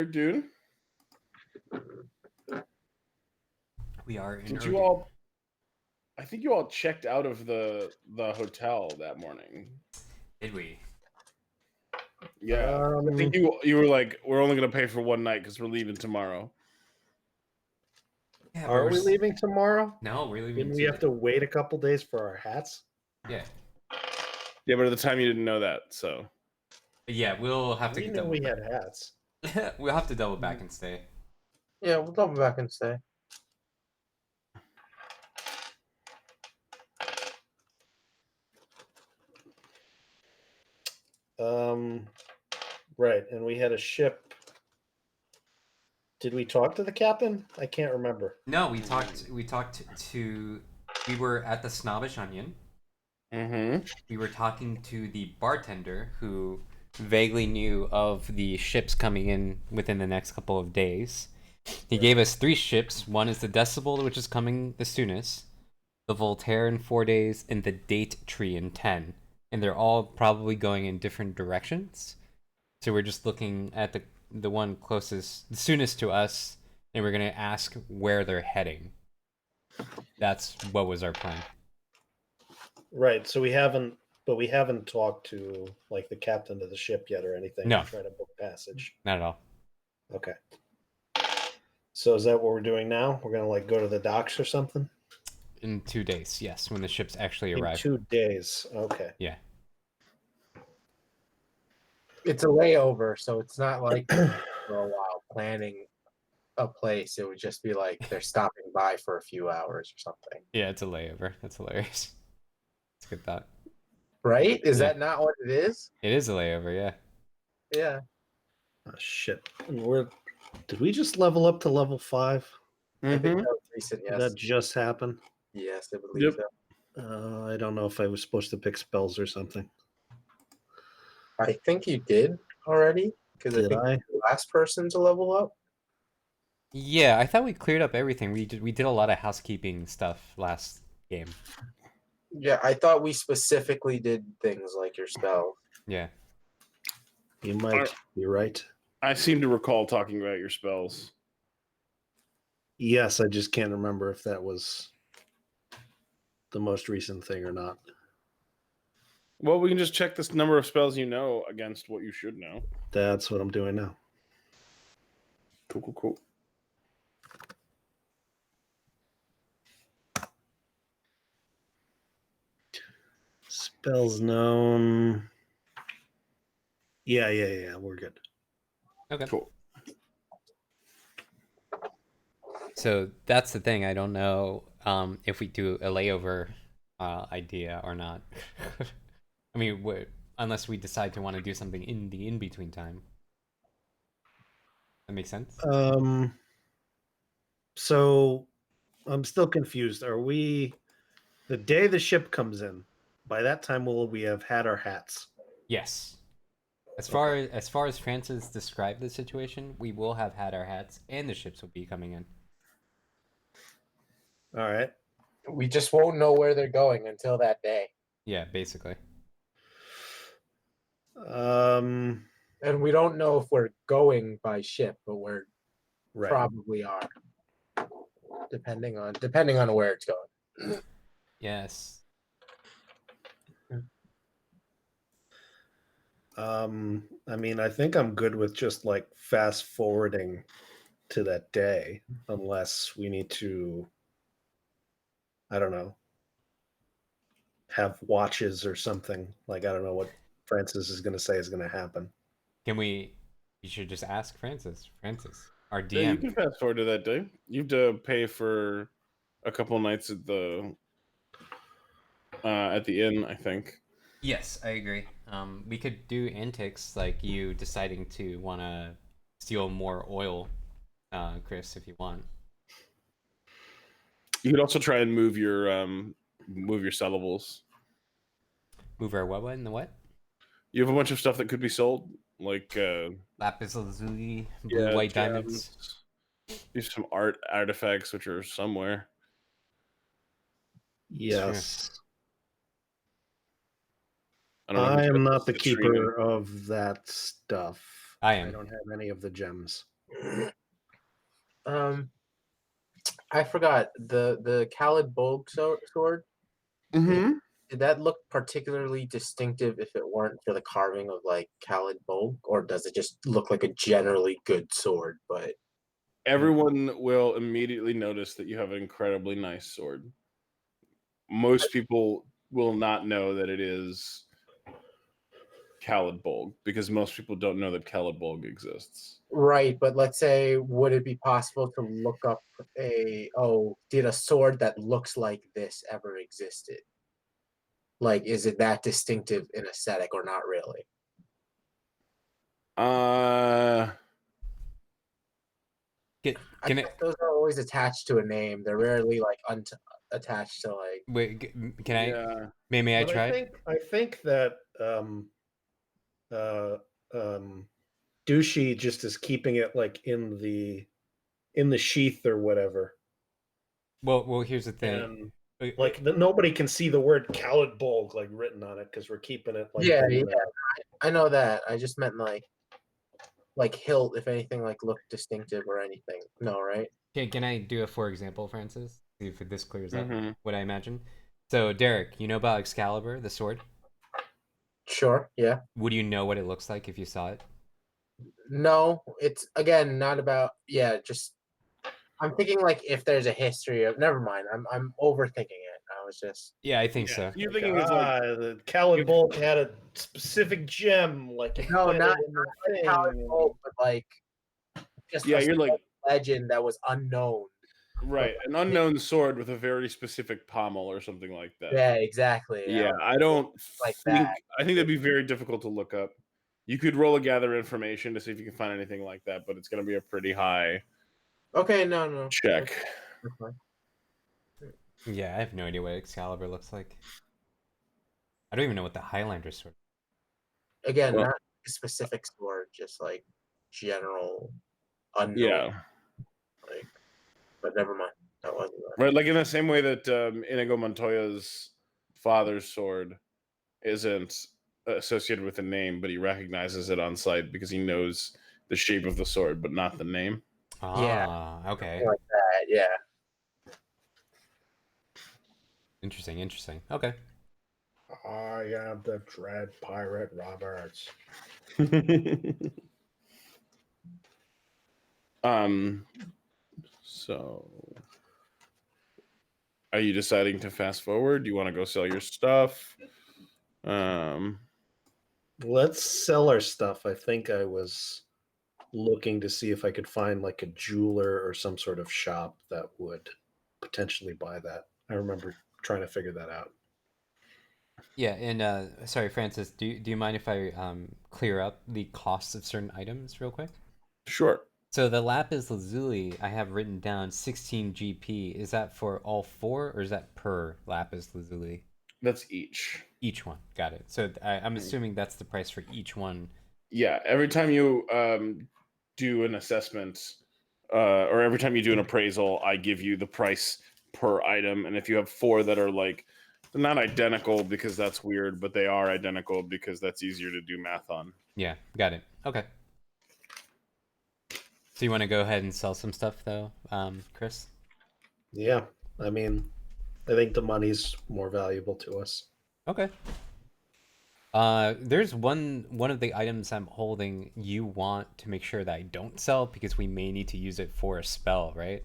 dude. We are in. Did you all? I think you all checked out of the hotel that morning. Did we? Yeah, I think you were like, we're only gonna pay for one night because we're leaving tomorrow. Yeah, Are we leaving tomorrow? No, we're leaving. Didn't we have to wait a couple days for our hats? Yeah. Yeah, but at the time you didn't know that, so. Yeah, we'll have to. We knew we had hats. We'll have to double back and stay. Yeah, we'll double back and stay. Right, and we had a ship. Did we talk to the captain? I can't remember. No, we talked. We were at the Snobbish Onion. Mm-hmm. We were talking to the bartender who vaguely knew of the ships coming in within the next couple of days. He gave us 3 ships. One is the Decibel, which is coming the soonest, the Voltaire in 4 days, and the Date Tree in 10. And they're all probably going in different directions. So we're just looking at the one closest, the soonest to us, and we're going to ask where they're heading. That's what was our plan. Right, so we haven't talked to like the captain of the ship yet or anything. No. To try to book passage. Not at all. Okay. So is that what we're doing now? We're gonna like go to the docks or something? In 2 days, yes, when the ships actually In arrive. 2 days. Okay. Yeah. It's a layover, so it's not like for a while planning a place. It would just be like they're stopping by for a few hours or something. Yeah, it's a layover. That's hilarious. It's a good thought. Right? Is Yeah. that not what it is? It is a layover, yeah. Yeah. Oh, shit. Did we just level up to level 5? I think Mm-hmm. that was recent, Did yes. that just happen? Yes, I believe Yep. so. I don't know if I was supposed to pick spells or something. I think you did already. Because I Did think I? you're the last person to level up. Yeah, I thought we cleared up everything. We did a lot of housekeeping stuff last game. Yeah, I thought we specifically did things like your spell. Yeah. You might be right. I seem to recall talking about your spells. Yes, I just can't remember if that was the most recent thing or not. Well, we can just check this number of spells you know against what you should know. That's what I'm doing now. Cool. Spells known. Yeah. We're good. Okay. Cool. So that's the thing. I don't know if we do a layover idea or not. I mean, unless we decide to want to do something in the in-between time. That makes sense? So I'm still confused. Are we the day the ship comes in? By that time, will we have had our hats? Yes. As far as Francis described the situation, we will have had our hats and the ships will be coming in. All right. We just won't know where they're going until that day. Yeah, basically. Um. And we don't know if we're going by ship, but we're Right. probably are. Depending on where it's going. Yes. I mean, I think I'm good with just like fast forwarding to that day, unless we need to, I don't know, have watches or something. Like, I don't know what Francis is going to say is going to happen. You should just ask Francis. Francis, our DM. Yeah, you can fast forward to that day. You have to pay for a couple nights at the inn, I think. Yes, I agree. We could do antics like you deciding to want to steal more oil, Chris, if you want. You could also try and move your sellables. Move our what in the what? You have a bunch of stuff that could be sold, like Lapis lazuli, blue white diamonds. There's some art artifacts which are somewhere. Yes. I am not the keeper of that stuff. I am. I don't have any of the gems. I forgot the Khalid Bolg sword. Mm-hmm. Did that look particularly distinctive if it weren't for the carving of like Khalid Bolg, or does it just look like a generally good sword? But Everyone will immediately notice that you have an incredibly nice sword. Most people will not know that it is Khalid Bolg because most people don't know that Khalid Bolg exists. right, but let's say, would it be possible to look up did a sword that looks like this ever existed? Like, is it that distinctive in aesthetic or not really? Can, I can guess it? those are always attached to a name. They're rarely like attached to like. Wait, can I? Yeah. May I But try? I think that uh, Douchey just is keeping it like in the sheath or whatever, Well, here's the thing. and Wait, like nobody can see the word Khalid Bolg like written on it because we're keeping it like Yeah, in yeah, the, I know that. I just meant like hilt, if anything, like looked distinctive or anything. No, right? can I do a for example, Francis? See if this clears up Mhm. what I imagine. So, Derek, you know about Excalibur, the sword? Sure. Yeah. Would you know what it looks like if you saw it? No, it's again not about. Yeah, just I'm thinking like if there's a history of. Never mind. I'm overthinking it. I was just. Yeah, I think Yeah, so. you're thinking it's like the Khalid Bolg had a specific gem like No, embedded not in the like how it thing. rolled, but like just yeah, a you're like legend that was unknown. right, an unknown sword with a very specific pommel or something like that. Yeah, exactly. Yeah, I don't like think that. I think that'd be very difficult to look up. You could roll a gather information to see if you can find anything like that, but it's going to be a pretty high Okay, no. check. That's fine. Yeah, I have no idea what Excalibur looks like. I don't even know what the Highlander sword. Again, Well, not a specific sword, just like general unknown. yeah, Like, but never mind. That wasn't that. right. Like in the same way that Inigo Montoya's father's sword isn't associated with a name, but he recognizes it on sight because he knows the shape of the sword, but not the name. Yeah. Ah, okay. Like that. Yeah. Interesting. Okay. I am the Dread Pirate Roberts. So are you deciding to fast forward? Do you want to go sell your stuff? Let's sell our stuff. I think I was looking to see if I could find like a jeweler or some sort of shop that would potentially buy that. I remember trying to figure that out. Yeah, and sorry, Francis, do you mind if I clear up the costs of certain items real quick? Sure. So the lapis lazuli I have written down 16 GP. Is that for all four or is that per lapis lazuli? That's each. Each one. Got it. So I'm assuming that's the price for each one. Yeah. Every time you do an assessment or every time you do an appraisal, I give you the price per item. And if you have four that are like, they're not identical because that's weird, but they are identical because that's easier to do math on. Yeah, got it. Okay. So you want to go ahead and sell some stuff though, Chris? Yeah, I mean, I think the money's more valuable to us. Okay. There's one of the items I'm holding you want to make sure that I don't sell because we may need to use it for a spell, right?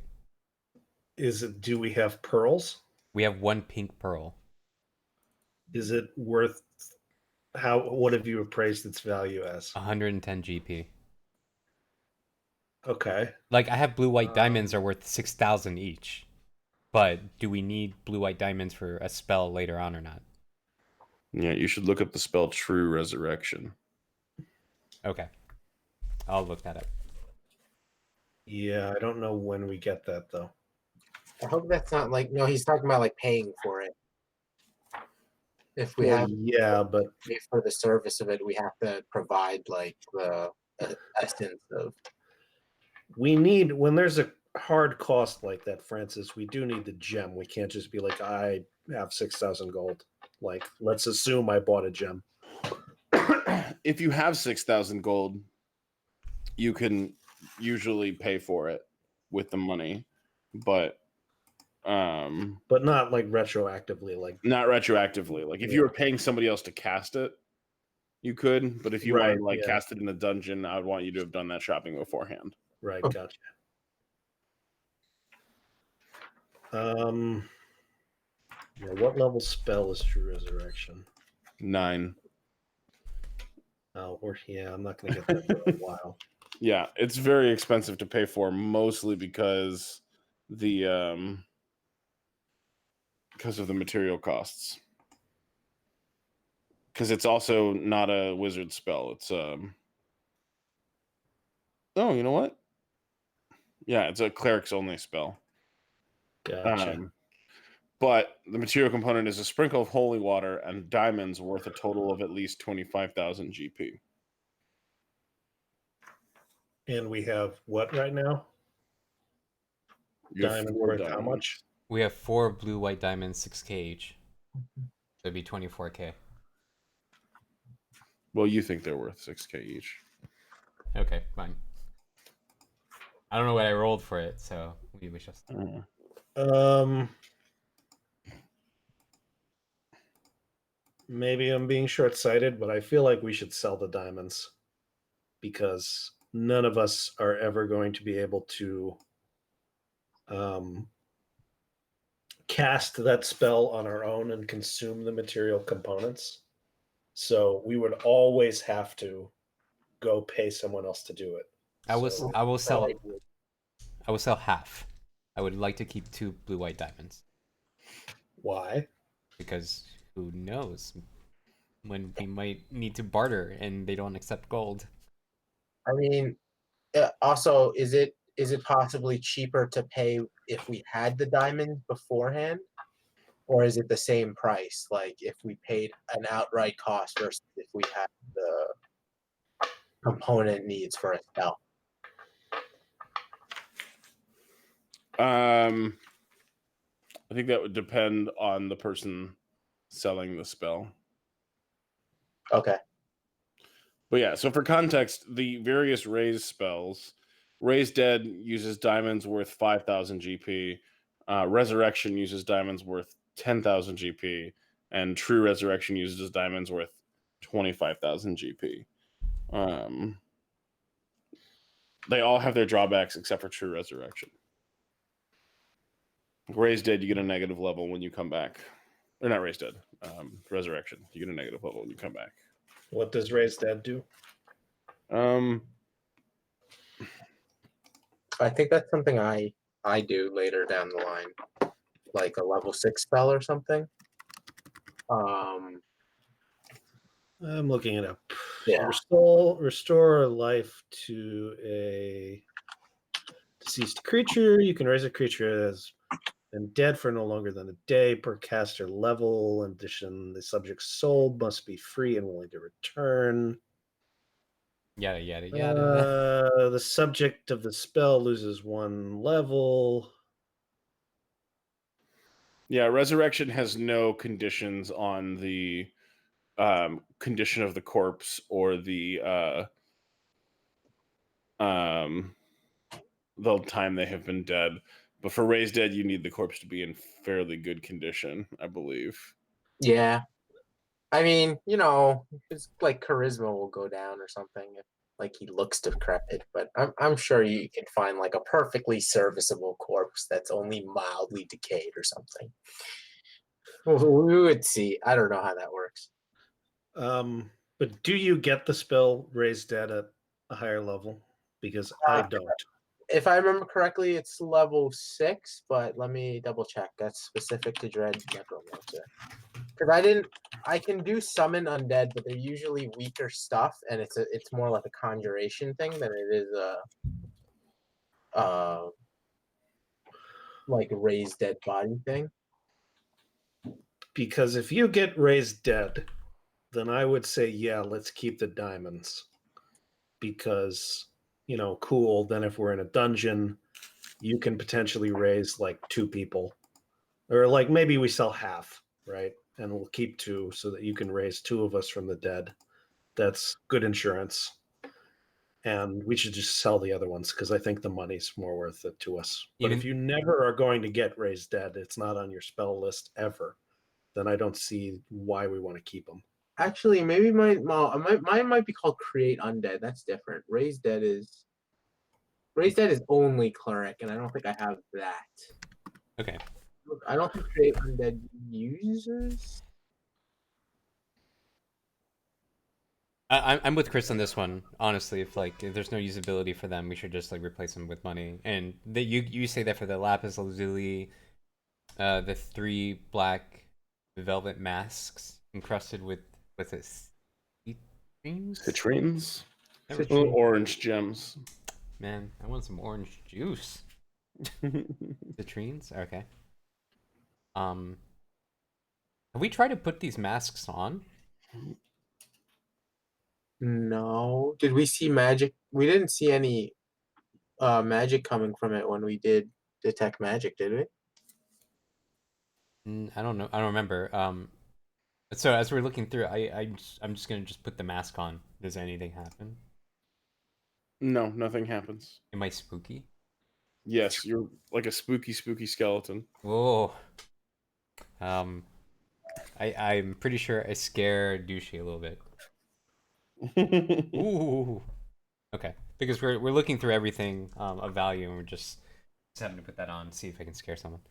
Do we have pearls? We have one pink pearl. Is it worth what have you appraised its value as? 110 GP. Okay. Like I have blue white diamonds are worth 6,000 each. But do we need blue white diamonds for a spell later on or not? Yeah, you should look up the spell True Resurrection. Okay. I'll look that up. Yeah, I don't know when we get that though. I hope that's not like no. He's talking about like paying for it. If we Well, have yeah, but to pay for the service of it, we have to provide like the essence of. we need when there's a hard cost like that, Francis, we do need the gem. We can't just be like, I have 6,000 gold. Like, let's assume I bought a gem. If you have 6,000 gold, you can usually pay for it with the money, but But not like retroactively. Like not retroactively. Like if you were paying somebody else to cast it, you could. But if you want Right, to like yeah. cast it in a dungeon, I would want you to have done that shopping beforehand. right, gotcha. Yeah, what level spell is True Resurrection? 9. Oh, I'm not gonna get that for a while. Yeah, it's very expensive to pay for, mostly because of the material costs. Because it's also not a wizard spell. It's Oh, you know what? Yeah, it's a cleric's only spell. Gotcha. But the material component is a sprinkle of holy water and diamonds worth a total of at least 25,000 GP. And we have what right now? You have Diamond 4 worth how diamonds. much? We have 4 blue white diamonds, 6k each. That'd be 24k. Well, you think they're worth 6k each. Okay, fine. I don't know what I rolled for it, so we just. Maybe I'm being short-sighted, but I feel like we should sell the diamonds because none of us are ever going to be able to cast that spell on our own and consume the material components. So we would always have to go pay someone else to do it. I will sell. Like, I will sell half. I would like to keep 2 blue white diamonds Why? because who knows when we might need to barter and they don't accept gold. I mean, also, is it possibly cheaper to pay if we had the diamond beforehand, or is it the same price? Like if we paid an outright cost versus if we had the component needs for a spell. I think that would depend on the person selling the spell. Okay. But yeah, so for context, the various raise spells, Raise Dead uses diamonds worth 5,000 GP, Resurrection uses diamonds worth 10,000 GP, and True Resurrection uses diamonds worth 25,000 GP. They all have their drawbacks except for True Resurrection. Raise Dead, you get a negative level when you come back. Or not Raise Dead, Resurrection. You get a negative level when you come back. What does Raise Dead do? I think that's something I do later down the line, like a level 6 spell or something. I'm looking it up. Yeah. Restore life to a deceased creature. You can raise a creature that has been dead for no longer than a day per caster level. In addition, the subject's soul must be free and willing to return. Yada yada yada. The subject of the spell loses 1 level. Yeah, Resurrection has no conditions on the condition of the corpse or the time they have been dead. But for Raise Dead, you need the corpse to be in fairly good condition, I believe. Yeah. I mean, it's like charisma will go down or something if like he looks decrepit, but I'm sure you can find like a perfectly serviceable corpse that's only mildly decayed or something. We would see. I don't know how that works. But do you get the spell Raise Dead at a higher level? Because I don't. If I remember correctly, it's level 6, but let me double check. That's specific to Dread Necromancer. Because I can do summon undead, but they're usually weaker stuff, and it's more like a conjuration thing than it is like a raised dead body thing. Because if you get Raised Dead, then I would say, yeah, let's keep the diamonds. Because, cool, then if we're in a dungeon, you can potentially raise like 2 people. Or like maybe we sell half, right? And we'll keep 2 so that you can raise 2 of us from the dead. That's good insurance. and we should just sell the other ones because I think the money's more worth it to us. But Even- if you never are going to get Raised Dead, it's not on your spell list ever, then I don't see why we want to keep them. Actually, maybe mine might be called Create Undead. That's different. Raised Dead is only cleric, and I don't think I have that. Okay. I don't think Create Undead uses. I'm with Chris on this one. Honestly, if there's no usability for them, we should just like replace them with money. And you say that for the lapis lazuli, the 3 black velvet masks encrusted with what's it? Citrines? Citrines, Never- little orange gems. Man, I want some orange juice. Citrines? Okay. Have we tried to put these masks on? No. Did we see magic? We didn't see any magic coming from it when we did detect magic, did we? I don't know. I don't remember. So as we're looking through, I'm just gonna just put the mask on. Does anything happen? No, nothing happens. Am I spooky? Yes, you're like a spooky skeleton. Whoa. I'm pretty sure I scare Douchey a little bit. Ooh. Okay, because we're looking through everything of value, and we're just having to put that on, see if I can scare someone.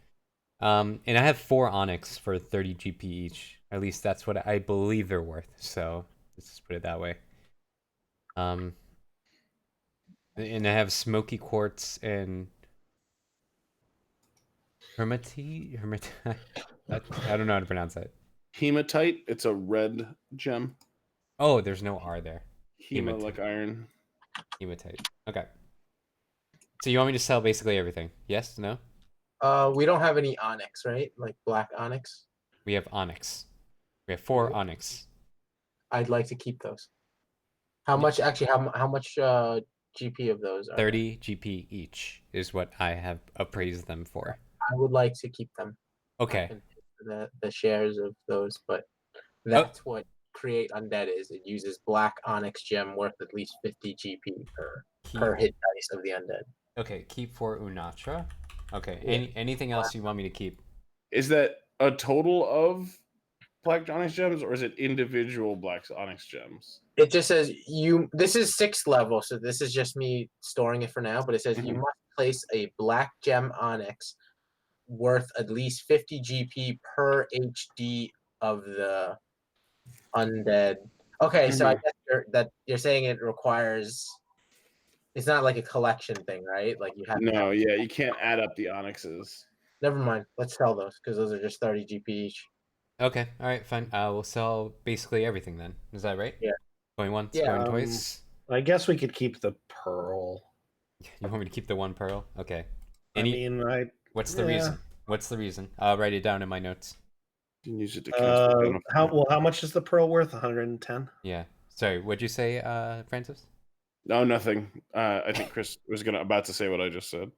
And I have 4 onyx for 30 GP each. At least that's what I believe they're worth. So let's just put it that way. And I have smoky quartz and hermati. I don't know how to pronounce that. Hematite, it's a red gem. Oh, there's no R there. Hema Hematite. like iron. Hematite. Okay. So you want me to sell basically everything? Yes? No? We don't have any onyx, right? Like black onyx. We have onyx. We have 4 onyx. I'd like to keep those. How much? Actually, how much GP of those? Are there? 30 GP each is what I have appraised them for. I would like to keep them. I Okay. can pay the shares of those, but that's what Create Undead is. It uses black onyx gem worth at least 50 GP per hit dice of the undead. Okay, keep for Unatra. Okay. Yeah. Anything else you want me to keep? Is that a total of black onyx gems, or is it individual black onyx gems? It just says you. This is 6th level, so this is just me storing it for now. But it says you Mhm. must place a black gem onyx worth at least 50 GP per HD of the undead. Okay, so I guess you're saying it requires. It's not like a collection thing, right? Like you have. To No, have, yeah, you can't add up the onyxes. Never mind. Let's sell those because those are just 30 GP each. Okay. All right. Fine. We'll sell basically everything then. Is that right? Yeah. Going once, Yeah, going twice. I guess we could keep the pearl. You want me to keep the 1 pearl? Okay. What's What's the reason? What's the reason? I'll write it down in my notes. You can use it to cast how much is the pearl worth? 110. Yeah. Sorry. What'd you say, Francis? No, nothing. I think Chris was about to say what I just said.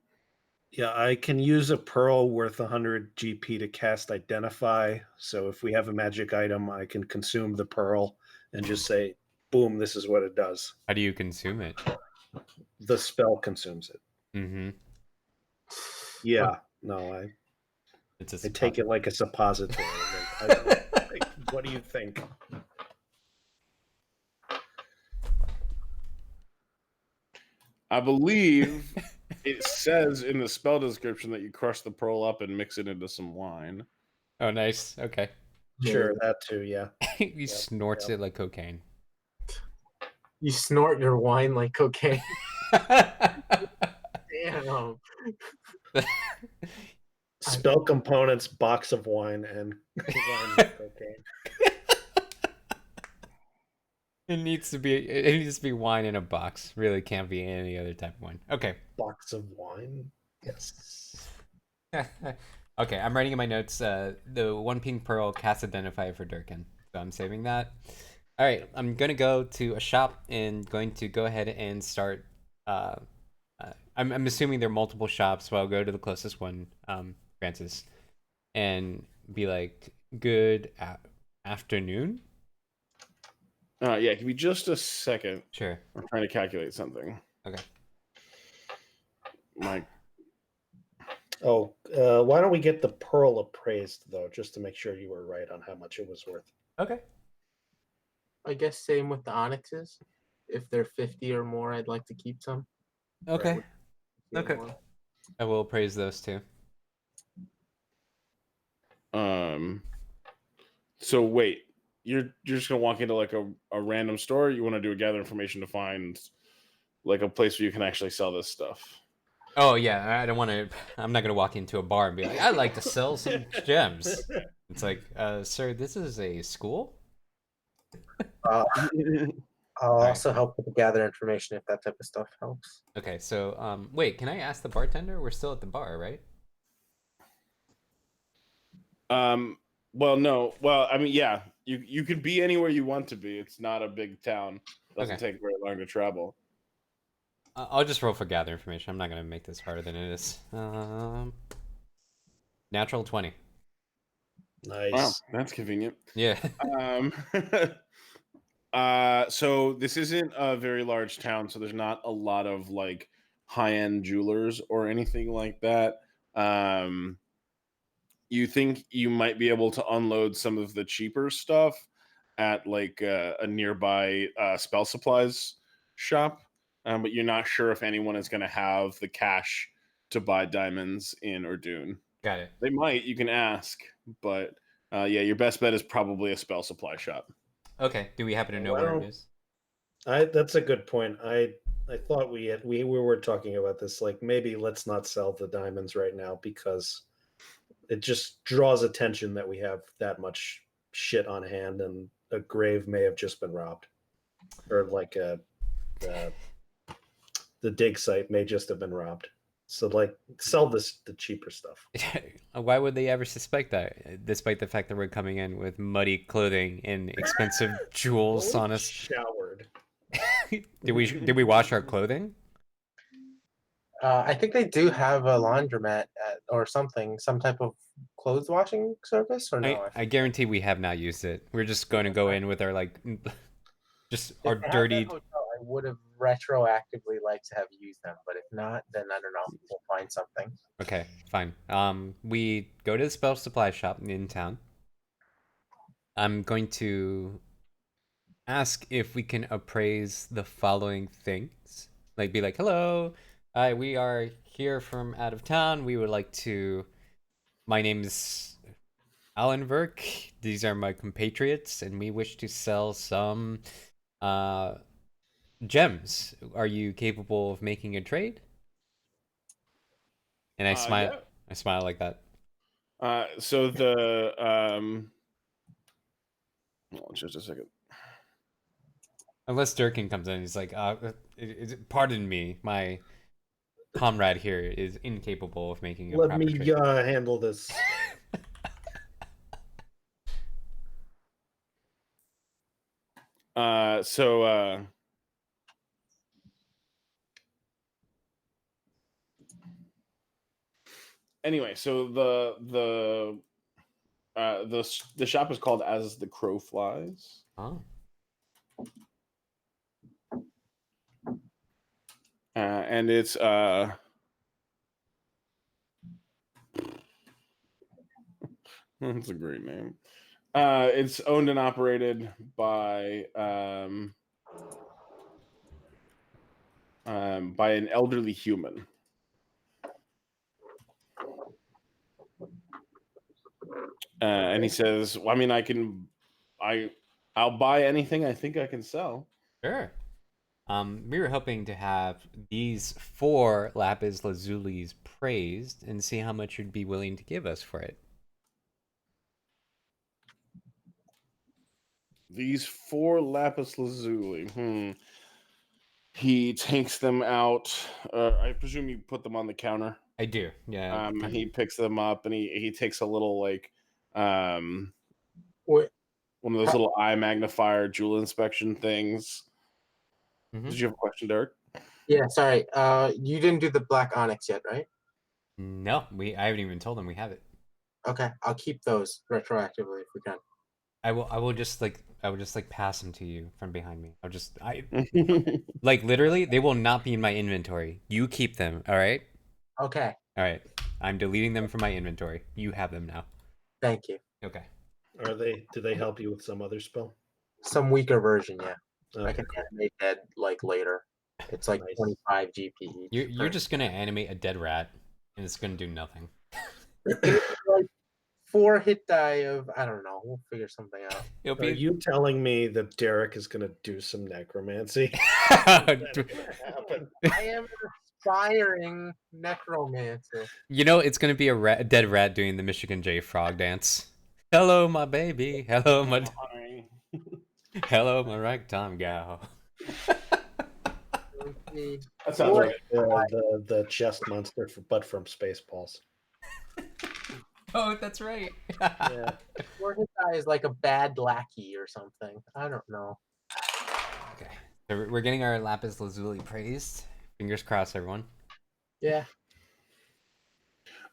Yeah, I can use a pearl worth 100 GP to cast Identify. So if we have a magic item, I can consume the pearl and just say, boom, this is what it does. How do you consume it? The spell consumes it. Mm-hmm. Yeah, no, I It's a take it like a suppository. What do you think? I believe it says in the spell description that you crush the pearl up and mix it into some wine. Oh, nice. Okay. Sure, that too, yeah. He snorts it like cocaine. You snort your wine like cocaine. Damn. Spell components, box of wine, and wine with cocaine. It needs to be wine in a box. Really can't be any other type of wine. Okay. Box of wine? Yes. Okay, I'm writing in my notes the 1 pink pearl cast Identify for Durkin. So I'm saving that. All right, I'm going to go to a shop and going to go ahead and start I'm assuming there are multiple shops, so I'll go to the closest one, Francis, and be like, "Good afternoon." Yeah, give me just a second. Sure. I'm trying to calculate something. Okay. My Oh, why don't we get the pearl appraised though, just to make sure you were right on how much it was worth? Okay. I guess same with the onyxes. If they're 50 or more, I'd like to keep some. Okay. Right. Okay. I will praise those two. So wait, you're just gonna walk into like a random store? You want to do a gather information to find like a place where you can actually sell this stuff? Oh yeah, I don't want to. I'm not gonna walk into a bar and be like, "I'd like to sell some gems." It's like, sir, this is a school. Uh, I'll Alright. also help with the gather information if that type of stuff helps. Okay, so wait, can I ask the bartender? We're still at the bar, right? Well, no. Well, I mean, yeah, you could be anywhere you want to be. It's not a big town. Doesn't Okay. take very long to travel. I'll just roll for gather information. I'm not gonna make this harder than it is. Natural 20. Nice. Wow, that's convenient. Yeah. Um, so this isn't a very large town, so there's not a lot of like high-end jewelers or anything like that. You think you might be able to unload some of the cheaper stuff at like a nearby spell supplies shop, but you're not sure if anyone is going to have the cash to buy diamonds in Urdun. Got it. They might. You can ask, but yeah, your best bet is probably a spell supply shop. Okay. Do we happen to know Why where it don't- is? That's a good point. I thought we were talking about this. Like maybe let's not sell the diamonds right now because it just draws attention that we have that much shit on hand, and a grave may have just been robbed, or like the dig site may just have been robbed. So like sell the cheaper stuff. Why would they ever suspect that, despite the fact that we're coming in with muddy clothing and expensive jewels Well, on we us? showered. Did we wash our clothing? I think they do have a laundromat or something, some type of clothes washing service, or no? I guarantee we have not used it. We're just going to go in with our like, just our If they have that dirty. hotel, I would have retroactively liked to have used them, but if not, then I don't know. We'll find something. Okay, fine. We go to the spell supply shop in town. I'm going to ask if we can appraise the following things. Like, be like, hello, we are here from out of town. We would like to. My name is Alan Verk. These are my compatriots, and we wish to sell some gems. Are you capable of making a trade? And I smile. Yeah. I smile like that. So the hold on just a second. Unless Durkin comes in, he's like, pardon me, my comrade here is incapable of making a Let proper me trade. handle this. Anyway, so the shop is called As the Crow Flies. Oh. And it's that's a great name. It's owned and operated by an elderly human. And he says, well, I mean, I'll buy anything I think I can sell. Sure. We were hoping to have these 4 lapis lazulis praised and see how much you'd be willing to give us for it. These 4 lapis lazuli. He takes them out. I presume you put them on the counter. I do, yeah. He picks them up and he takes a little like Wait, one of those little eye magnifier jewel inspection things. Mhm. Did you have a question, Derek? yeah, sorry. You didn't do the black onyx yet, right? No, I haven't even told him we have it. Okay, I'll keep those retroactively if we can. I will just like pass them to you from behind me. Like literally they will not be in my inventory. You keep them, all right? Okay, All right. I'm deleting them from my inventory. You have them now. thank you. Okay. Do they help you with some other spell? Some weaker version, yeah. I Okay, can cool. animate that like later. It's like Nice. 25 GP each. You're just going to animate a dead rat and it's going to do nothing. like 4 hit die of, I don't know. We'll figure something out. It'll Are be you telling me that Derek is going to do some necromancy? That's gonna happen. I am an aspiring necromancer. You know, it's going to be a dead rat doing the Michigan J frog dance. Hello my baby. Hello my hello my ragtime gal. Okay. That sounds Or- right. The chest monster, but from Spaceballs. Oh, that's right. Yeah. 4 hit die is like a bad lackey or something. I don't know. Okay. So we're getting our lapis lazuli praised. Fingers crossed, everyone. Yeah.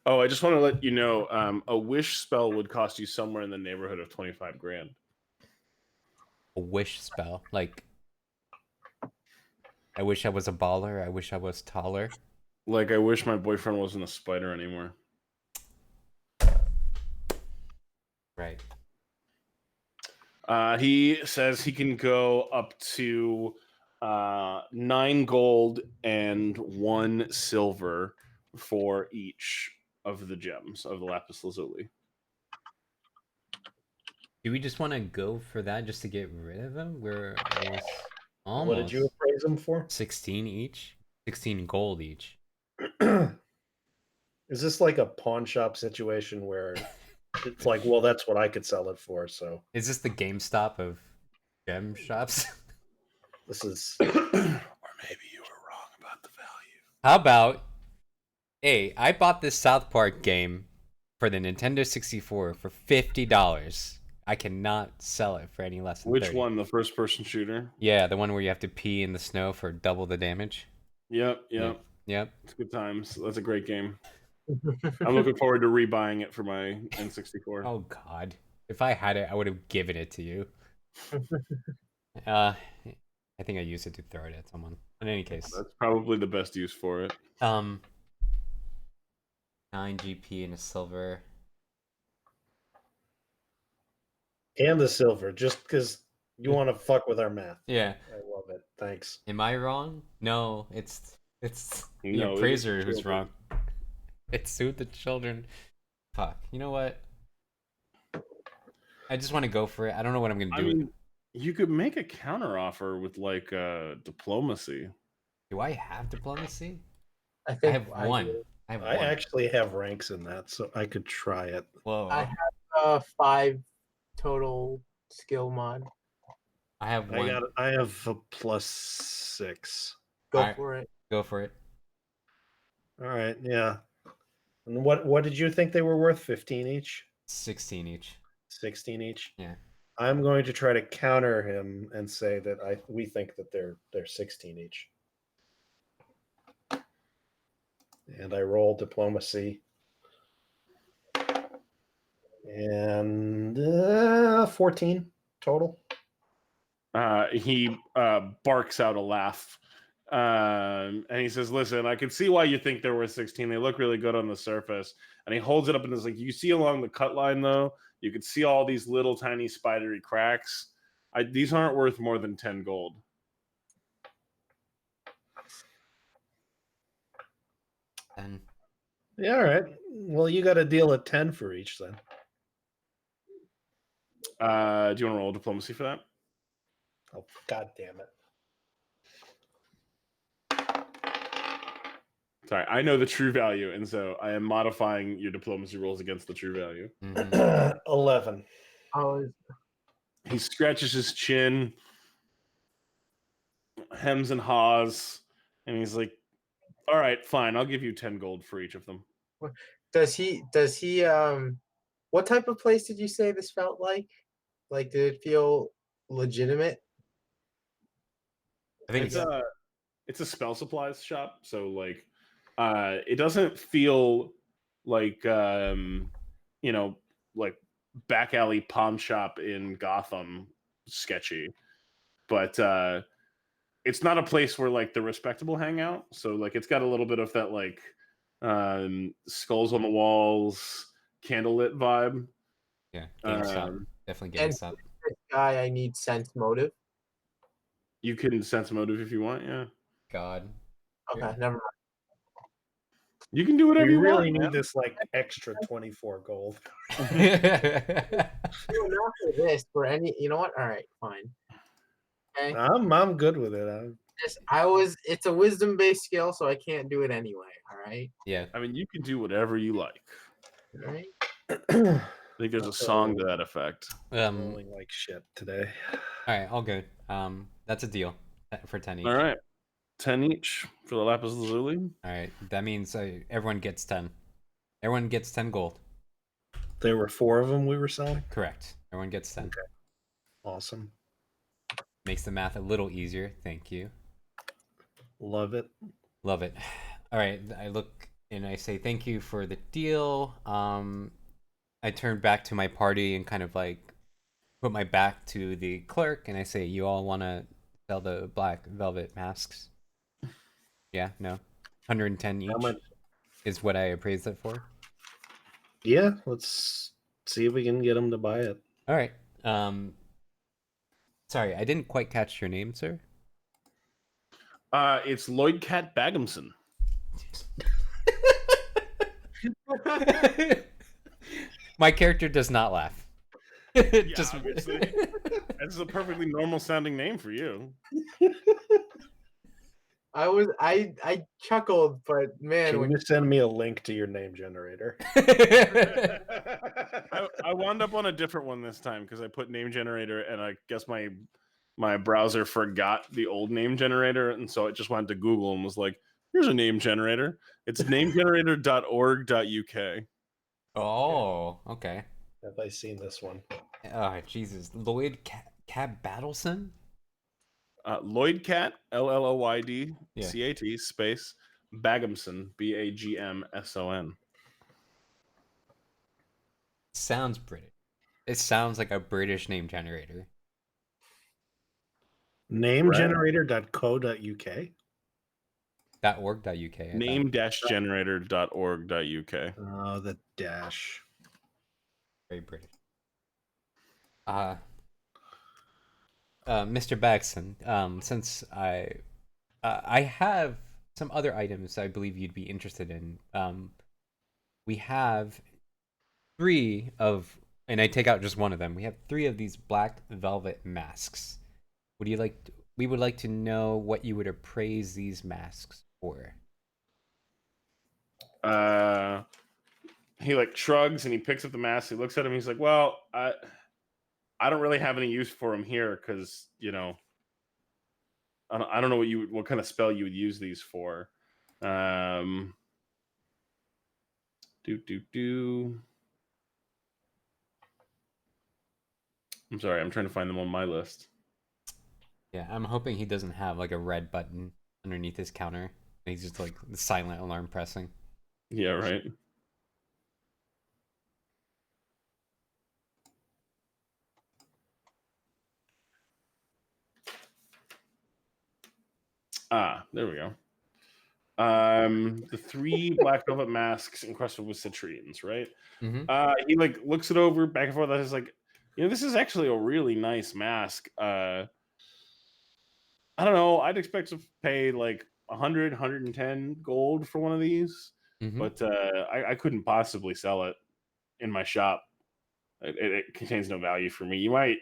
Oh, I just want to let you know, a wish spell would cost you somewhere in the neighborhood of 25 grand. A wish spell. Like, I wish I was a baller. I wish I was taller. Like, I wish my boyfriend wasn't a spider anymore. Right. He says he can go up to 9 gold and 1 silver for each of the gems of the lapis lazuli. Do we just want to go for that just to get rid of them? We're almost What did you appraise him for? 16 each? 16 gold each. Is this like a pawn shop situation where it's like, well, that's what I could sell it for, so Is this the GameStop of gem shops? this is Or maybe you were wrong about the value. How about, hey, I bought this South Park game for the Nintendo 64 for $50. I cannot sell it for any less than Which 30. one? The first person shooter? Yeah, the one where you have to pee in the snow for double the damage. Yep. Yep. It's good times. That's a great game. I'm looking forward to rebuying it for my N64. Oh God, if I had it, I would have given it to you. I think I used it to throw it at someone. In any case, That's probably the best use for it. 9 GP and a silver. and the silver, just because you want to fuck with our math. Yeah. I love it. Thanks. Am I wrong? No, it's the No, it is the appraiser who's children. wrong. It sued the children. Fuck. You know what? I just want to go for it. I don't know what I'm gonna I do. mean, you could make a counter offer with like diplomacy. Do I have diplomacy? I I think have one. do. I have I one. actually have ranks in that, so I could try it. Whoa. I have 5 total skill mod. I have one. I have a +6. Go Alright. for it. Go for it. All right, yeah. And what did you think they were worth? 15 each? 16 each. 16 each? Yeah. I'm going to try to counter him and say that we think that they're 16 each. And I roll diplomacy. And 14 total. He barks out a laugh. And he says, "Listen, I can see why you think they're worth 16. They look really good on the surface." And he holds it up and is like, "You see along the cut line, though, you can see all these little tiny spidery cracks. These aren't worth more than 10 gold." Then Yeah, all right. Well, you got a deal at 10 for each then. Do you want to roll diplomacy for that? Oh, God damn it. Sorry, I know the true value, and so I am modifying your diplomacy rolls against the true value. mhm. 11. Oh, He scratches his chin, hems and haws, and he's like, "All right, fine. I'll give you 10 gold for each of them." does he what type of place did you say this felt like? Like, did it feel legitimate? I think It's a spell supplies shop, so like it doesn't feel like like back alley pawn shop in Gotham sketchy, but it's not a place where like the respectable hang out. So like it's got a little bit of that like skulls on the walls, candlelit vibe. Yeah, GameStop. Definitely and GameStop. this guy, I need sense motive. You can sense motive if you want. Yeah, God. Okay, Yeah. never mind. you can do whatever We you really want. need this like extra 24 gold. No, not for this. For any, you know what? All right, fine. Okay. I'm good with it. It's a wisdom based skill, so I can't do it anyway. All right. Yeah. I mean, you can do whatever you like. All right. I'm I think there's a song to that effect. rolling like shit today. All right, all good. That's a deal for 10 each. All right, 10 each for the lapis lazuli. All right, that means everyone gets 10. Everyone gets 10 gold. There were 4 of them we were selling. Correct. Everyone gets 10. Okay. Awesome. Makes the math a little easier. Thank you. Love it. Love it. All right, I look and I say thank you for the deal. I turn back to my party and kind of like put my back to the clerk and I say, "You all want to sell the black velvet masks?" Yeah, no. 110 each How much? is what I appraised it for. Yeah, let's see if we can get them to buy it. All right. Sorry, I didn't quite catch your name, sir. It's Lloyd Cat Baghamson. My character does not laugh. Just obviously. That's a perfectly normal sounding name for you. I chuckled, but man, Can when you send me a link to your name generator? I wound up on a different one this time because I put name generator and I guess my browser forgot the old name generator, and so it just went to Google and was like, here's a name generator. It's namegenerator.org.uk. Oh, okay. Have I seen this one? Oh, Jesus. Lloyd Cab Battleson? Lloyd Cat, LLOYD Yeah. CAT space Baghamson, BAGMSON. Sounds British. It sounds like a British name generator. Namegenerator.co.uk. .org.uk. I thought. Name-generator.org.uk. Oh, the dash. Very British. Mr. Baxton, since I have some other items I believe you'd be interested in. We have 3 of, and I take out just one of them. We have 3 of these black velvet masks. Would you like? We would like to know what you would appraise these masks for. He like shrugs and he picks up the mask. He looks at him. He's like, "Well, I don't really have any use for him here because I don't know what kind of spell you would use these for." I'm sorry, I'm trying to find them on my list. Yeah, I'm hoping he doesn't have like a red button underneath his counter. He's just like the silent alarm pressing. Yeah, right. There we go. The 3 black velvet masks encrusted with citrines, right? Mm-hmm. He like looks it over back and forth. He's like, this is actually a really nice mask. I don't know. I'd expect to pay like 100, 110 gold for one of these, Mm-hmm. but I couldn't possibly sell it in my shop. It contains no value for me. You might.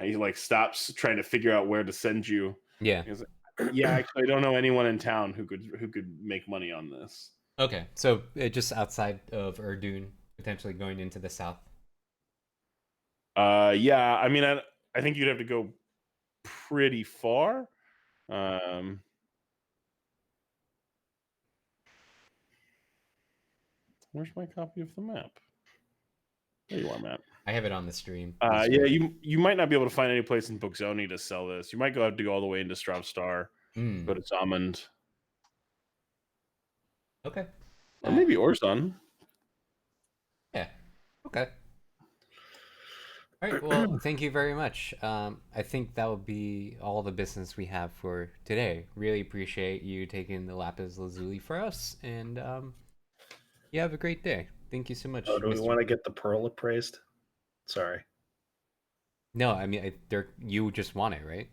He like stops trying to figure out where to send you. Yeah. He's like, yeah, actually, I don't know anyone in town who could make money on this. Okay, so just outside of Erdune, potentially going into the south. Yeah, I mean, I think you'd have to go pretty far. Where's my copy of the map? There you are, Matt. I have it on the stream. Yeah, you might not be able to find any place in Bookzoni to sell this. You might have to go all the way into Stravstar, go to Zamund. Okay. Or maybe Orzon. Yeah, Okay. All right. Well, thank you very much. I think that will be all the business we have for today. Really appreciate you taking the lapis lazuli for us, and you have a great day. Thank you so much. Oh, do we Mr. want to get the pearl appraised? Sorry. No, I mean, you just want it, right?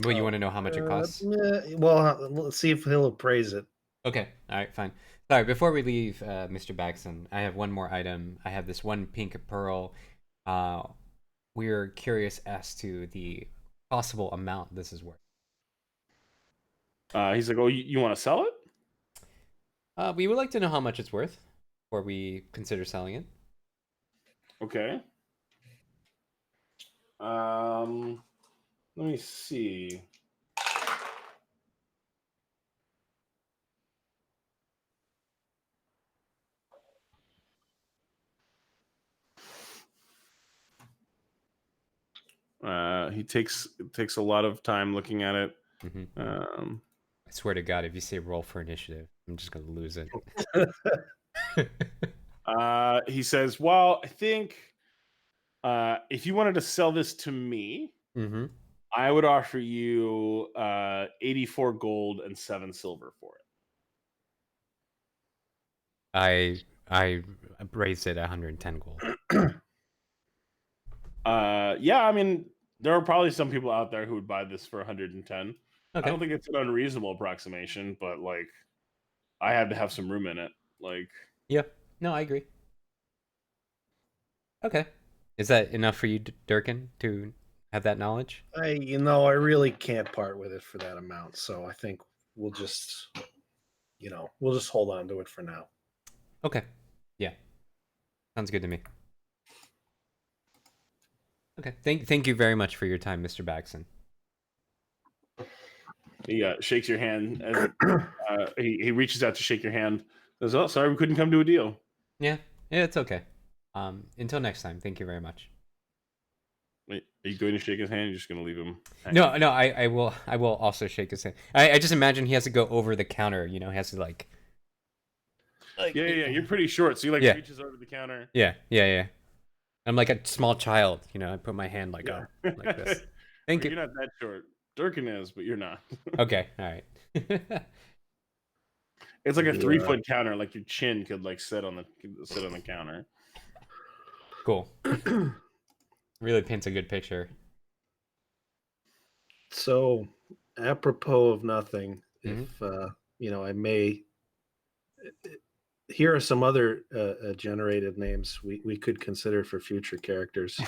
Well, you want to know how much it costs? Well, let's see if he'll appraise it. Okay. All right. Fine. Sorry. Before we leave, Mr. Baxton, I have one more item. I have this one pink pearl. We're curious as to the possible amount this is worth. He's like, "Oh, you want to sell it? We would like to know how much it's worth before we consider selling it. Okay. Let me see. He takes a lot of time looking at it. Hmm. Um, I swear to God, if you say roll for initiative, I'm just gonna lose it. he says, "Well, I think if you wanted to sell this to me, Mm-hmm. I would offer you 84 gold and 7 silver for it." I raised it 110 gold. Yeah, I mean, there are probably some people out there who would buy this for 110. I Okay. don't think it's an unreasonable approximation, but like, I have to have some room in it. Like, Yeah. No, I agree. Okay. Is that enough for you, Durkin, to have that knowledge? I really can't part with it for that amount. So I think we'll just, we'll just hold on to it for now. Okay. Yeah. Sounds good to me. Okay. Thank you very much for your time, Mr. Baxton. he shakes your hand, and he reaches out to shake your hand. Says, "Oh, sorry, we couldn't come to a deal." Yeah. Yeah, it's okay. Until next time, thank you very much. Wait, are you going to shake his hand? You're just going to leave him? No, hanging? no, I will also shake his hand. I just imagine he has to go over the counter, he has to like Yeah. You're pretty short, so he Yeah. reaches over the counter. Yeah. I'm like a small child, I put my hand like Yeah. like this. Thank You're you. not that short. Durkin is, but you're not. Okay, all right. It's like a Yeah. 3-foot counter, like your chin could like sit on the counter. Cool. Really paints a good picture. So, apropos of nothing, Mhm. if I may, here are some other generated names we could consider for future characters.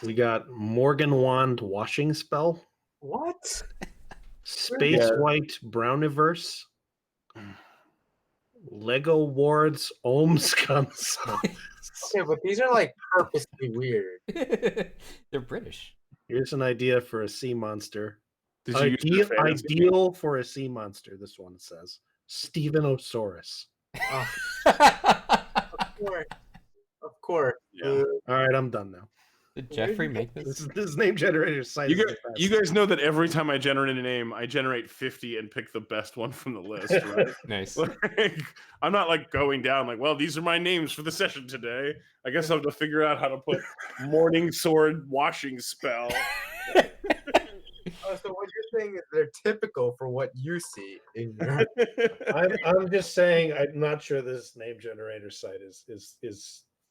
We got Morgan Wand Washing Spell, What? Space Yeah. White Browniverse, Lego Wards Ohms Console. Okay, but these are like purposely weird. They're British. Here's an idea for a sea monster. Did you use your fantasy? Ideal for a sea monster, this one says. Stephenosaurus. Oh, of course. Of course. Yeah. All right, I'm done now. Did Jeffrey make This this? is name generator site. You guys know that every time I generate a name, I generate 50 and pick the best one from the list, right? Nice. Like, I'm not like going down like, well, these are my names for the session today. I guess I'll have to figure out how to put Morning Sword Washing Spell. Oh, so what you're saying is they're typical for what you see in your. I'm just saying I'm not sure this name generator site is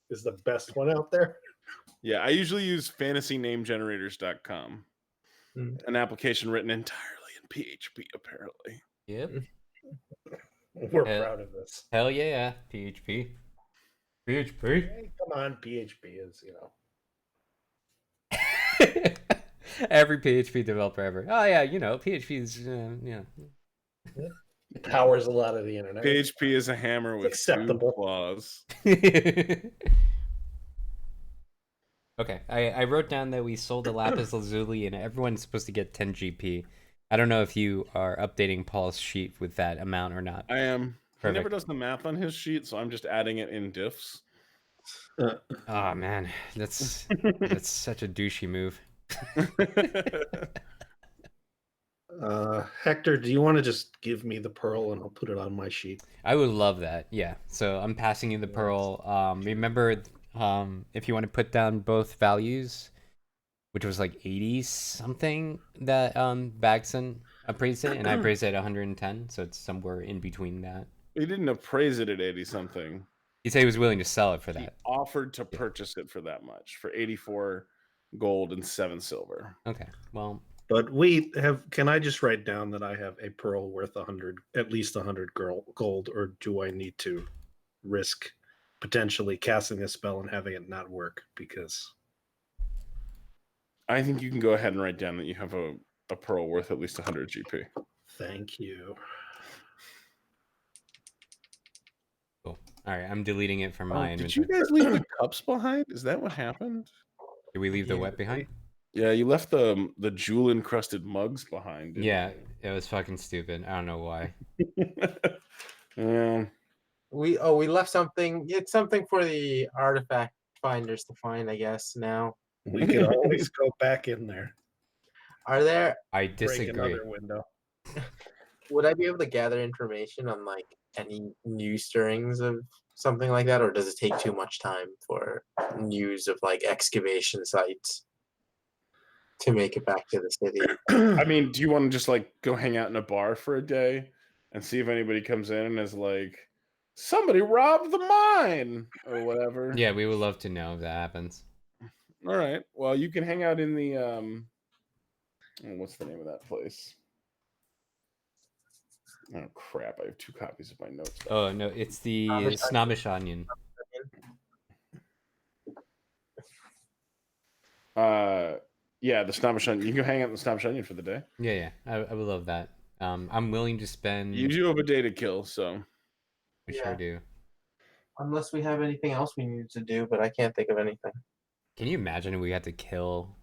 the best one out there. Yeah, I usually use fantasynamegenerators.com, an application written entirely in PHP, apparently. Yep. We're Yeah. proud of this. Hell yeah, PHP. PHP. Hey, come on, PHP is Every PHP developer ever. Oh yeah, PHP is powers a lot of the internet. PHP is a hammer with acceptable. 2 claws. Okay, I wrote down that we sold the lapis lazuli and everyone's supposed to get 10 GP. I don't know if you are updating Paul's sheet with that amount or not. I am. He never Perfect. does the math on his sheet, so I'm just adding it in diffs. Oh man, that's such a douchey move. Hector, do you want to just give me the pearl and I'll put it on my sheet? I would love that. Yeah. So I'm passing you the Yes. pearl. Remember, if you want to put down both values, which was like 80 something that Bagson appraised it, and I appraised it at 110, so it's somewhere in between that. He didn't appraise it at 80 something. He said he was willing to sell it for He that. offered to Yeah. purchase it for that much, for 84 gold and 7 silver. Okay. Well, But we have. Can I just write down that I have a pearl worth 100, at least 100 gold, or do I need to risk potentially casting a spell and having it not work? Because I think you can go ahead and write down that you have a pearl worth at least 100 GP. thank you. cool. All right. I'm deleting it from my Did you inventory. guys leave the cups behind? Is that what happened? Did we leave the Yeah, wet behind? Yeah, you left the jewel encrusted mugs behind. didn't Yeah. It was fucking stupid. I don't know why. you? Yeah. We left something. It's something for the artifact finders to find, I guess. Now, We could always go back in there, are there? I break disagree. another window. Would I be able to gather information on like any news stirrings of something like that, or does it take too much time for news of like excavation sites to make it back to the city? I mean, do you want to just like go hang out in a bar for a day and see if anybody comes in and is like, somebody robbed the mine or whatever? Yeah, we would love to know if that happens. All right. Well, you can hang out in the what's the name of that place? Oh crap! I have 2 copies of my notes. Oh no, it's the Snobbish Snobbish Onion. Yeah, the Snobbish Onion. You can hang out in the Snobbish Onion for the day. Yeah, I would love that. I'm willing to spend. You do have a day to kill, so We sure Yeah. do. Unless we have anything else we need to do, but I can't think of anything. Can you imagine if we had to kill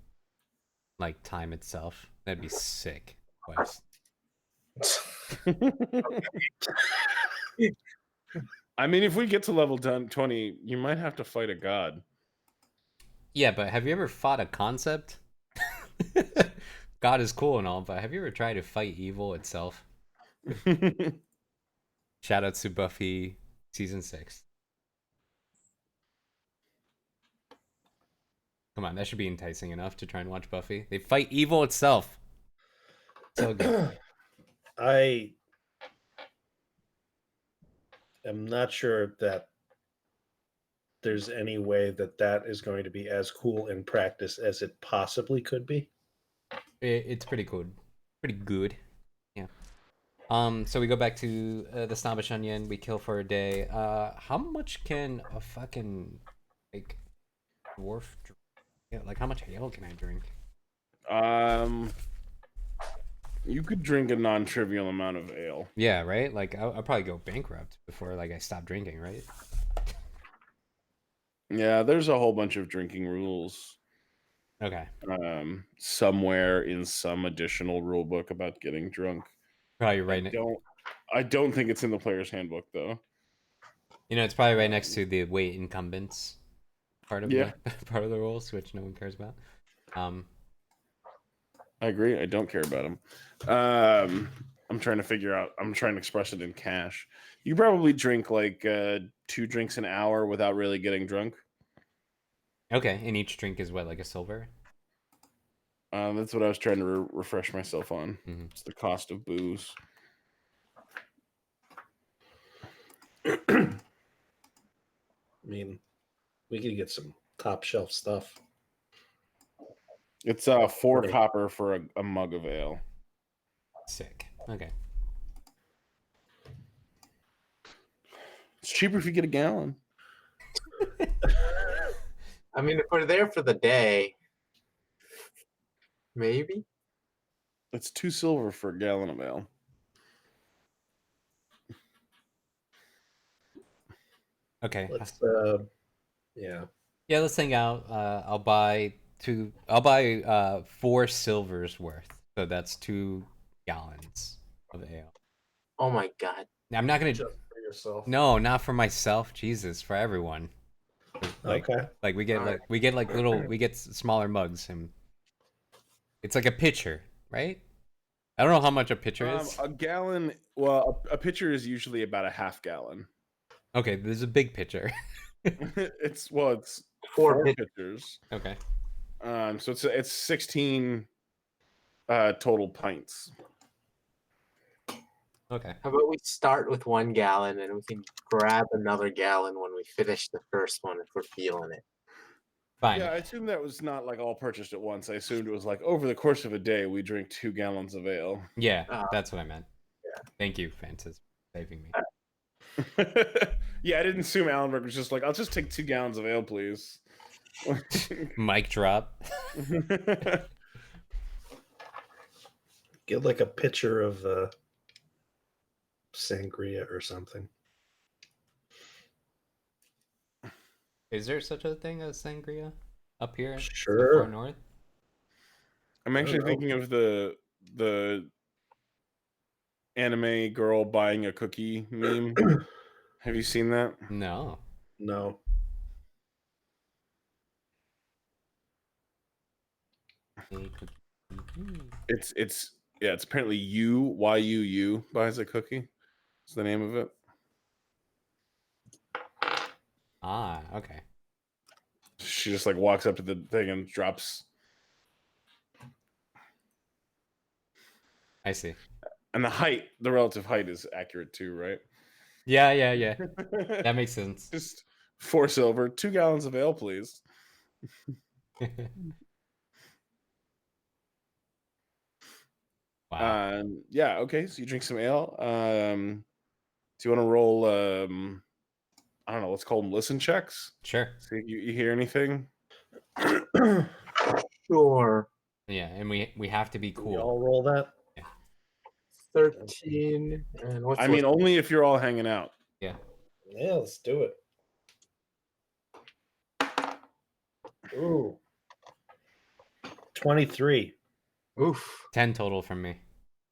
like time itself? That'd be sick. Quest. I mean, if we get to level 20, you might have to fight a god. Yeah, but have you ever fought a concept? God is cool and all, but have you ever tried to fight evil itself? Shout out to Buffy season 6. Come on, that should be enticing enough to try and watch Buffy. They fight evil itself. So good. I am not sure that there's any way that that is going to be as cool in practice as it possibly could be. It's pretty good. Pretty good. Yeah. So we go back to the Snobbish Onion. We kill for a day. How much can a fucking like dwarf drink? Yeah, like how much ale can I drink? You could drink a non-trivial amount of ale. Yeah, right. Like I'll probably go bankrupt before like I stop drinking, right? Yeah, there's a whole bunch of drinking rules. Okay. Somewhere in some additional rule book about getting drunk. Probably right. I don't think it's in the player's handbook though. You know, it's probably right next to the weight incumbents part of Yeah. the part of the rules, which no one cares about. I agree. I don't care about them. I'm trying to express it in cash. You probably drink like 2 drinks an hour without really getting drunk. Okay, and each drink is what, like a silver? That's what I was trying to refresh myself on. Mhm. It's the cost of booze. I mean, we could get some top shelf stuff. It's 4 Right. copper for a mug of ale. Sick. Okay. It's cheaper if you get a gallon. I mean, if we're there for the day, maybe. It's 2 silver for a gallon of ale. Okay. Let's, yeah. Yeah, let's hang out. I'll buy 4 silvers worth. So that's 2 gallons of ale. Oh my god. Now, I'm not gonna. Just for yourself. No, not for myself. Jesus, for everyone. Like, Okay. like we get smaller mugs, and it's like a pitcher, right? I don't know how much a pitcher is. A gallon. Well, a pitcher is usually about a half gallon. Okay, there's a big pitcher. it's Four four pitch- pitchers. Okay. So it's 16 total pints. Okay. How about we start with 1 gallon and we can grab another gallon when we finish the first one if we're feeling it. Fine. Yeah, I assume that was not like all purchased at once. I assumed it was like over the course of a day we drink 2 gallons of ale. Yeah, Uh, that's what I meant. yeah. Thank you, Francis, for saving me. Yeah, I didn't assume Allenberg was just like, I'll just take 2 gallons of ale, please. Mic drop. Get like a pitcher of sangria or something. Is there such a thing as sangria up here? in the Sure. far north? I'm actually know. thinking of the anime girl buying a cookie meme. Have you seen that? No. No. It's yeah, it's apparently YUU buys a cookie. It's the name of it. Ah, okay. She just like walks up to the thing and drops. I see. And the relative height is accurate too, right? Yeah. That makes sense. Just 4 silver, 2 gallons of ale, please. Wow. Yeah, okay. So you drink some ale. Do you want to roll? I don't know. Let's call them listen checks. Sure. See if you hear anything. Sure. Yeah, and we have to be Can we cool. all roll that? 13 and what's I mean, the- only if you're all hanging out. Yeah. Yeah, let's do it. Ooh. 23. oof 10 total from me.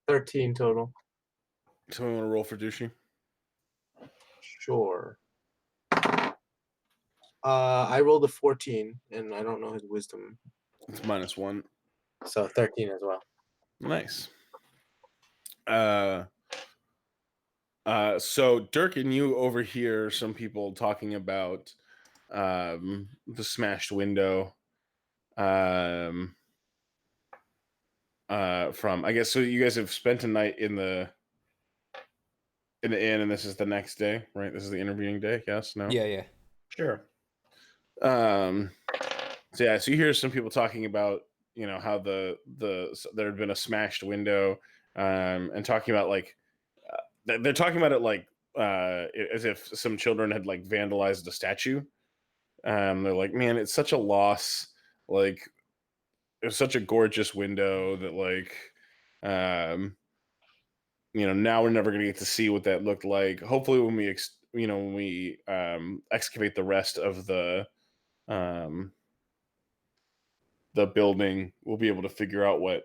13 total. So we want to roll for Dushi. Sure. I rolled a 14 and I don't know his wisdom. It's -1. So 13 as well. Nice. So Dirk and you overhear some people talking about the smashed window. From I guess so you guys have spent a night in the inn and this is the next day, right? This is the interviewing day, yes, no? Yeah. Sure. So yeah, so you hear some people talking about, you know, how there had been a smashed window, and talking about like they're talking about it like as if some children had like vandalized a statue. They're like, man, it's such a loss. Like, it was such a gorgeous window that like, you know, now we're never gonna get to see what that looked like. Hopefully, when we excavate the rest of the building, we'll be able to figure out what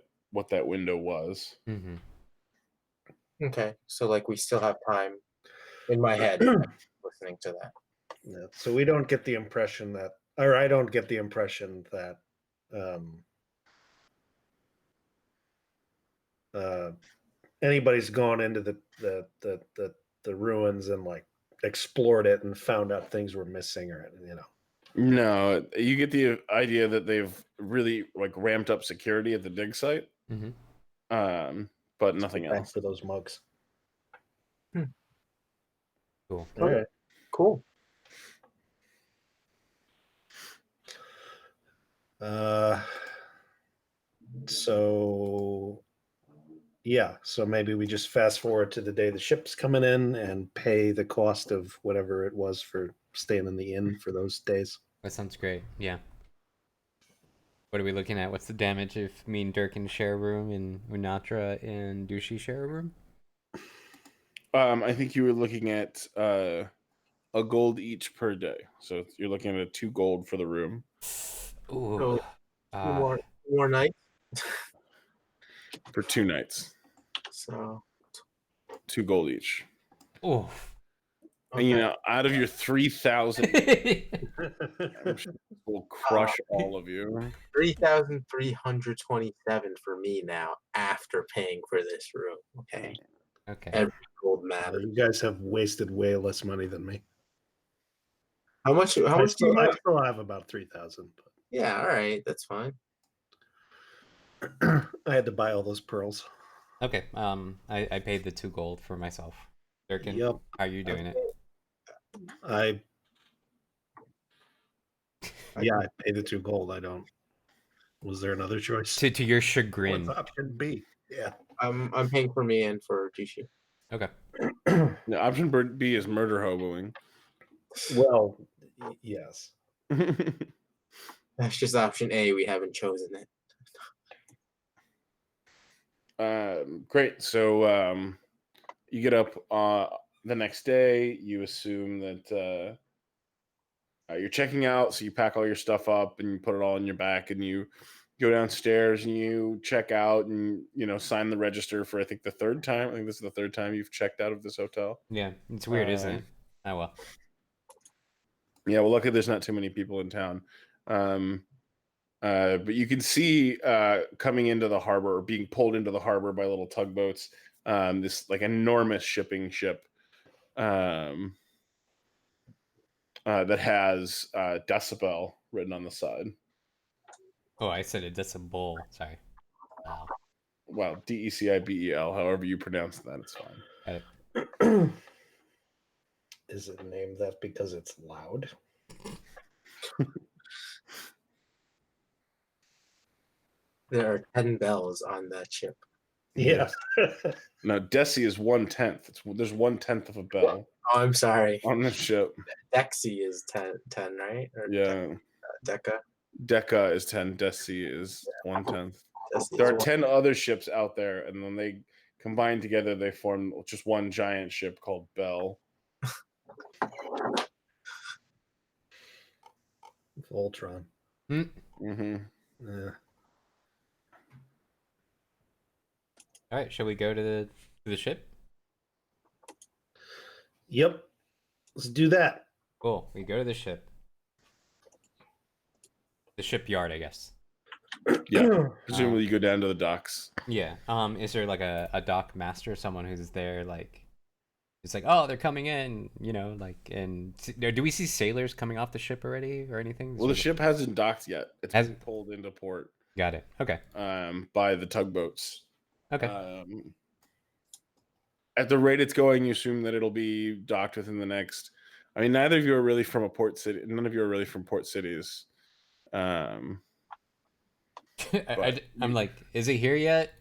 that window was. Mm-hmm. Okay. So like we still have time in my head listening to that. Yeah, so we don't get the impression that, or I don't get the impression that anybody's gone into the ruins and like explored it and found out things were missing, or you know. No, you get the idea that they've really like ramped up security at the dig site, Mm-hmm. but nothing Back else. for those mugs. Cool. All right. Cool. So yeah, so maybe we just fast forward to the day the ship's coming in and pay the cost of whatever it was for staying in the inn for those days. That sounds great. Yeah. What are we looking at? What's the damage if me and Dirk can share a room and Unatra and Dushi share a room? I think you were looking at a gold each per day, so you're looking at 2 gold for the room. Ooh. So, Two more nights. For 2 nights, So 2 gold each. Ooh. And you Okay. know, out of your 3,000, we'll crush all of you. 3,327 for me now after paying for this room. Okay. Okay. Every gold matters. You guys have wasted way less money than me. How much do you I have? still have about 3,000. Yeah, all right, that's fine. I had to buy all those pearls. Okay. I paid the 2 gold for myself. Durkin, Yep. how are you doing it? I paid the 2 gold. I don't. Was there another choice? To your chagrin. What's option B? Yeah. I'm paying for me and for Jishi. Okay. No, option B is murder hoboing. Well, yes. That's just option A. We haven't chosen it. Great. So you get up the next day. You assume that you're checking out, so you pack all your stuff up and you put it all in your back, and you go downstairs and you check out and sign the register for I think the 3rd time. I think this is the 3rd time you've checked out of this hotel. Yeah, it's weird, isn't it? Oh well. Yeah, well, luckily there's not too many people in town. But you can see coming into the harbor or being pulled into the harbor by little tugboats, this like enormous shipping ship that has Decibel written on the side. Oh, I said it. That's a bull. Sorry. Well, Decibel, however you pronounce that, it's fine. Got it. Is it named that because it's loud? There are 10 bells on that ship. Yeah. Now, Deci is 1/10. There's 1/10 of a bell Oh, I'm sorry. on this ship. Dexy is 10, right? Or Yeah, Deca. Deca is 10. Deci is 1/10. Deci There is are 10 other ships out there, and when they combine together, they form just one giant ship called Bell. Voltron. Mm-hmm. Yeah. All right, shall we go to the ship? Yep. Let's do that. Cool. We go to the ship. The shipyard, I guess. Yeah. Presumably, you go down to the docks. Yeah. Is there like a dock master, someone who's there, like, it's like, oh, they're coming in, and do we see sailors coming off the ship already or anything? Well, the ship hasn't docked yet. It's been Hasn't- pulled into port. Got it. Okay. By the tugboats. Okay. At the rate it's going, you assume that it'll be docked within the next. I mean, neither of you are really from a port city. None of you are really from port cities. I'm like, is it here yet?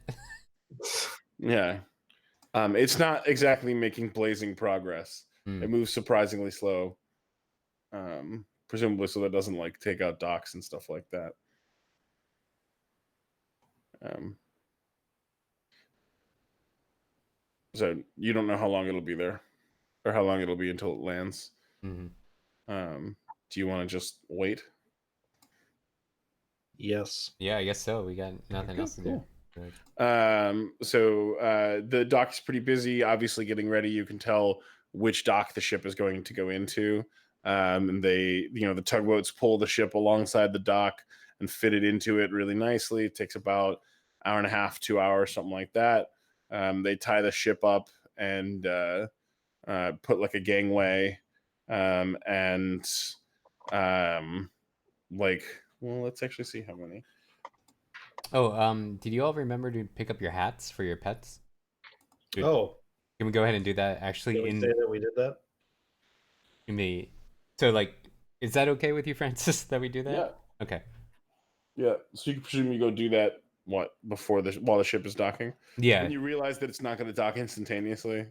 Yeah. It's not exactly making blazing progress. It moves surprisingly slow. Presumably so that it doesn't like take out docks and stuff like that. So you don't know how long it'll be there, or how long it'll be until it lands. Mm-hmm. Do you want to just wait? Yes. Yeah, I guess so. We got nothing else to do. So the dock's pretty busy, obviously getting ready. You can tell which dock the ship is going to go into. And they, the tugboats pull the ship alongside the dock and fit it into it really nicely. It takes about an hour and a half, 2 hours, something like that. They tie the ship up and put like a gangway well, let's actually see how many. Oh, did you all remember to pick up your hats for your pets? Oh, Can we go ahead and do that actually did we say that we did that? So like, is that okay with you, Francis, that we do that? Yeah. Okay. Yeah. So you can presume you go do that while the ship is docking. Yeah. And you realize that it's not going to dock instantaneously.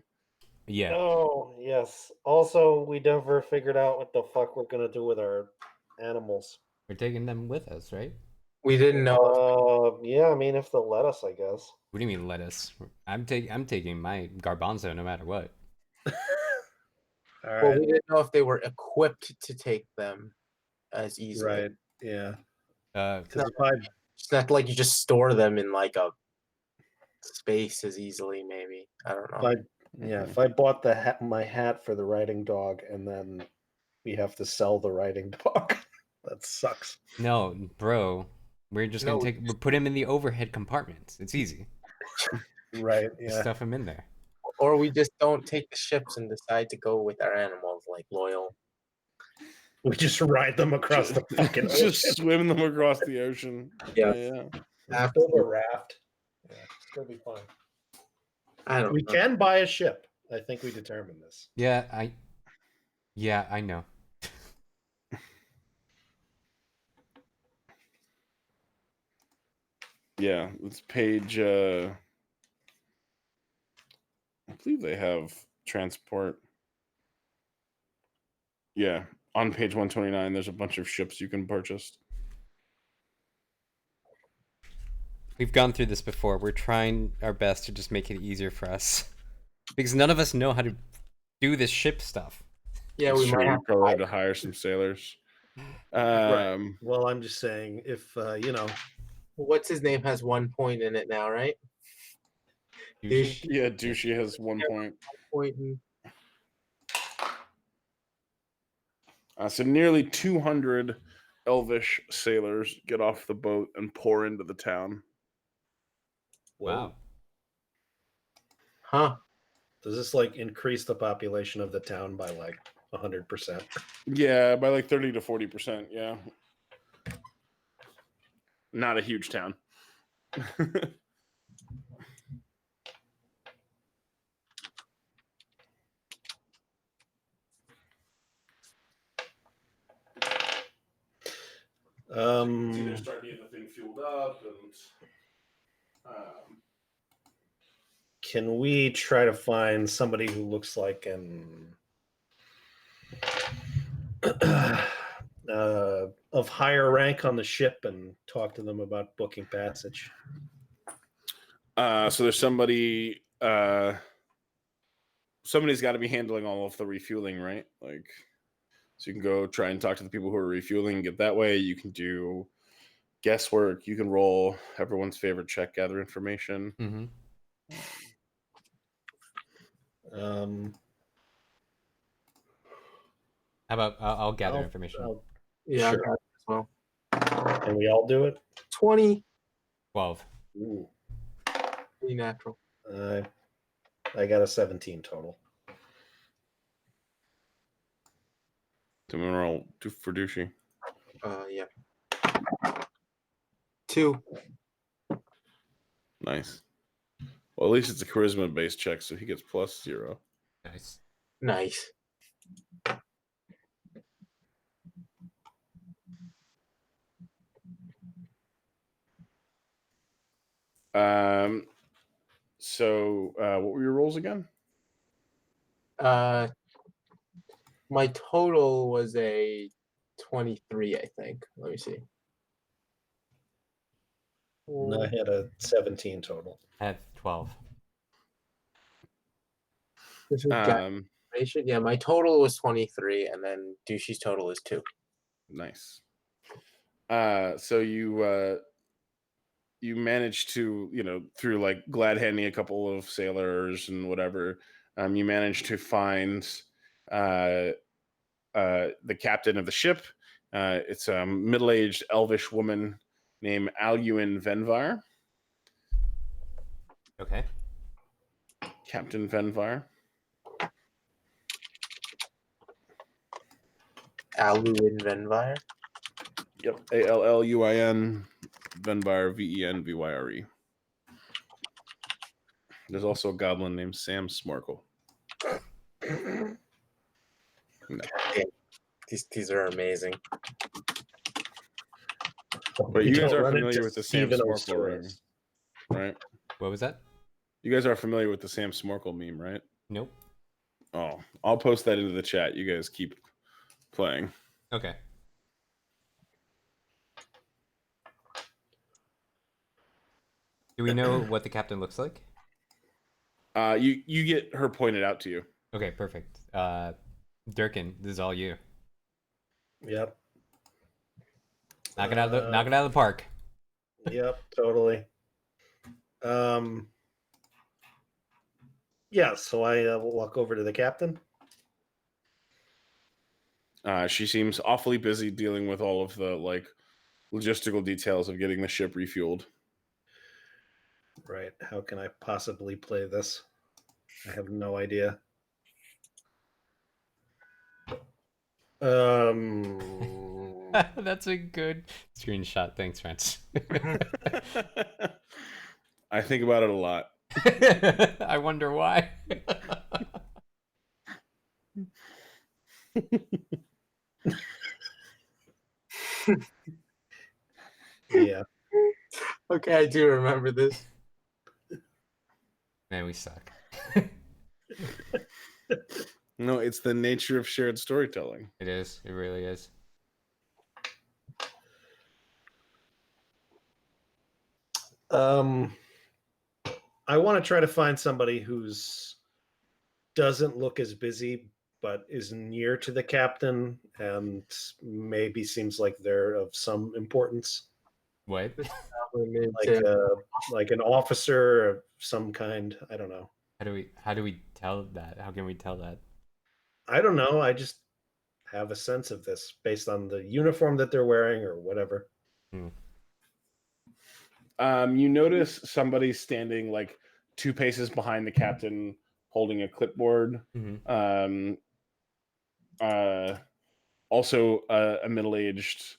Yeah. Oh, yes. Also, we never figured out what the fuck we're gonna do with our animals. We're taking them with us, right? We didn't know. Yeah, I mean, if they'll let us, I guess. What do you mean let us? I'm taking my garbanzo no matter what. All Well, right. we didn't know if they were equipped to take them as easily. Right. Yeah. Because It's not like you just store them in like a space as easily. Maybe I don't know. Yeah, if I bought my hat for the riding dog and then we have to sell the riding dog, that sucks. No, bro. We're just gonna No, we'll put him in the overhead compartments. It's easy. Right? Just Yeah. stuff him in there. or we just don't take the ships and decide to go with our animals like loyal. We just ride them across the fucking ocean. Just swim them across the ocean. Yeah. Yeah. Let's build a raft. Yeah, it's gonna be fun. I don't We know. can buy a ship. I think we determined this. Yeah, I know. Yeah, it's page I believe they have transport. Yeah, on page 129 there's a bunch of ships you can purchase. We've gone through this before. We're trying our best to just make it easier for us. Because none of us know how to do this ship stuff. Yeah, It's we true, might you have probably have to hire some sailors. Well, I'm just saying, if What's his name has 1 point in it now, right? Douchey? Yeah, Douchey has 1 point. Point in- So nearly 200 Elvish sailors get off the boat and pour into the town. Wow. Huh. Does this like increase the population of the town by like 100%? Yeah, by like 30 to 40%. Yeah, not a huge town. Start getting the thing fueled up, and Can we try to find somebody who looks like an of higher rank on the ship and talk to them about booking passage? so there's somebody. Somebody's got to be handling all of the refueling, right? Like, so you can go try and talk to the people who are refueling. Get that way. You can do guesswork. You can roll everyone's favorite check, gather information. Mm-hmm. How about I'll gather information. Yeah, Sure. I got it as well. Can we all do it? 20. 12. Ooh, Pretty natural. I got a 17 total. So we roll for Douchey. Yeah. 2. Nice. Well, at least it's a charisma-based check, so he gets +0. Nice. Nice. So what were your rolls again? My total was a 23, I think. Let me see. And I had a 17 total. I have 12. This was Um, information. Yeah, my total was 23, and then Douchey's total is 2. nice. So you managed to, through like glad handing a couple of sailors and whatever, you managed to find the captain of the ship. It's a middle-aged elvish woman named Aluin Venvar. Okay. Captain Venvar. Aluin Venvire. Yep. Alluin Venvar, Venvyre. There's also a goblin named Sam Smarkle. These are amazing. But you guys don't are run familiar into with the Sam Steven Smarkle ring, O'Stores. right? What was that? You guys are familiar with the Sam Smarkle meme, right? Nope. Oh, I'll post that into the chat. You guys keep playing. Okay. Do we know what the captain looks like? You get her pointed out to you. Okay, perfect. Durkin, this is all you. Yep. Knock it out of the park. Yep, totally. Yeah, so I walk over to the captain. She seems awfully busy dealing with all of the like logistical details of getting the ship refueled. Right. How can I possibly play this? I have no idea. That's a good screenshot. Thanks, friends. I think about it a lot. I wonder why. Yeah. Okay, I do remember this. Man, we suck. No, it's the nature of shared storytelling. It is. It really is. I want to try to find somebody who's doesn't look as busy but is near to the captain and maybe seems like they're of some importance. What? Like an officer of some kind. I don't know. How do we tell that? How can we tell that? I don't know. I just have a sense of this based on the uniform that they're wearing or whatever. You notice somebody standing like 2 paces behind the captain holding a clipboard. Mhm. Also a middle-aged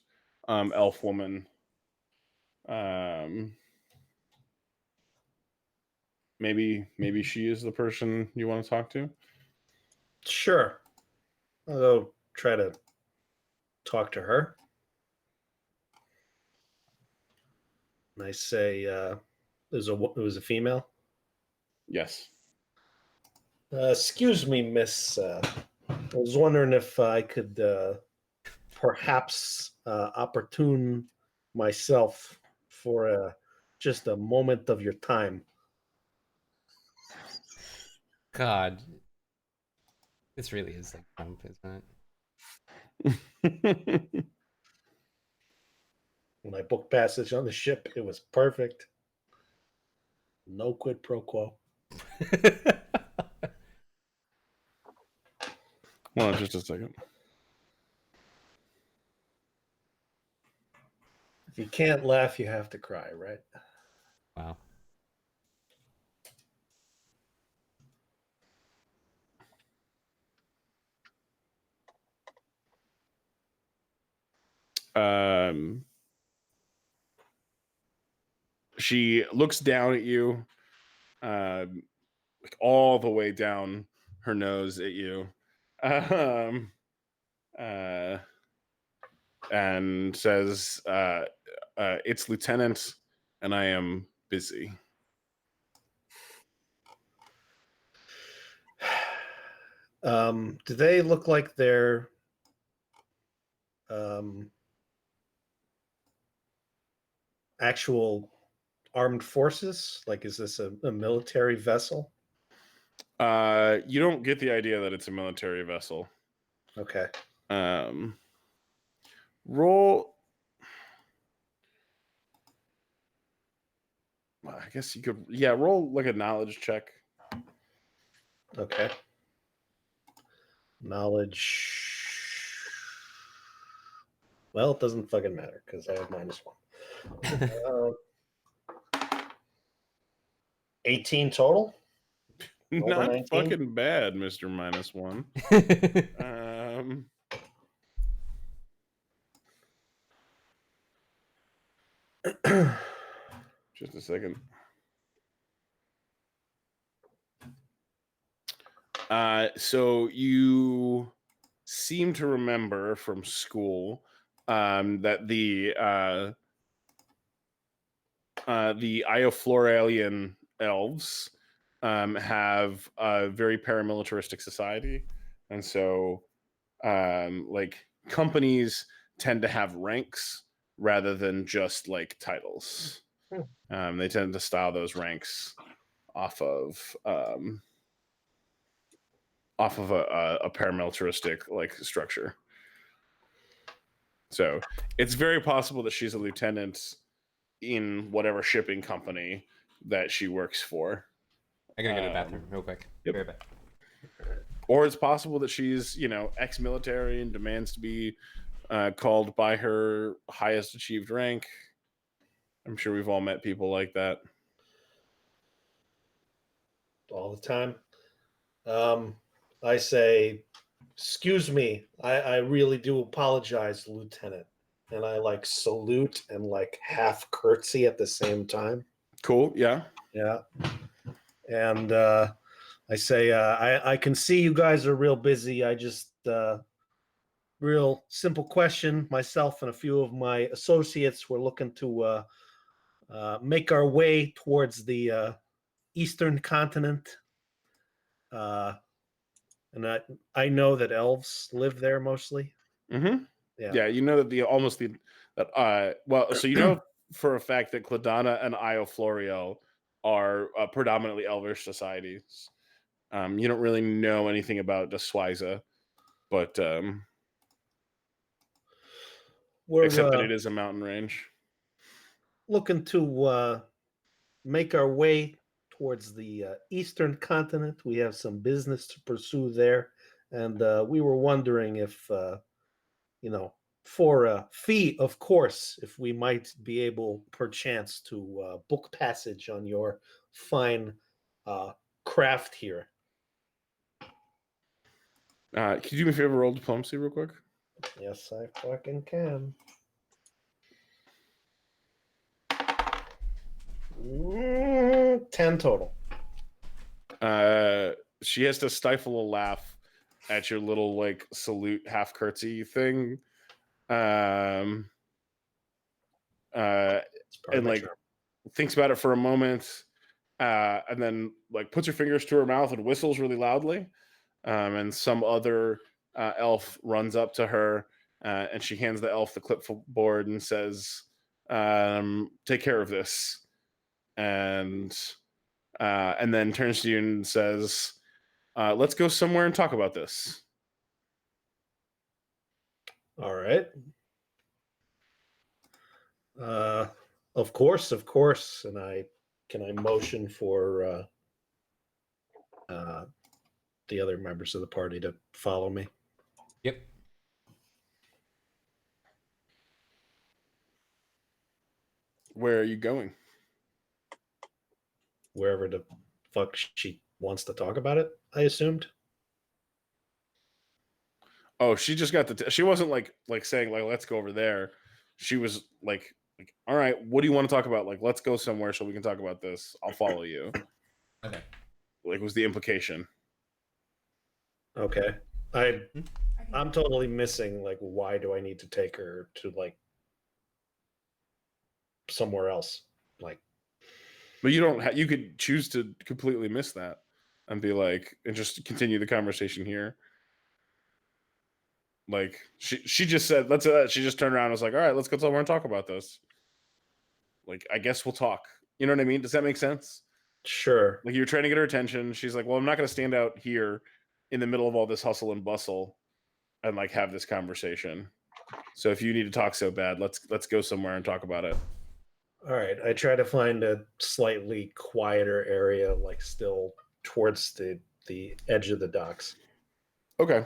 elf woman. Maybe she is the person you want to talk to. Sure. I'll go try to talk to her. And I say, it was a female. Yes. Excuse me, miss. I was wondering if I could perhaps opportune myself for just a moment of your time. God, this really is like Trump, isn't When I booked passage on the ship, it was perfect. No quid pro quo. it? Hold on just a second. If you can't laugh, you have to cry, right? Wow. She looks down at you, like all the way down her nose at you, and says, "It's Lieutenant, and I am busy." Do they look like they're actual armed forces? Like, is this a military vessel? You don't get the idea that it's a military vessel. Okay. Roll. I guess you could, yeah, roll like a knowledge check. Okay. Knowledge. Well, it doesn't fucking matter because I have -1. 18 total. Roll the Not 19. fucking bad, Mr. -1. Just a second. So you seem to remember from school that the Iofloralian elves have a very paramilitaristic society, and so like companies tend to have ranks rather than just like titles. They tend to style those ranks off of a paramilitaristic like structure. So it's very possible that she's a lieutenant in whatever shipping company that she works for. I gotta go to the bathroom real quick. Yep. Be right back. Or it's possible that she's, ex-military and demands to be called by her highest achieved rank. I'm sure we've all met people like that. All the time. I say, excuse me, I really do apologize, Lieutenant. And I like salute and like half curtsy at the same time. Cool. Yeah. Yeah. And I say, I can see you guys are real busy. I just, real simple question. Myself and a few of my associates were looking to make our way towards the eastern continent. And I know that elves live there mostly. Mm-hmm. Yeah. Yeah. You know that so you know for a fact that Cladana and Io Florio are predominantly elvish societies. You don't really know anything about Deswiza, but We're except that it is a mountain range. looking to make our way towards the eastern continent. We have some business to pursue there, and we were wondering if, for a fee, of course, if we might be able, perchance, to book passage on your fine craft here. Can you do me a favor, roll diplomacy real quick? Yes, I fucking can. 10 total. She has to stifle a laugh at your little like salute half curtsy thing. It's part of And my like charm. thinks about it for a moment, and then like puts her fingers to her mouth and whistles really loudly. And some other elf runs up to her, and she hands the elf the clipboard and says, "Take care of this." And then turns to you and says, "Let's go somewhere and talk about this." All right. Of course. And I motion for the other members of the party to follow me. Yep. Where are you going? Wherever the fuck she wants to talk about it, I assumed. Oh, she just got she wasn't like saying like let's go over there. She was like all right, what do you want to talk about? Like let's go somewhere so we can talk about this. I'll follow you. Okay. Like was the implication. Okay. I'm totally missing like why do I need to take her to like somewhere else? Like But you don't you could choose to completely miss that and be like and just continue the conversation here. Like she just said, let's she just turned around and was like, all right, let's go somewhere and talk about this. Like, I guess we'll talk. You know what I mean? Does that make sense? sure. Like you're trying to get her attention. She's like, well, I'm not gonna stand out here in the middle of all this hustle and bustle and like have this conversation. So if you need to talk so bad, let's go somewhere and talk about it. All right. I try to find a slightly quieter area, like still towards the edge of the docks. Okay.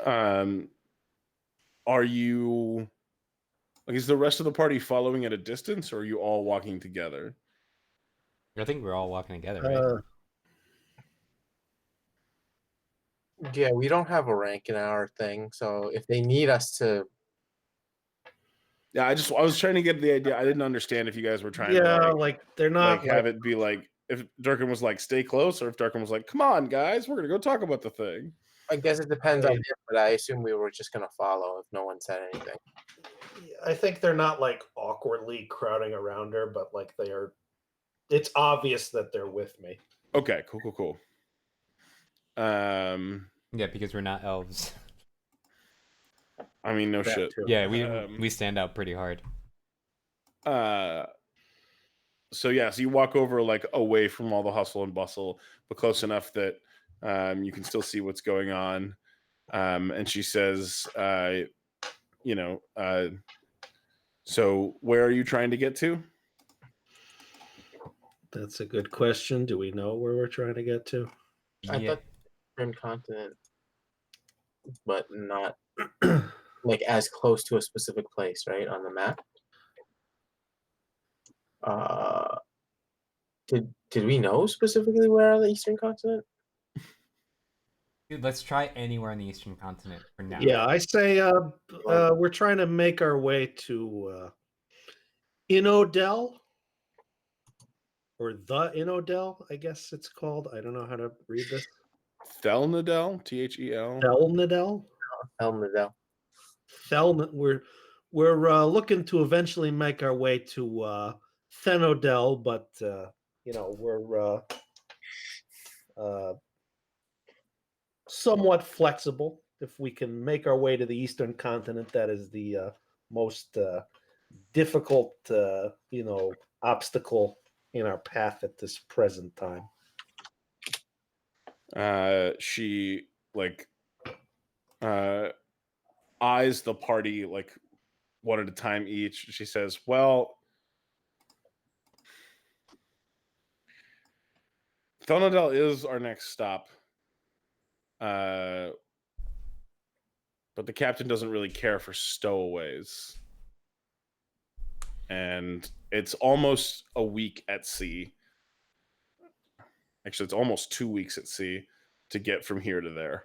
Are you like is the rest of the party following at a distance or are you all walking together? I think we're all walking together, right? Yeah, we don't have a rank in our thing, so if they need us to, Yeah, I was trying to get the idea. I didn't understand if you guys were trying yeah, to like they're not have it be like if Durkin was like stay close or if Durkin was like, come on guys, we're gonna go talk about the thing. I guess it depends on Hey. him, but I assume we were just gonna follow if no one said anything. I think they're not like awkwardly crowding around her, but like they are. It's obvious that they're with me. Okay, cool. Yeah, because we're not elves. I mean no That shit. too. Yeah, we stand out pretty hard. So you walk over like away from all the hustle and bustle, but close enough that you can still see what's going on. And she says, so where are you trying to get to? That's a good question. Do we know where we're trying to get to? I Yeah. thought Eastern continent, but not like as close to a specific place, right, on the map. Uh, did we know specifically where on the Eastern continent? Dude, let's try anywhere on the Eastern continent for now. Yeah, I say we're trying to make our way to Inodel, or the Inodel, I guess it's called. I don't know how to read this. Thelnadel, Thel. Thelnadel? Elmendel. We're looking to eventually make our way to Thenodel, but we're somewhat flexible. If we can make our way to the eastern continent, that is the most difficult, obstacle in our path at this present time. She eyes the party like one at a time each. She says, "Well, Thonadel is our next stop. But the captain doesn't really care for stowaways. And it's almost a week at sea. Actually, it's almost 2 weeks at sea to get from here to there."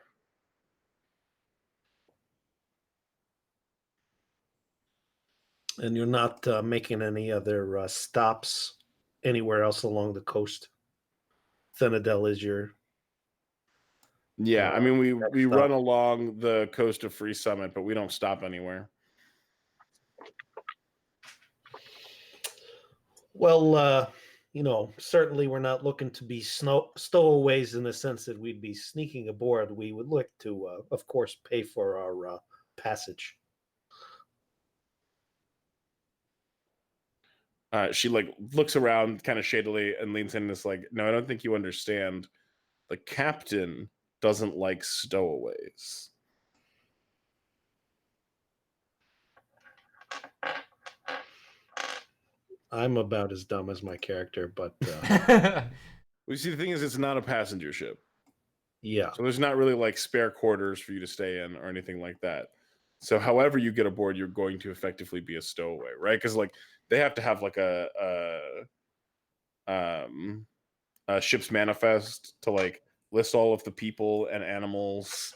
And you're not making any other stops anywhere else along the coast. Thenadel is your. Yeah, I mean, we stop. run along the coast of Free Summit, but we don't stop anywhere. Well, certainly we're not looking to be stowaways in the sense that we'd be sneaking aboard. We would look to, of course, pay for our passage. She looks around kind of shadily and leans in and is like, "No, I don't think you understand. The captain doesn't like stowaways." I'm about as dumb as my character, but Well, you see, the thing is, it's not a passenger ship. yeah. So there's not really spare quarters for you to stay in or anything like that. So however you get aboard, you're going to effectively be a stowaway, right? Because they have to have a ship's manifest to list all of the people and animals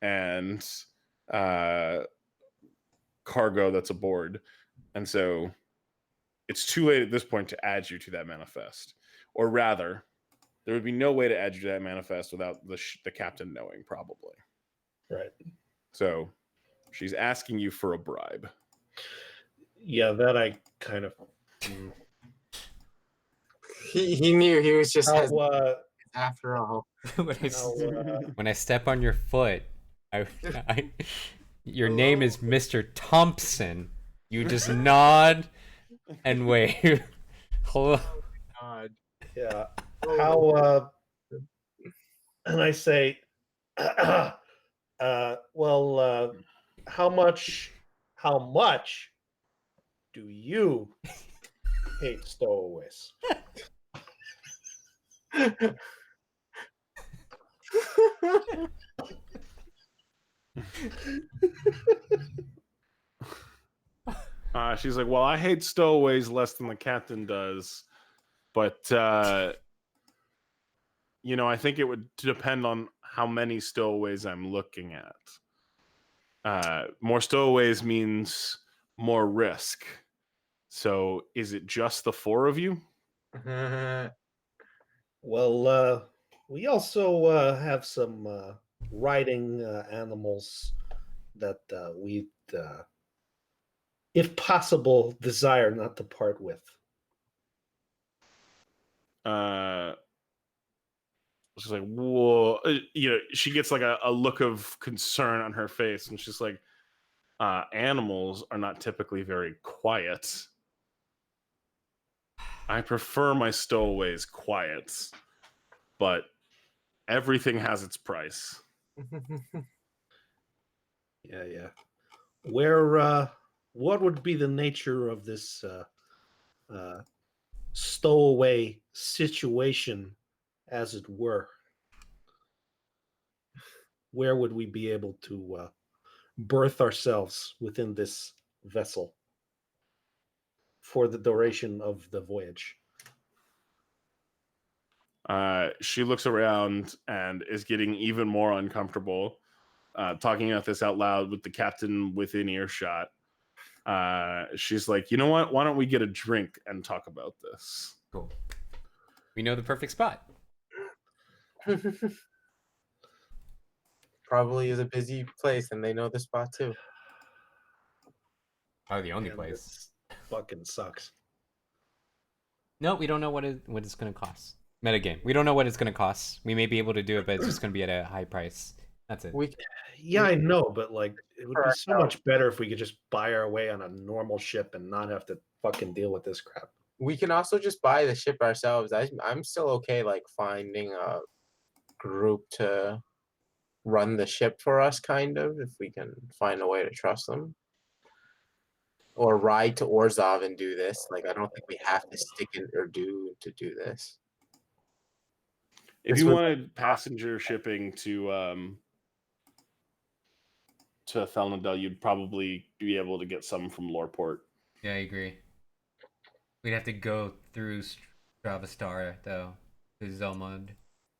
and cargo that's aboard. And so it's too late at this point to add you to that manifest. Or rather, there would be no way to add you to that manifest without the captain knowing, probably. Right. So she's asking you for a bribe. Yeah, that I kind of. He knew he was just How, after all. When I step on your foot, your name is Mr. Thompson. You just nod and wave. Hello. God. yeah. How? And I say, well, how much do you hate stowaways? She's like, "Well, I hate stowaways less than the captain does, but I think it would depend on how many stowaways I'm looking at. More stowaways means more risk. So is it just the 4 of you?" Well, we also have some riding animals that we, if possible, desire not to part with. She's like, "Whoa!" She gets a look of concern on her face, and she's like, "Animals are not typically very quiet. I prefer my stowaways quiet, but everything has its price." Yeah. Where? What would be the nature of this stowaway situation, as it were, where would we be able to berth ourselves within this vessel for the duration of the voyage? She looks around and is getting even more uncomfortable, talking about this out loud with the captain within earshot. She's like, you know what? Why don't we get a drink and talk about this? Cool. We know the perfect spot. Probably is a busy place, and they know the spot too. Probably the only Man, place. this fucking sucks. No, we don't know what it's gonna cost. Metagame. We don't know what it's gonna cost. We may be able to do it, but it's just gonna be at a high price. That's it. We Yeah, I know, but like it would For be so ourselves. much better if we could just buy our way on a normal ship and not have to fucking deal with this crap. we can also just buy the ship ourselves. I'm still okay like finding a group to run the ship for us, kind of, if we can find a way to trust them. Or ride to Orzhov and do this. Like, I don't think we have to stick in Urdu to do this. If This you was- wanted passenger shipping to Felnadel, you'd probably be able to get some from Loreport. Yeah, I agree. We'd have to go through Stravastara though, to Zelmud,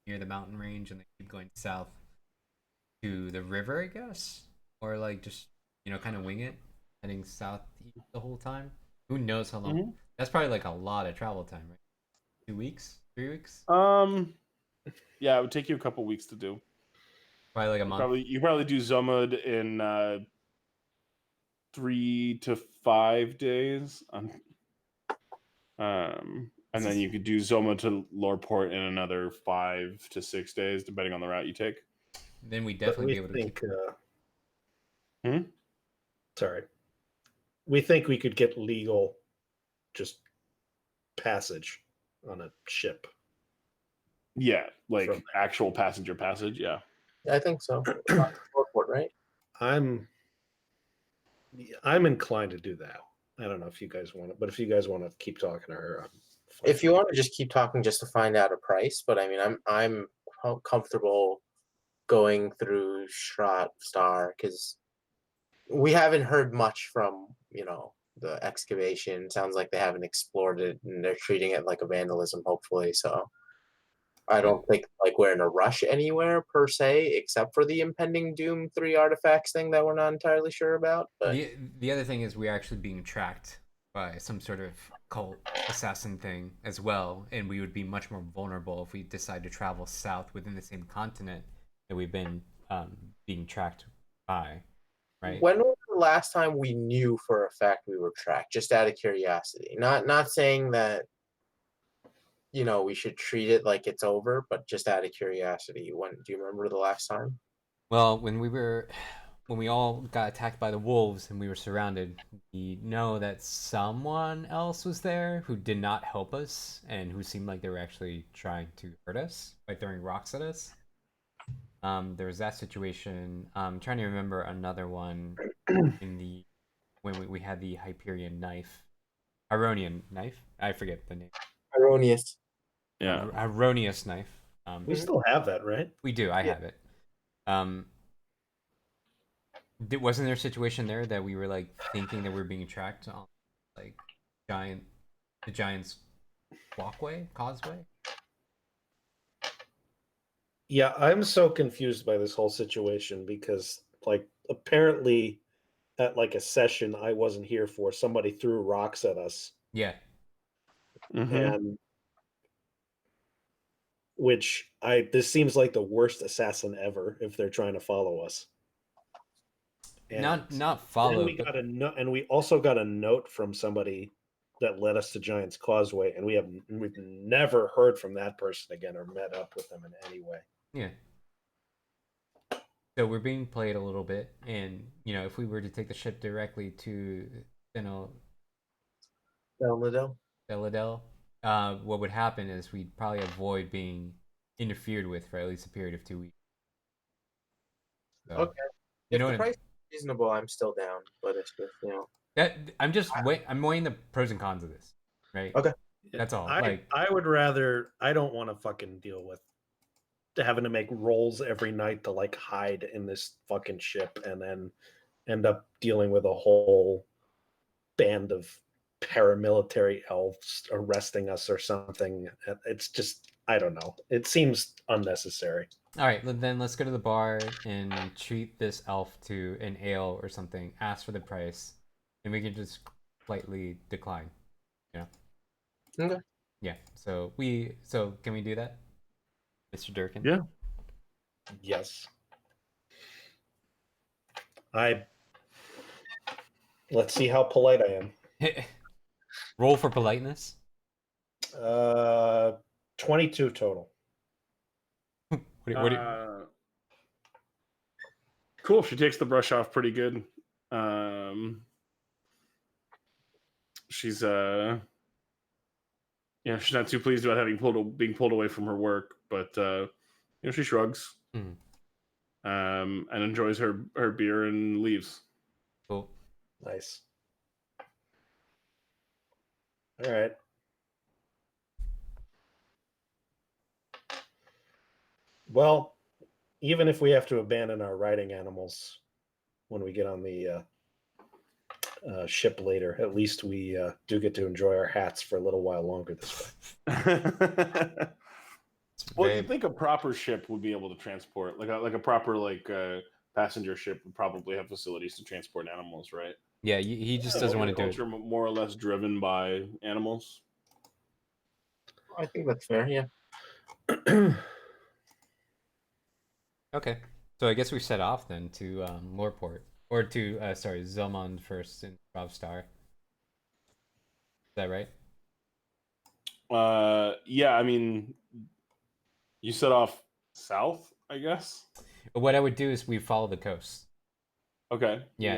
near the mountain range, and then keep going south to the river, I guess, or like just kind of wing it, heading southeast the whole time. Who knows how long? Mhm. That's probably like a lot of travel time, right? 2 weeks, 3 weeks, Yeah, it would take you a couple weeks to do. probably like a month. You probably do Zomud in 3 to 5 days. And then you could do Zoma to Loreport in another 5 to 6 days, depending on the route you take. Then we'd But definitely we be able to think, Hmm? sorry, we think we could get legal, just passage on a ship. Yeah, like From- actual passenger passage. Yeah. I think so. Airport, right? I'm inclined to do that. I don't know if you guys want to, but if you guys want to keep talking to her, I'm fine. If you want to just keep talking just to find out a price, but I mean, I'm comfortable going through Shrat Star because we haven't heard much from the excavation. Sounds like they haven't explored it and they're treating it like a vandalism, hopefully. So I don't think like we're in a rush anywhere per se, except for the impending Doom 3 artifacts thing that we're not entirely sure about. But the other thing is we're actually being tracked by some sort of cult assassin thing as well, and we would be much more vulnerable if we decide to travel south within the same continent that we've been being tracked by, right? when was the last time we knew for a fact we were tracked? Just out of curiosity. Not saying that we should treat it like it's over, but just out of curiosity. When do you remember the last time? Well, when we all got attacked by the wolves and we were surrounded, we know that someone else was there who did not help us and who seemed like they were actually trying to hurt us by throwing rocks at us. There was that situation. I'm trying to remember another one when we had the Hyperion knife, Ironian knife. I forget the name. Erroneous. Yeah. Ironious knife. We still have that, right? We do. I Yeah. have it. Wasn't there a situation there that we were like thinking that we were being tracked on, like the giant's causeway? Yeah, I'm so confused by this whole situation because, like, apparently at like a session I wasn't here for, somebody threw rocks at us, Yeah. Mhm. and this seems like the worst assassin ever if they're trying to follow us. And Not then follow. we got a note, and we also got a note from somebody that led us to Giant's Causeway, and we've never heard from that person again or met up with them in any way. Yeah. So we're being played a little bit, and if we were to take the ship directly to Belnadel. Celadel, what would happen is we'd probably avoid being interfered with for at least a period of 2 weeks. So, Okay. You If know the what? price is reasonable, I'm still down. But it's just I'm weighing the pros and cons of this, right? Okay. That's all. I would rather. I don't want to fucking deal with having to make rolls every night to like hide in this fucking ship and then end up dealing with a whole band of paramilitary elves arresting us or something. It's just, I don't know. It seems unnecessary. All right, then let's go to the bar and treat this elf to an ale or something. Ask for the price, and we can just politely decline. Yeah. Okay. Yeah. So can we do that, Mr. Durkin? Yeah. Yes. Let's see how polite I am. Roll for politeness. 22 total. Cool. She takes the brush off pretty good. She's she's not too pleased about being pulled away from her work, but she shrugs. And enjoys her beer and leaves. Cool. Nice. All right. Well, even if we have to abandon our riding animals when we get on the ship later, at least we do get to enjoy our hats for a little while longer this way. Well, you think a proper ship would be able to transport, like a proper passenger ship would probably have facilities to transport animals, right? Yeah, he just doesn't want to do it. More or less driven by animals. I think that's fair. Yeah. Okay, so I guess we set off then to Loreport, or to Zelmond first in Rovstar. Is that right? Yeah. I mean, you set off south, I guess. What I would do is we follow the coast. Okay. Yeah.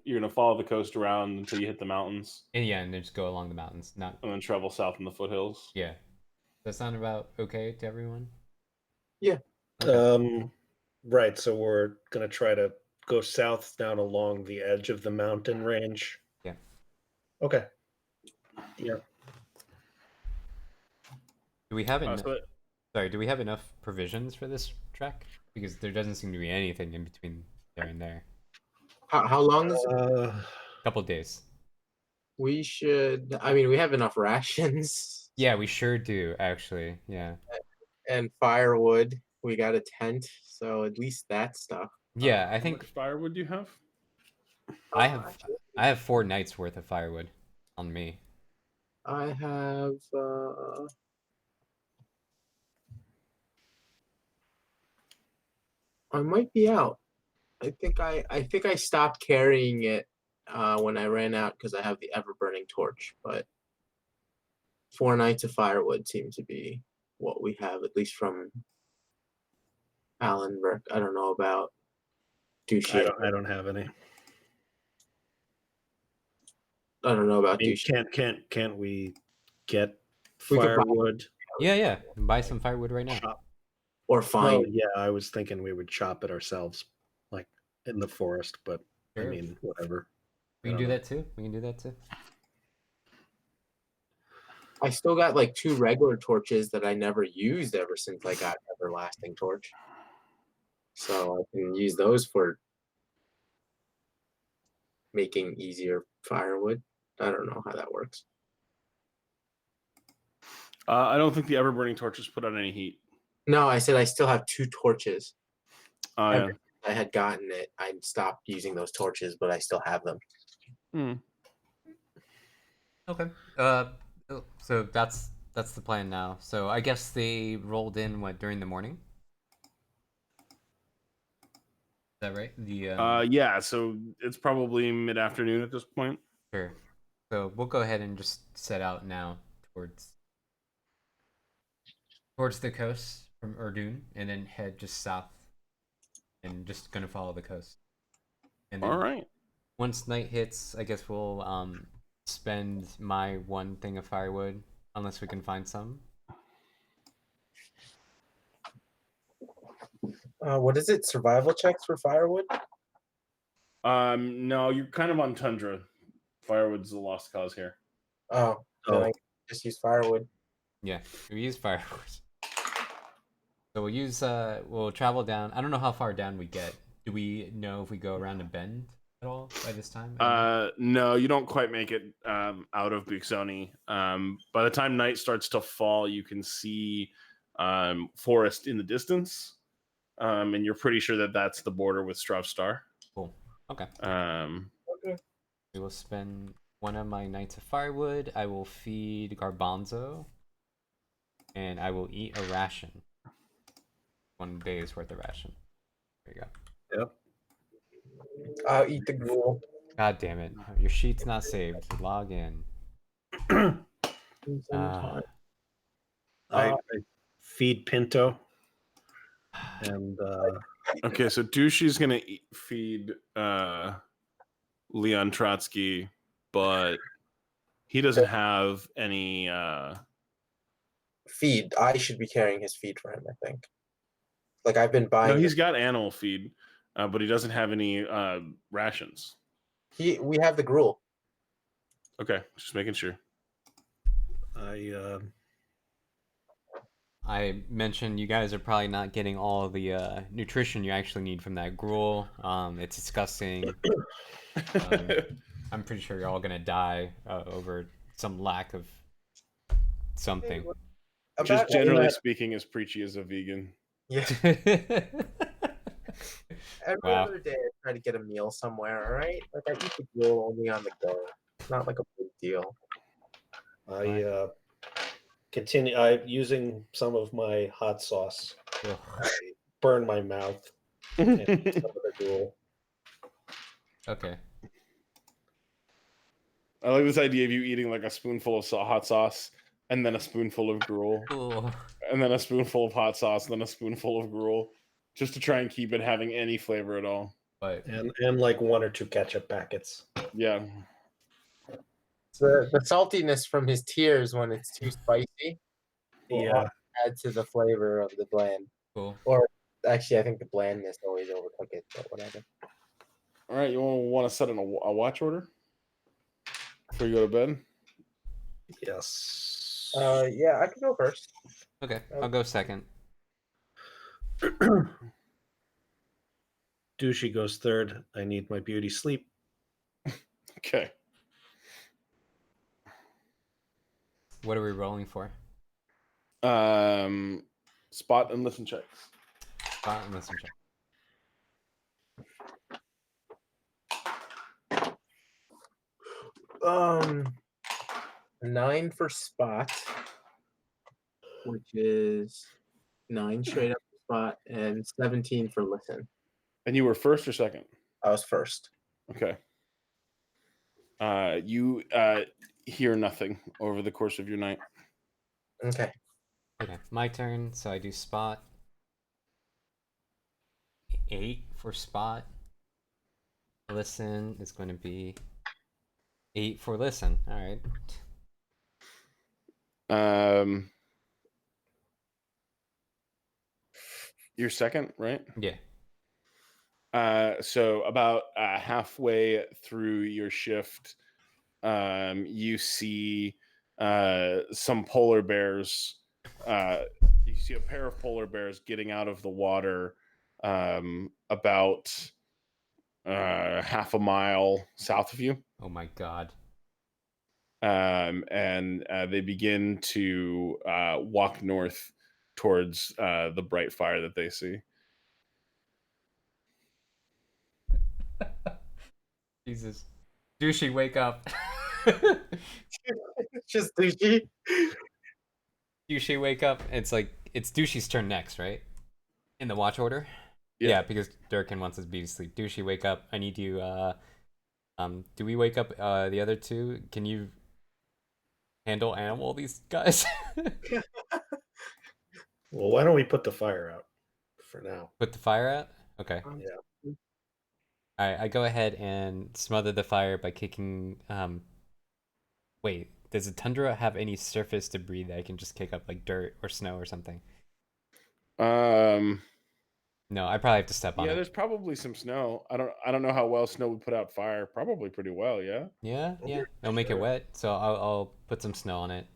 You're gonna follow the coast around until you hit the mountains. And then just go along the mountains, and then travel south in the foothills. Yeah. Does that sound about okay to everyone? Yeah. Okay. Right. So we're gonna try to go south down along the edge of the mountain range. Yeah. Okay. Yeah. Do we have enough? So do we have enough provisions for this trek? Because there doesn't seem to be anything in between there and there. How long is it? A couple days. We should. I mean, we have enough rations. Yeah, we sure do, actually. Yeah. And firewood. We got a tent, so at least that stuff. Yeah, I How think much firewood do you have? I have 4 nights worth of firewood on me. I have. I might be out. I think I stopped carrying it when I ran out because I have the ever burning torch. But 4 nights of firewood seem to be what we have, at least from Alan Burke. I don't know about Douche. I don't have any. I don't know about I mean, Douche. can't we get We could buy- firewood? Yeah. Buy some firewood right now. Chop. Or Oh, find. yeah, I was thinking we would chop it ourselves, like in the forest. But I Sure. mean, whatever. We can do that too. We can do that too. I still got like 2 regular torches that I never used ever since I got Everlasting Torch. So I can use those for making easier firewood. I don't know how that works. I don't think the ever burning torches put out any heat. No, I said I still have 2 torches. Yeah. I had gotten it. I stopped using those torches, but I still have them. Okay. So that's the plan now. So I guess they rolled in during the morning. Is that right? Yeah. So it's probably mid-afternoon at this point. Sure. So we'll go ahead and just set out now towards the coast from Erdun, and then head just south, and just gonna follow the coast. And then All right. Once night hits, I guess we'll spend my 1 thing of firewood, unless we can find some. What is it? Survival checks for firewood? No, you're kind of on tundra. Firewood's a lost cause here. Oh, Oh. Just use firewood. Yeah, we use firewood. So we'll travel down. I don't know how far down we get. Do we know if we go around a bend at all by this time? No, you don't quite make it out of Buxoni. By the time night starts to fall, you can see forest in the distance, and you're pretty sure that that's the border with Stravstar. Cool. Okay. Okay. We will spend one of my nights of firewood. I will feed Garbanzo, and I will eat a ration. 1 day's worth of ration. There you go. Yep. I'll eat the gruel. God damn it! Your sheet's not saved. Log in. I Uh, feed Pinto, and Okay, so Dushy's gonna feed Leon Trotsky, but he doesn't have any. feed. I should be carrying his feed for him, I think. Like I've been buying. No, he's got animal feed, but he doesn't have any rations. We have the gruel. Okay, just making sure. I mentioned you guys are probably not getting all the nutrition you actually need from that gruel. It's disgusting. I'm pretty sure you're all gonna die over some lack of something. Just generally speaking, as preachy as a vegan. Yeah. Every Wow. other day, I try to get a meal somewhere. All right, like I eat the gruel only on the go. It's not like a big deal. I continue. I'm using some of my hot sauce. Ugh. I burn my mouth. And some of the gruel. Okay. I like this idea of you eating like a spoonful of hot sauce, and then a spoonful of gruel, Ugh. and then a spoonful of hot sauce, and then a spoonful of gruel, just to try and keep it having any flavor at all. But And like 1 or 2 ketchup packets. Yeah. The saltiness from his tears when it's too spicy will Yeah. add to the flavor of the bland. cool. Actually, I think the blandness always overtook it, but whatever. All right, you want to set in a watch order before you go to bed? Yes. Yeah, I could go first. Okay, I'll go second. Douchey goes third. I need my beauty sleep. Okay. What are we rolling for? Spot and listen checks. Spot and listen check. Um, 9 for spot, which is 9 straight up for spot, and 17 for listen. And you were first or second? I was first. Okay. You hear nothing over the course of your night. Okay. Okay, my turn. So I do spot. 8 for spot. Listen is going to be 8 for listen. All right. You're second, right? Yeah. So about halfway through your shift, you see some polar bears. You see a pair of polar bears getting out of the water about half a mile south of you. Oh my god. And they begin to walk north towards the bright fire that they see. Jesus. Douchey, wake up. Just douchey. Douchey, wake up. It's Douchey's turn next, right? In the watch order? Yeah. Yeah, because Durkin wants his beauty sleep. Douchey, wake up. I need you, do we wake up the other two? Can you handle animal these guys? Well, why don't we put the fire out for now? Put the fire out? Okay. Yeah. Alright, I go ahead and smother the fire by kicking wait, does the tundra have any surface debris that I can just kick up like dirt or snow or something? No, I probably have to step on Yeah, it. there's probably some snow. I don't know how well snow would put out fire. Probably pretty well, yeah. Yeah, it'll make it wet, so I'll put some snow on it.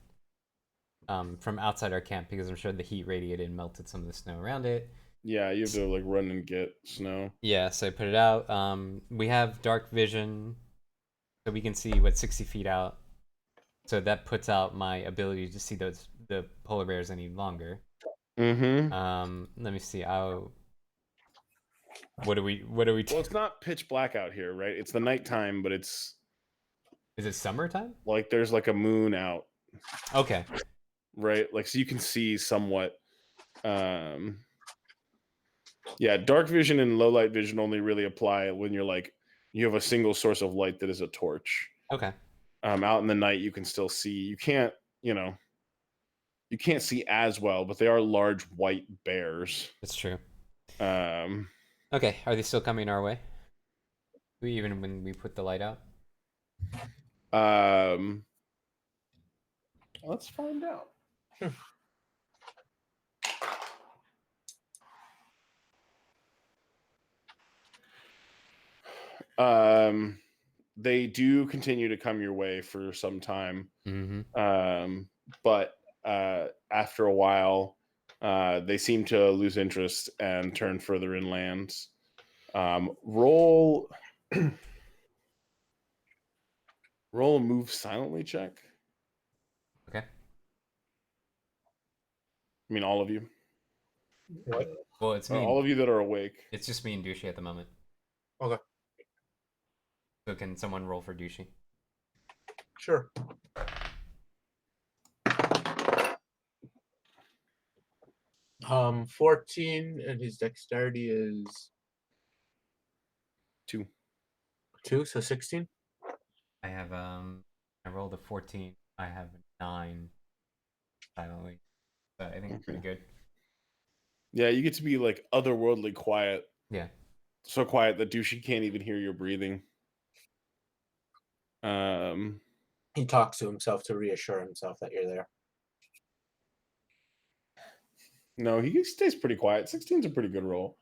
from outside our camp because I'm sure the heat radiated and melted some of the snow around it. Yeah, you have to like run and get snow. Yeah, so I put it out. We have dark vision, so we can see what's 60 feet out. So that puts out my ability to see the polar bears any longer. Mm-hmm. Let me see. What do we Well, it's not pitch black out here, right? It's the nighttime, but it's Is it summertime? like there's like a moon out, Okay. right? Like so you can see somewhat. Yeah, dark vision and low light vision only really apply when you're like you have a single source of light that is a torch. Okay. Out in the night you can still see. You can't, you can't see as well, but they are large white bears. That's true. Um, Okay, are they still coming our way? Even when we put the light out? let's find out. They do continue to come your way for some time. Mm-hmm. But after a while, they seem to lose interest and turn further inland. Roll roll a move silently check. Okay. I mean, all of you. Well, it's me. All of you that are awake. It's just me and Douchey at the moment. Okay. So can someone roll for Douchey? Sure. Um, 14, and his dexterity is 2. 2, so 16. I have I rolled a 14. I have a 9 silently. So I think it's pretty good. Yeah, you get to be like otherworldly quiet. Yeah. So quiet that Douchey can't even hear your breathing. He talks to himself to reassure himself that you're there. No, he stays pretty quiet. 16's a pretty good roll.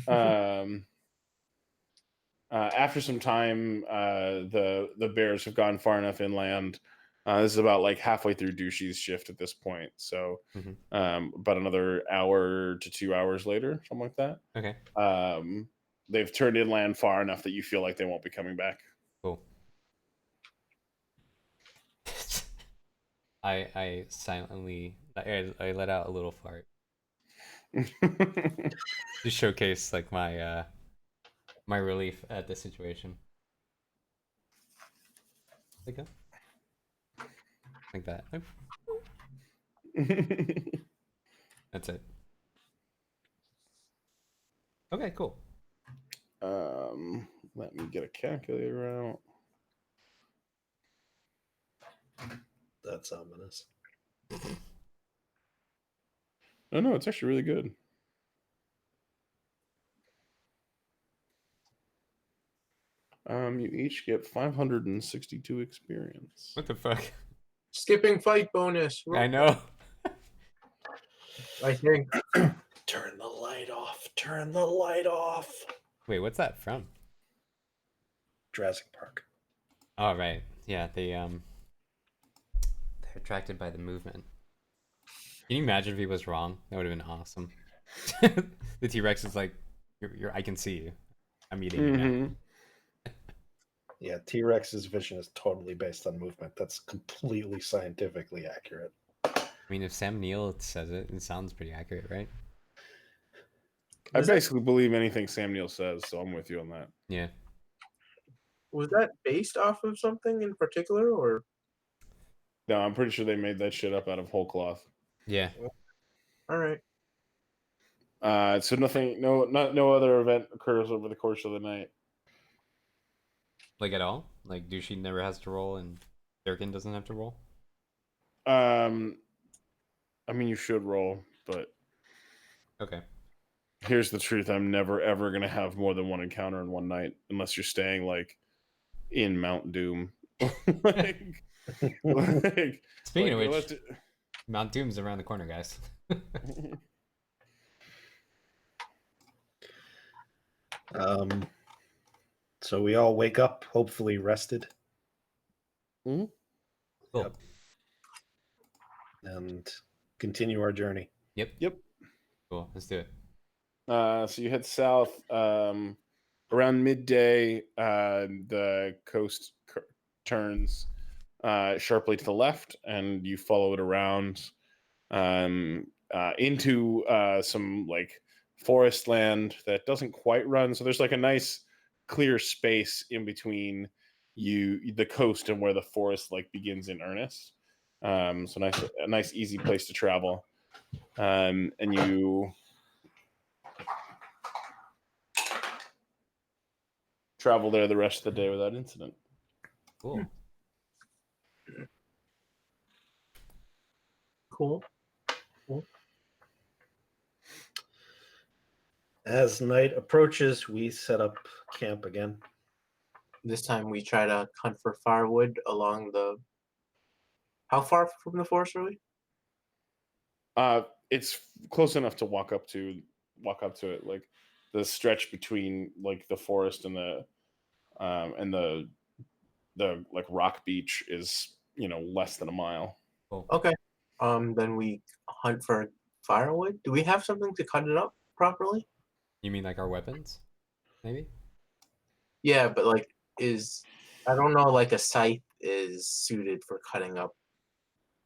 After some time, the bears have gone far enough inland. This is about like halfway through Douchey's shift at this point. So about another hour to 2 hours later, something like that. Okay. They've turned inland far enough that you feel like they won't be coming back. Cool. I silently I let out a little fart to showcase like my my relief at the situation. Like that. Like that. That's it. Okay, cool. Let me get a calculator out. That's ominous. Oh no, it's actually really good. You each get 562 experience. What the fuck? Skipping fight bonus. I know. I think. Turn the light off. Turn the light off. Wait, what's that from? Jurassic Park. Oh right. Yeah, they're attracted by the movement. Can you imagine if he was wrong? That would have been awesome. The T-Rex is like, I can see you. I'm eating you now. Yeah, T-Rex's vision is totally based on movement. That's completely scientifically accurate. I mean, if Sam Neill says it, it sounds pretty accurate, right? I basically believe anything Sam Neill says, so I'm with you on that. Yeah. Was that based off of something in particular, or? No, I'm pretty sure they made that shit up out of whole cloth. Yeah. All right. So no other event occurs over the course of the night. Like at all? Like Douchey never has to roll and Durkin doesn't have to roll? I mean, you should roll, but Okay. here's the truth: I'm never ever gonna have more than one encounter in one night, unless you're staying like in Mount Doom. Speaking of which, Mount Doom's around the corner, guys. So we all wake up, hopefully rested. Cool. Yep. and continue our journey. Yep. Yep. Cool. Let's do it. So you head south. Around midday, the coast turns sharply to the left, and you follow it around into some like forest land that doesn't quite run. So there's like a nice clear space in between the coast, and where the forest like begins in earnest. So a nice easy place to travel. And you travel there the rest of the day without incident. Cool. Cool. As night approaches, we set up camp again. This time we try to hunt for firewood along the. How far from the forest are we? It's close enough to walk up to it. Like the stretch between like the forest and the like rock beach is less than a mile. Cool. Okay. Then we hunt for firewood. Do we have something to cut it up properly? You mean like our weapons? Maybe? Yeah, but like, I don't know, like a scythe is suited for cutting up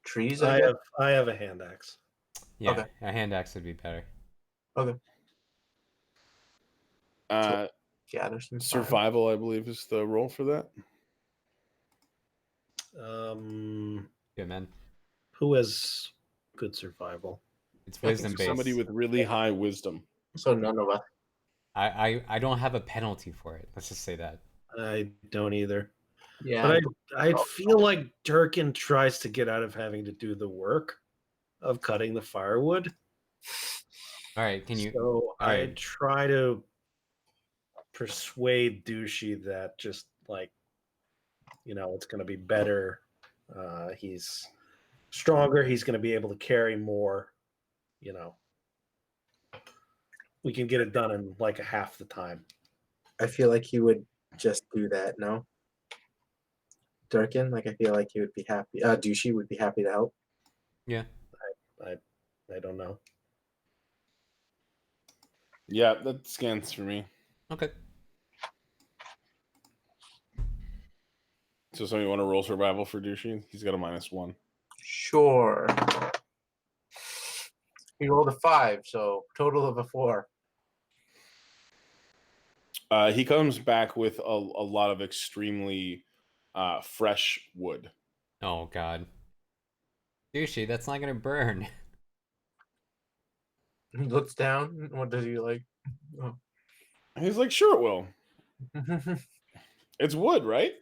trees. I guess. I have a hand axe. Yeah. Okay. A hand axe would be better. Gather some firewood. Survival, I believe, is the role for that. Good man. Who has good survival? It's Yeah, wisdom based. Somebody with really high wisdom. So none of us. I don't have a penalty for it. Let's just say that. I don't either. Yeah. But I feel like Durkin tries to get out of having to do the work of cutting the firewood. All right. Can you? So I right. try to persuade Douchey that just like, it's going to be better. He's stronger. He's going to be able to carry more. We can get it done in like a half the time. I feel like he would just do that. No. Durkin, like I feel like he would be happy. Douchey would be happy to help. Yeah. I don't know. Yeah, that scans for me. Okay. So somebody want to roll survival for Douchey? He's got a -1. Sure. He rolled a 5, so total of a 4. He comes back with a lot of extremely fresh wood. Oh God. Douchey, that's not gonna burn. He looks down. What does he like? Oh. He's like, sure it will. It's wood, right?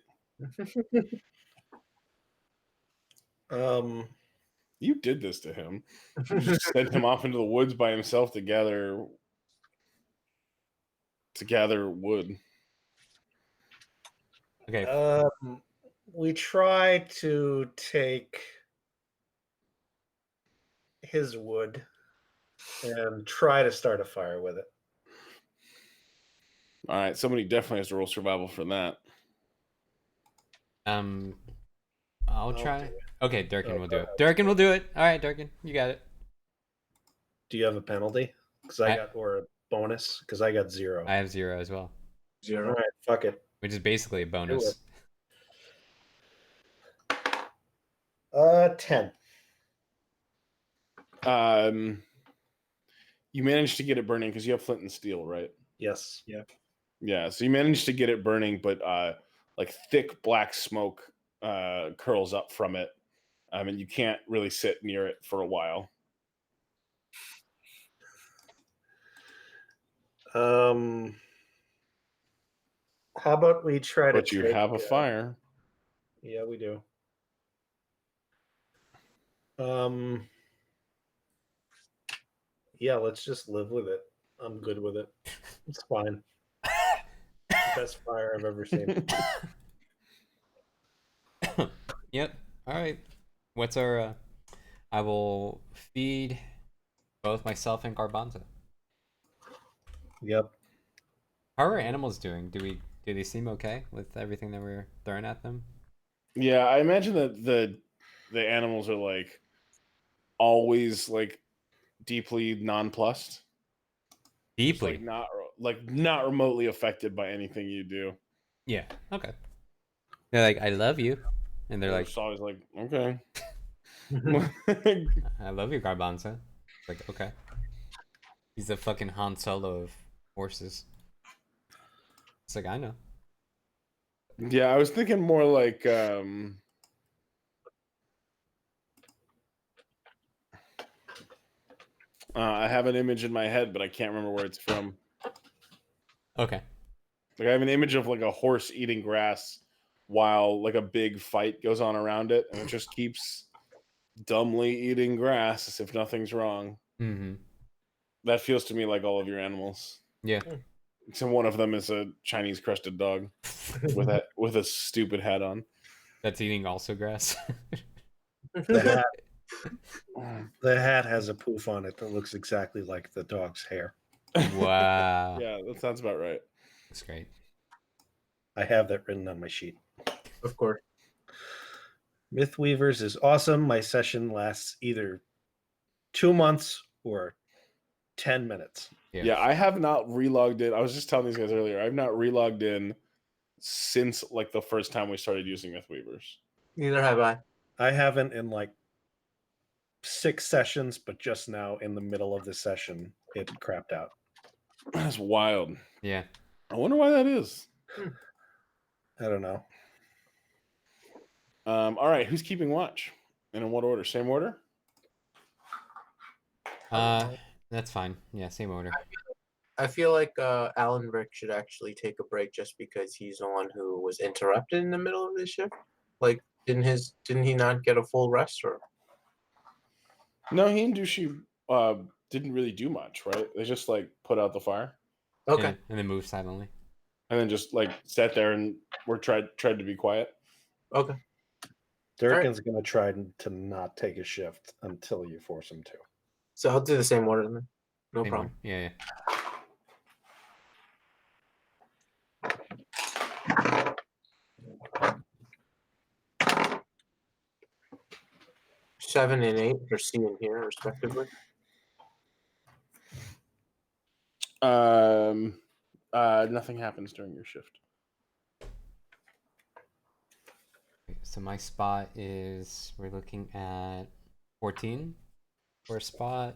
You did this to him. You just sent him off into the woods by himself to gather wood. Okay. We try to take his wood and try to start a fire with it. All right, somebody definitely has to roll survival for that. I'll try. do it. Okay, Durkin Oh, will do go it. ahead. Durkin will do it. All right, Durkin, you got it. Do you have a penalty? Or a bonus? Because I got 0. I have 0 as well, 0. All right, fuck it. which is basically a bonus. 10. You managed to get it burning because you have flint and steel, right? Yes. Yeah, so you managed to get it burning, but like thick black smoke curls up from it, and you can't really sit near it for a while. How about we try But to you take, have a fire. Yeah, we do. Yeah, let's just live with it. I'm good with it. It's fine. Best fire I've ever seen. Yep. All right. What's our? I will feed both myself and Garbanzo. Yep. How are our animals doing? Do they seem okay with everything that we're throwing at them? Yeah, I imagine that the animals are like always like deeply nonplussed. Just, Deeply. not remotely affected by anything you do. Yeah. Okay. They're like, I love you, and they're like, just always like, okay. I love you, Garbanzo. Like, okay. He's the fucking Han Solo of horses. It's like, I know. Yeah, I was thinking more like I have an image in my head, but I can't remember where it's from. Okay. Like I have an image of like a horse eating grass while like a big fight goes on around it, and it just keeps dumbly eating grass as if nothing's wrong. Mm-hmm. That feels to me like all of your animals. Yeah. Except one of them is a Chinese crested dog with a stupid hat on. That's eating also grass. The hat, the hat has a poof on it that looks exactly like the dog's hair. Wow. Yeah, that sounds about right. That's great. I have that written on my sheet. Of course. Mythweavers is awesome. My session lasts either 2 months or 10 minutes. Yeah, I have not relogged in. I was just telling these guys earlier, I've not relogged in since like the first time we started using Mythweavers. Neither have I. I haven't in like 6 sessions, but just now in the middle of the session, it crapped out. That's wild. Yeah. I wonder why that is. I don't know. All right, who's keeping watch? And in what order? Same order? That's fine. Yeah, same order. I feel like Alan Rick should actually take a break just because he's the one who was interrupted in the middle of the shift. Like, didn't he not get a full rest? Or No, he and Dushi didn't really do much, right? They just like put out the fire okay, Yeah, and then move silently. and then just like sat there and tried to be quiet. okay. Durkin's going to try to not take a shift until you force him to. So I'll do the same order then. No Same problem. order. Yeah. 7 and 8 are C and here respectively. Nothing happens during your shift. So my spot is, we're looking at 14 for a spot.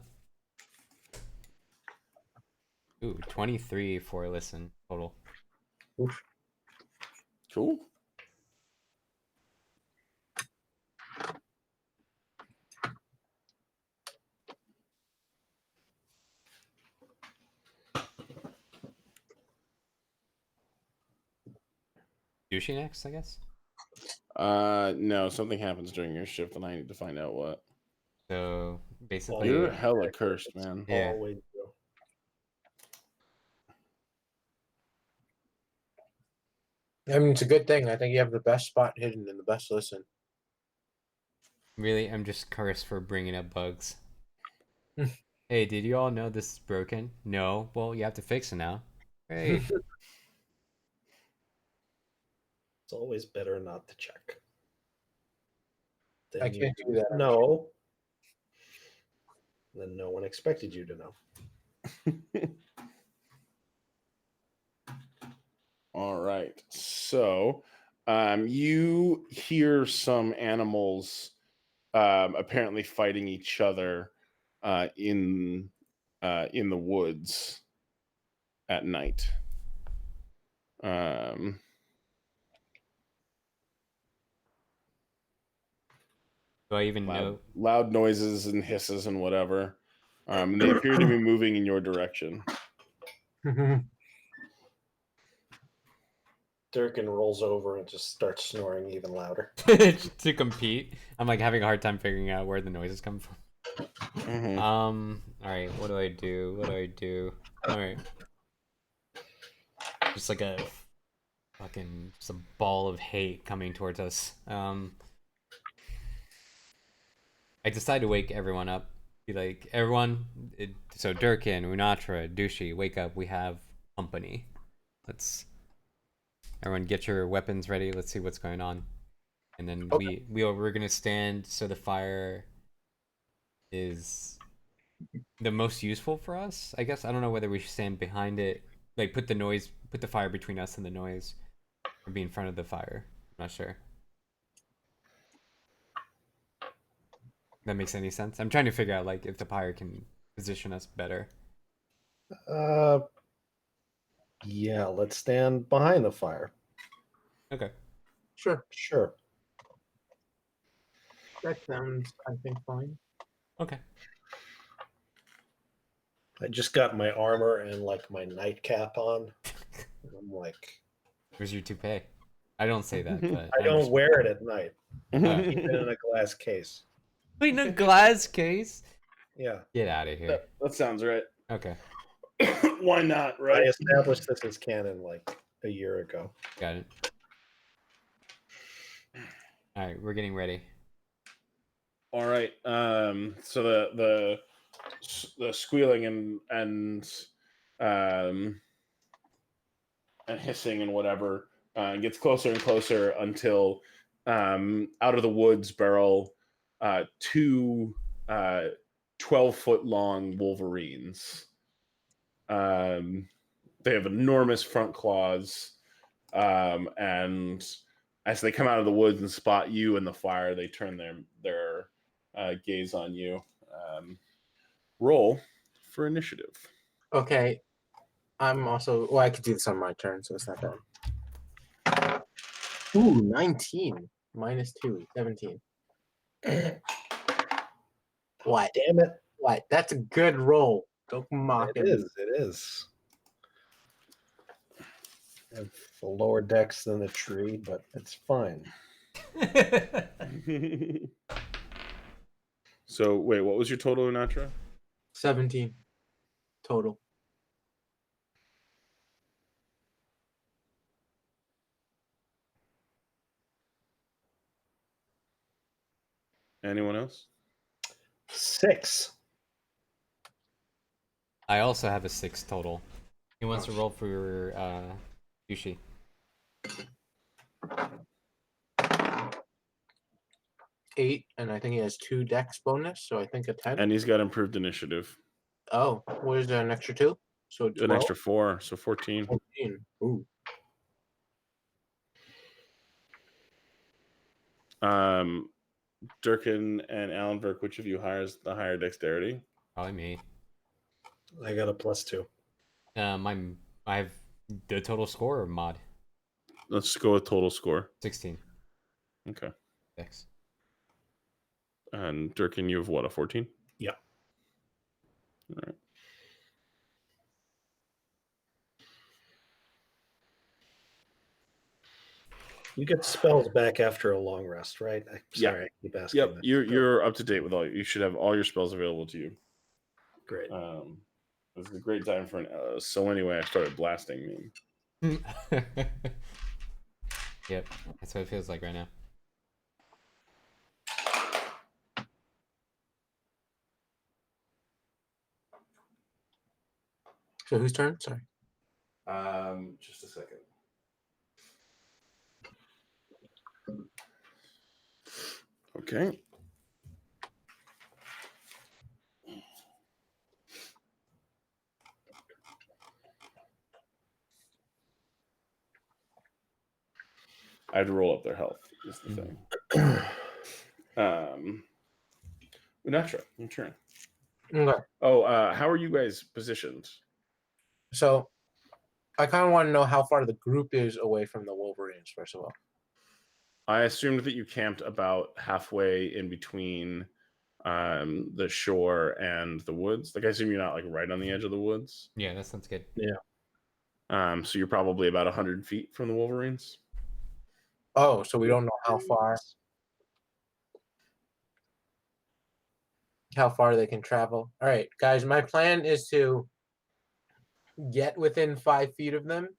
Ooh, 23 for a listen total. Oof. Cool. Dushi next, I guess. No, something happens during your shift, and I need to find out what. So basically, You're hella cursed, man. Yeah. Always do. I mean, it's a good thing. I think you have the best spot hidden and the best listen. really, I'm just cursed for bringing up bugs. Hey, did you all know this is broken? No. Well, you have to fix it now. Hey. It's always better not to check. I Then can't do that. No. Then no one expected you to know. All right. So, you hear some animals apparently fighting each other in the woods at night. Do I even know? Loud noises and hisses and whatever. And they appear to be moving in your direction. Durkin rolls over and just starts snoring even louder. To compete? I'm like having a hard time figuring out where the noises come from. Mhm. Alright, what do I do? Alright. Just like a fucking just a ball of hate coming towards us. I decide to wake everyone up. Be like, everyone, so Durkin, Unatra, Dushi, wake up, we have company. Everyone get your weapons ready, let's see what's going on. And then Okay. we're gonna stand so the fire is the most useful for us. I guess I don't know whether we should stand behind it, like put the fire between us and the noise, or be in front of the fire. I'm not sure. That makes any sense? I'm trying to figure out like if the fire can position us better. Uh, yeah, let's stand behind the fire. Okay. Sure, Sure. that sounds, I think, fine. Okay. I just got my armor and like my nightcap on. And I'm like, Where's your toupee? I don't say that, but I don't understand. wear it at night. Keep it in a glass case. Wait, in a glass case? Yeah. Get out of here. That sounds right. Okay, Why not, I right? established this as canon like a year ago. got it. All right, we're getting ready. All right. So the squealing and hissing and whatever gets closer and closer until out of the woods barrel two 12-foot long wolverines. They have enormous front claws, and as they come out of the woods and spot you in the fire, they turn their gaze on you. Roll for initiative. Okay, I'm also. Well, I could do this on my turn, so it's not bad. Ooh, 19 minus 2, 17. What? Damn it. What? That's a good roll. Don't mock It it. is. It is. I have a lower dex than the tree, but it's fine. So wait, what was your total, Unatra? 17 total. Anyone else? 6. I also have a 6 total. He wants to roll for Yushi. 8, and I think he has 2 dex bonus, so I think a 10. And he's got improved initiative. Oh, where's there an extra 2? So 12? An extra 4, so 14. 14. Ooh. Durkin and Allenberg, which of you hires the higher dexterity? Probably me. I got a +2. I have the total score or mod? Let's go with total score. 16. Okay. Dex. And Durkin, you have what, a 14? Yeah. All right. You get spells back after a long rest, right? I'm Yeah. sorry, I keep asking. Yep, that. you're up to date with all. You should have all your spells available to you. Great. This is a great time for an. So anyway, I started blasting me. Yep, that's what it feels like right now. So whose turn? Sorry. Just a second. Okay. I had to roll up their health. Is the thing. Unatra, your turn. Okay. Oh, how are you guys positioned? So I kind of want to know how far the group is away from the Wolverines, first of all. I assumed that you camped about halfway in between the shore and the woods. Like I assume you're not like right on the edge of the woods. Yeah, that sounds good. So you're probably about 100 feet from the Wolverines. Oh, so we don't know how far they can travel. All right, guys, my plan is to get within 5 feet of them,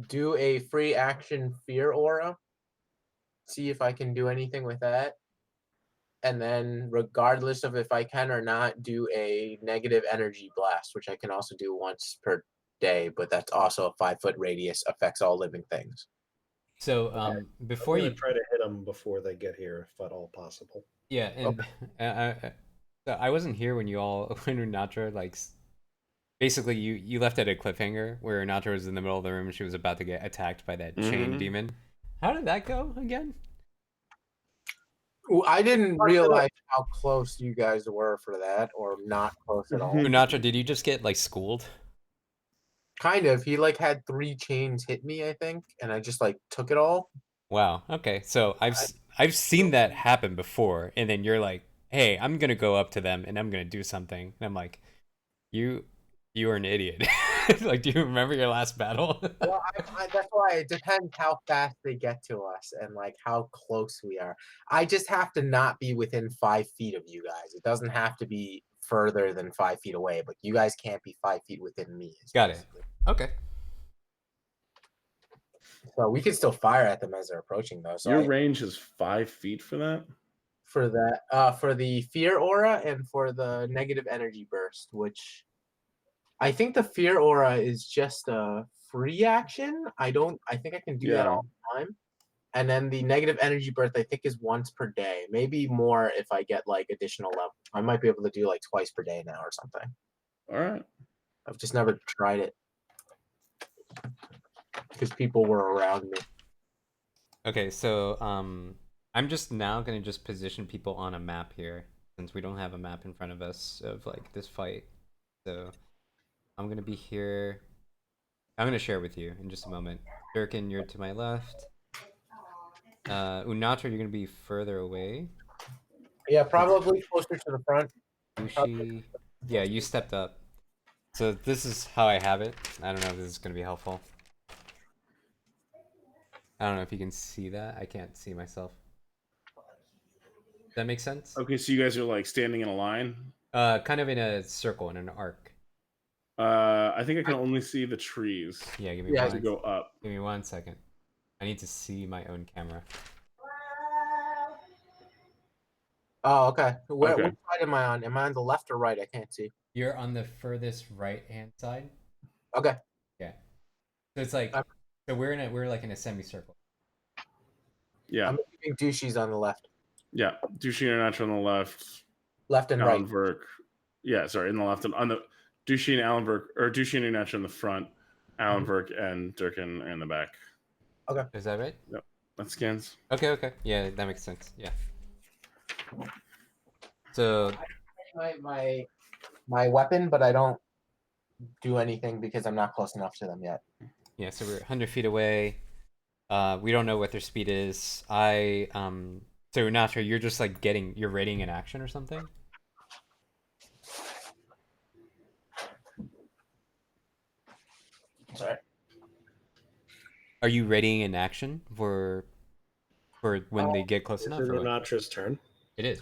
do a free action fear aura, see if I can do anything with that, and then regardless of if I can or not, do a negative energy blast, which I can also do once per day, but that's also a 5-foot radius, affects all living things. So before I'm you gonna try to hit them before they get here, if at all possible. yeah, and So I wasn't here when you all when Unatra like basically you left at a cliffhanger where Unatra was in the middle of the room and she was about to get attacked by that chain Mhm. demon. How did that go again? Well, I didn't realize how close you guys were for that, or not close at all. Unatra, did you just get like schooled? Kind of. He like had 3 chains hit me, I think, and I just like took it all. Wow. Okay. So I've seen that happen before, and then you're like, "Hey, I'm gonna go up to them and I'm gonna do something," and I'm like, "You are an idiot." Like, do you remember your last battle? Well, that's why it depends how fast they get to us and like how close we are. I just have to not be within 5 feet of you guys. It doesn't have to be further than 5 feet away, but you guys can't be 5 feet within me. is Got it. basically- Okay. So we can still fire at them as they're approaching, though. So Your range is 5 feet for that. for that, for the fear aura and for the negative energy burst, which I think the fear aura is just a free action. I think I can do that Yeah. all the time. And then the negative energy burst, I think, is once per day. Maybe more if I get like additional level. I might be able to do like twice per day now or something. All right. I've just never tried it because people were around me. Okay. So I'm just now gonna just position people on a map here since we don't have a map in front of us of like this fight. So I'm gonna be here. I'm gonna share with you in just a moment. Durkin, you're to my left. Unatra, you're gonna be further away. Yeah, probably closer to the front. Yushi, yeah, you stepped up. So this is how I have it. I don't know if this is gonna be helpful. I don't know if you can see that. I can't see myself. Does that make sense? Okay, so you guys are like standing in a line. Kind of in a circle, in an arc. I think I can only see the trees Yeah, give me Yeah, to go up. give me 1 second. I need to see my own camera. Oh, okay. Where? Okay. Which side am I on? Am I on the left or right? I can't see. You're on the furthest right hand side. Okay. Yeah. So it's like, I'm- so we're like in a semicircle. Yeah. I'm keeping douches on the left, Yeah. Dushi International on the left. left and Alan right. Verk. Yeah, sorry, in the left. On the Dushi and Alan Verk, or Dushi and International in the front. Alan Verk and Durkin in the back. Is that right? That scans. Okay, okay. Yeah, that makes sense. Yeah. So My weapon, but I don't do anything because I'm not close enough to them yet. yeah, so we're 100 feet away. We don't know what their speed is. So Natra, you're just like you're readying an action or something? Sorry. Are you readying an action for when they get close Is enough? it Or what? Unatra's turn? It is.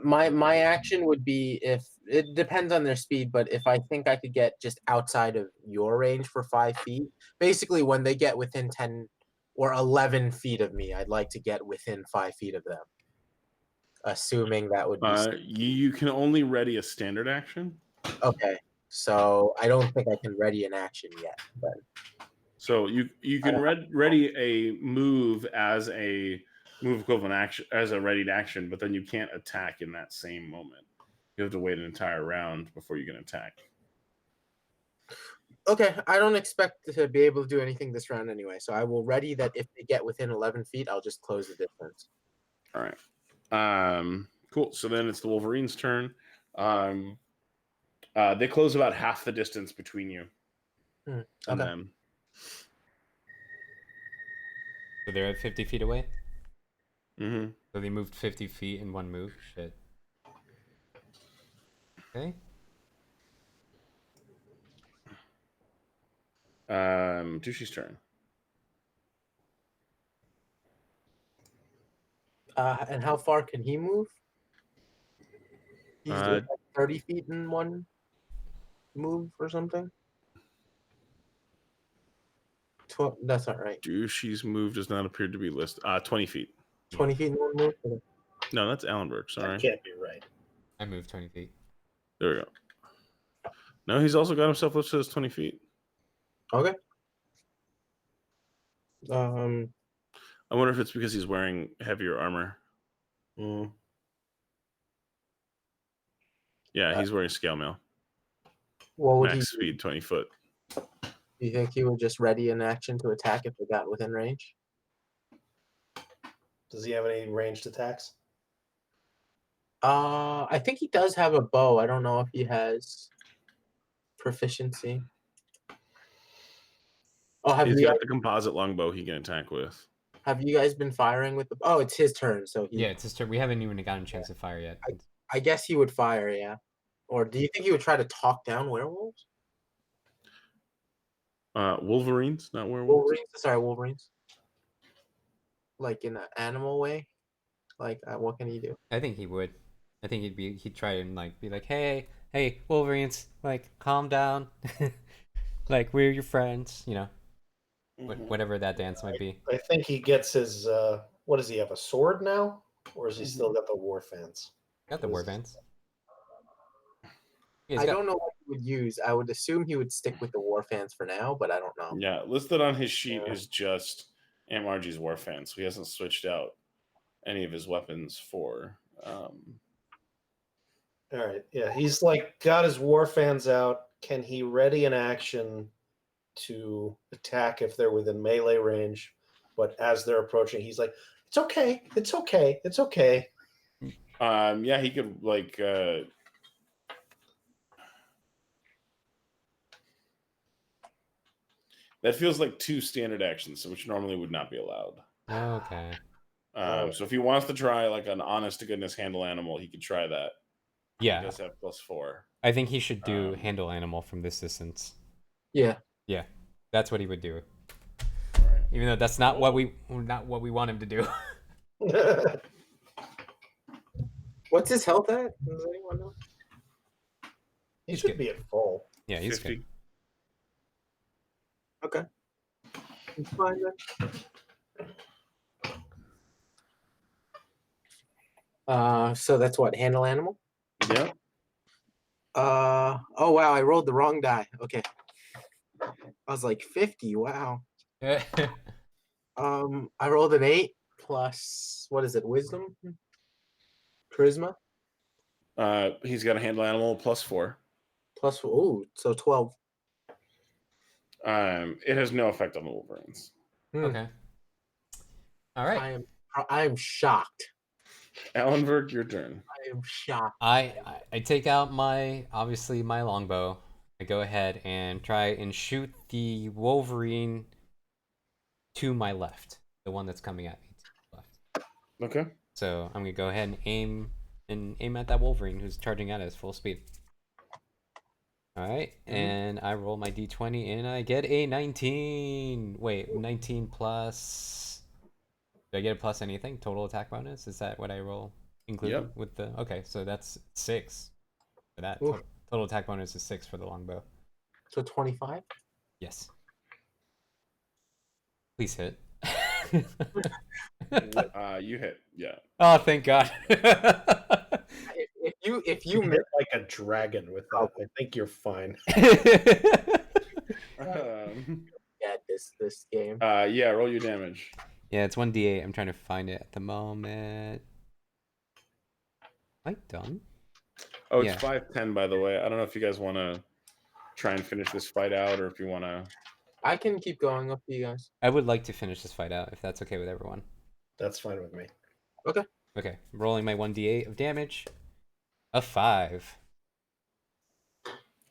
My action would be if it depends on their speed, but if I think I could get just outside of your range for 5 feet, basically when they get within 10 or 11 feet of me, I'd like to get within 5 feet of them. Assuming that would be You can only ready a standard action. okay. So I don't think I can ready an action yet. But So you can ready a move as a move equivalent action as a readied action, but then you can't attack in that same moment. You have to wait an entire round before you can attack. okay, I don't expect to be able to do anything this round anyway. So I will ready that if they get within 11 feet, I'll just close the distance. All right. Cool. So then it's the Wolverine's turn. They close about half the distance between you and okay. them. So they're at 50 feet away? Mm-hmm. So they moved 50 feet in one move? Shit. Okay. Dushi's turn. And how far can he move? He's like 30 feet in one move or something. 12, that's not right. Dushi's move does not appear to be listed. 20 feet. 20 feet in one move. Okay. No, that's Allenberg. That Sorry. can't be right. I moved 20 feet. There we go. No, he's also got himself listed as 20 feet. Okay. I wonder if it's because he's wearing heavier armor. Mm. Yeah, he's wearing scale mail. What would Max he? speed 20 foot. Do you think he would just ready an action to attack if they got within range? Does he have any ranged attacks? I think he does have a bow. I don't know if he has proficiency. Oh, He's got the composite longbow he can attack with. have you guys been firing with the? Oh, it's his turn, so he. Yeah, it's his turn. We haven't even gotten a chance to fire yet. I guess he would fire, yeah. Or do you think he would try to talk down werewolves? Wolverines, not werewolves. Wolverines. Sorry, Wolverines. Like in an animal way. Like, what can he do? I think he would. I think he'd try and like be like, hey, Wolverines, like calm down, like we're your friends, you know, whatever that dance might be. I think he gets his. What does he have? A sword now, or has he still got the war fans? Got the war vans. I don't know what he would use. I would assume he would stick with the war fans for now, but I don't know. Yeah, listed on his sheet is just Amargy's war fans. So he hasn't switched out any of his weapons for. All right, yeah, he's like got his war fans out. Can he ready an action to attack if they're within melee range? But as they're approaching, he's like, "It's okay, it's okay, it's okay." Yeah, he could like. That feels like 2 standard actions, which normally would not be allowed. Okay. So if he wants to try like an honest to goodness handle animal, he could try that. Yeah. He does have +4. I think he should do handle animal from this distance. Yeah. Yeah, that's what he would do. Right. Even though that's not what we want him to do. What's his health at? Does anyone know? He He's should good. be at full. Yeah, he's 50. good. Okay. It's fine then. So that's what, handle animal? Yeah. Oh wow, I rolled the wrong die. Okay. I was like 50, wow. I rolled an 8 plus what is it, wisdom? Charisma? He's got a handle animal +4. Plus so 12. It has no effect on the Wolverines. Okay. All right. I am shocked. Alanberg, your turn. I am shocked. I take out my longbow. I go ahead and try and shoot the Wolverine to my left, the one that's coming at me to the left. Okay. So I'm gonna go ahead and aim at that Wolverine who's charging at us full speed. All right, and I roll my d20 and I get a 19. Wait, 19 plus. Do I get a plus anything? Total attack bonus? Is that what I roll? Included with the. Okay, so that's 6 for that. Total attack bonus is 6 for the longbow. So 25? Yes. Please hit. You hit. Yeah. Oh, thank God. If you hit like a dragon with that, I think you're fine. Yeah, this game. Yeah. Roll your damage. Yeah, it's 1d8. I'm trying to find it at the moment. Am I done? Oh, it's Yeah. 5-10, by the way. I don't know if you guys want to try and finish this fight out, or if you want to. I can keep going up to you guys. I would like to finish this fight out if that's okay with everyone. That's fine with me. Okay, rolling my 1d8 of damage. A 5.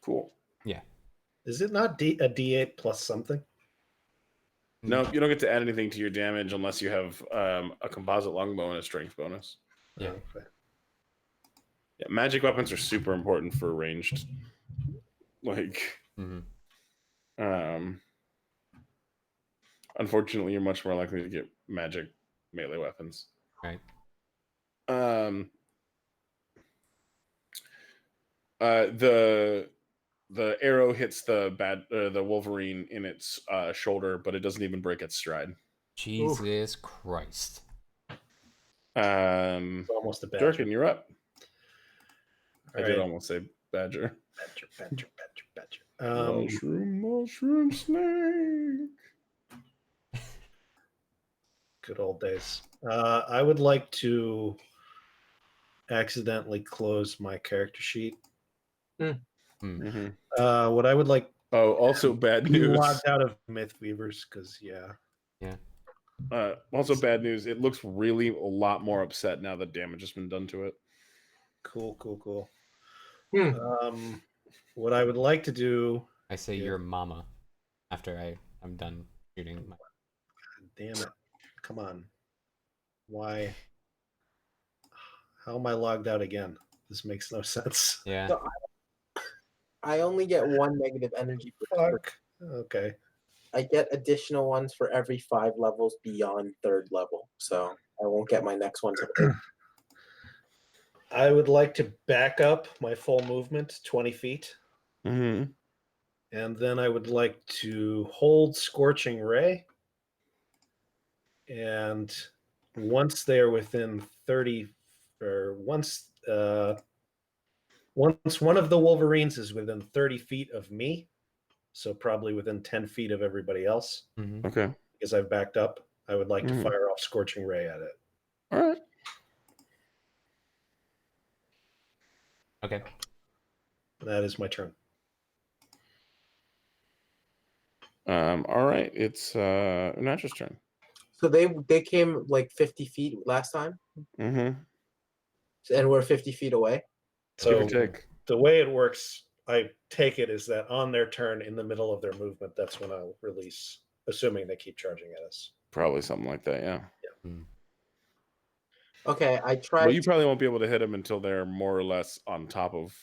Cool. Yeah. Is it not a D8 plus something? No, you don't get to add anything to your damage unless you have a composite longbow and a strength bonus. Yeah. Okay. Yeah, magic weapons are super important for ranged. Like, unfortunately, you're much more likely to get magic melee weapons. Right. The arrow hits the Wolverine in its shoulder, but it doesn't even break its stride. Jesus Christ. It's almost a badger. Durkin, you're up. I did right. almost say badger. Badger. Mushroom snake. Good old days. I would like to accidentally close my character sheet Mhm. What I would like Oh, also bad be news. logged out of Myth Weavers because Also bad news. It looks really a lot more upset now that damage has been done to it. cool. Hmm. What I would like to do. I say Yeah. your mama after I'm done shooting. Damn it! Come on. Why? How am I logged out again? This makes no sense. Yeah. So I only get one negative energy per. Fuck. Okay. I get additional ones for every 5 levels beyond 3rd level, so I won't get my next one till. I would like to back up my full movement 20 feet. Mm-hmm. And then I would like to hold Scorching Ray. And once they're within 30, or once one of the Wolverines is within 30 feet of me, so probably within 10 feet of everybody else, Mm-hmm. Okay. because I've backed up, I would like Mhm. to fire off Scorching Ray at it. All right. Okay. That is my turn. All right. It's Unatra's turn. So they came like 50 feet last time, Mm-hmm. and we're 50 feet away. Give or So take. the way it works, I take it, is that on their turn, in the middle of their movement, that's when I'll release, assuming they keep charging at us. Probably something like that, yeah. Okay, I Well, tried. you probably won't be able to hit them until they're more or less on top of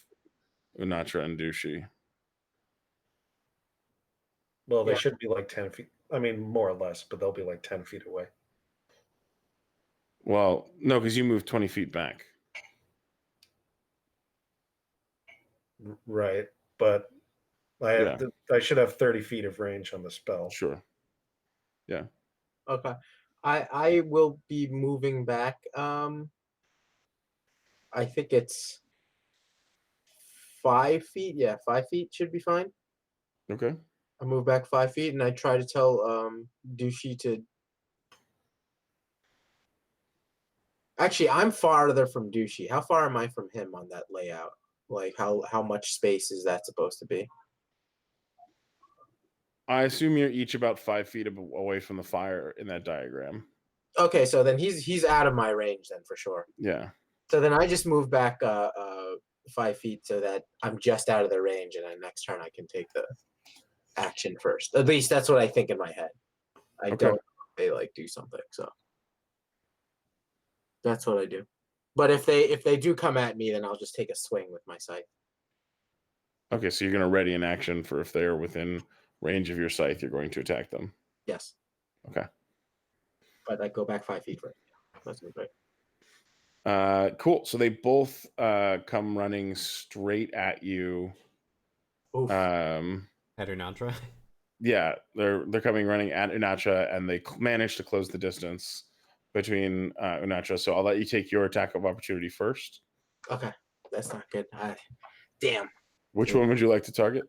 Unatra and Dushi. Well, they Yeah. should be like 10 feet. I mean, more or less, but they'll be like 10 feet away. Well, no, because you moved 20 feet back. Right. But Yeah. I should have 30 feet of range on the spell. Sure. Yeah. Okay, I will be moving back. I think it's 5 feet. Yeah, 5 feet should be fine. Okay. I move back 5 feet, and I try to tell Dushi to. Actually, I'm farther from Dushi. How far am I from him on that layout? Like how much space is that supposed to be? I assume you're each about 5 feet away from the fire in that diagram. Okay, so then he's out of my range then for sure. Yeah. So then I just move back 5 feet so that I'm just out of the range, and then next turn I can take the action first. At least that's what I think in my head. I Okay. don't they like do something, so that's what I do. But if they do come at me, then I'll just take a swing with my scythe. Okay, so you're going to ready an action for if they're within range of your scythe, you're going to attack them. Yes. Okay. But I go back 5 feet first. That's great. Cool. So they both come running straight at you. Oof. At Unatra. Yeah, they're coming running at Unatra, and they manage to close the distance between Unatra. So I'll let you take your attack of opportunity first. Okay, that's not good. Damn. Which one would you like to target?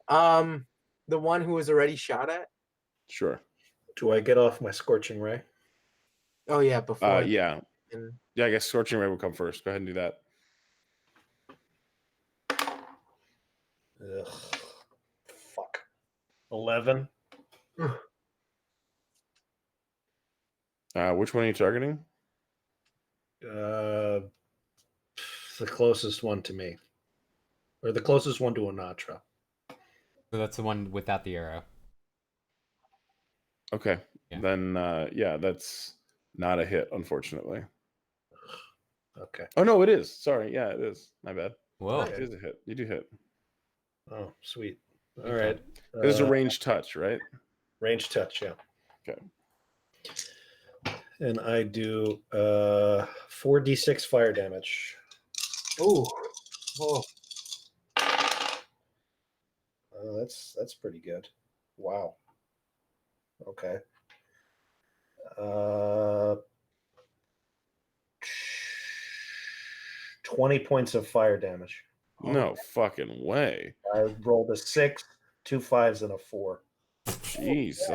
The one who was already shot at. Sure. Do I get off my Scorching Ray? Oh yeah, before. Yeah. And Yeah, I guess Scorching Ray will come first. Go ahead and do that. Ugh. Fuck. 11. Which one are you targeting? The closest one to me. Or the closest one to Unatra. So that's the one without the arrow. Okay. Yeah. Then, yeah, that's not a hit, unfortunately. Okay. Oh, no, it is. Sorry. Yeah, it is. My bad. Whoa. Okay. It is a hit. You do hit. Oh, sweet. All Okay. right. It is a range touch, right? Range touch, yeah. Okay. And I do 4d6 fire damage. ooh, oh, That's pretty good. Wow. Okay. 20 points of fire damage. No fucking way. I rolled a 6, 2 5s, and a 4. Jesus.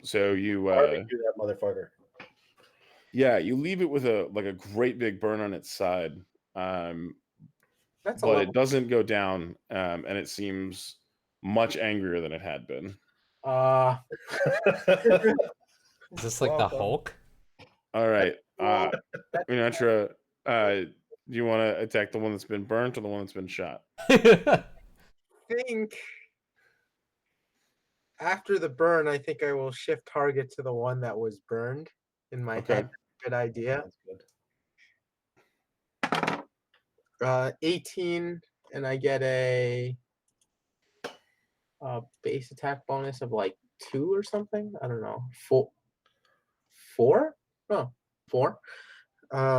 So you Harvey, do that, motherfucker. Yeah, you leave it with a great big burn on its side, That's a but level. it doesn't go down, and it seems much angrier than it had been. Is this like the Welcome. Hulk? All right, Well, Minatra, do you want to attack the one that's been burnt or the one that's been shot? think after the burn, I think I will shift target to the one that was burned in my Okay. head. Good idea. That's good. 18, and I get a base attack bonus of like 2 or something. I don't know. 4? No, 4.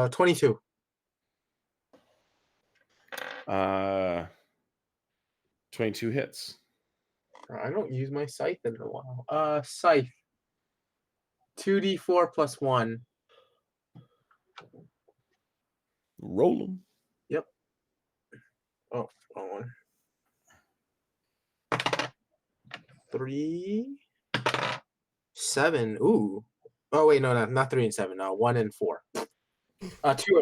22. 22 hits. I don't use my scythe in a while. Scythe. 2d4 plus 1. Roll them. Yep. Oh, wrong one. 3, 7. Ooh. Oh wait, no, not 3 and 7. No, 1 and 4. 2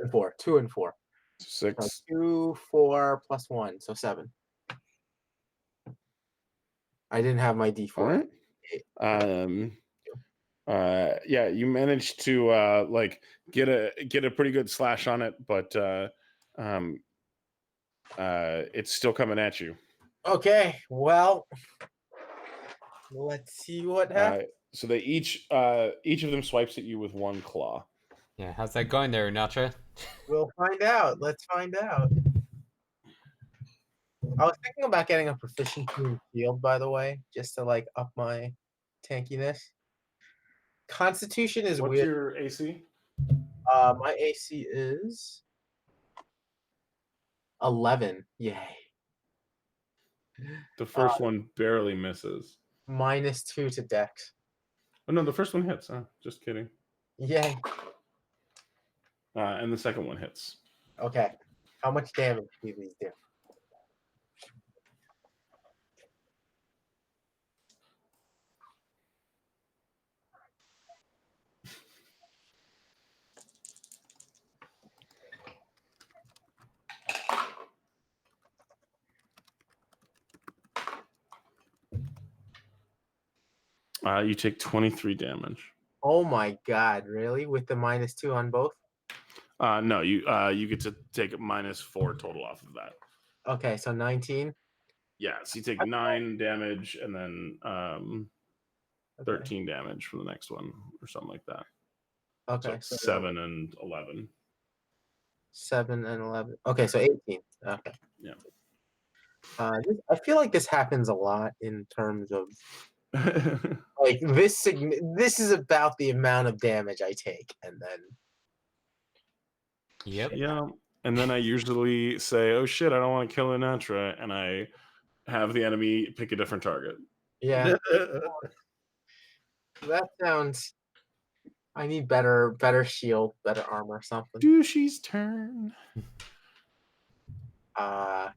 and 4. 2 and 4. So 6. 2, 4 plus 1, so 7. I didn't have my d4. All right. Yeah, you managed to get a pretty good slash on it, but it's still coming at you. Okay, well, let's see what happens. So they each of them swipes at you with one claw. Yeah, how's that going there, Natra? We'll find out. Let's find out. I was thinking about getting a proficiency in shield, by the way, just to like up my tankiness. Constitution is What's weird. your AC? My AC is 11. Yay. The first one barely misses. -2 to Dex. Oh no, the first one hits. Just kidding. Yay. And the second one hits. Okay. How much damage do these do? You take 23 damage. Oh my god, really? With the -2 on both? No, you get to take -4 total off of that. Okay, so 19. Yeah, so you take 9 damage and then Okay. 13 damage for the next one or something like that. Okay. So 7 and 11. 7 and 11. Okay, so 18. Okay. Yeah. I feel like this happens a lot in terms of like this is about the amount of damage I take, and then Yep. Yeah, and then I usually say, "Oh shit, I don't want to kill Inatra," and I have the enemy pick a different target. yeah, that sounds. I need better shield, better armor, something. Douchey's turn.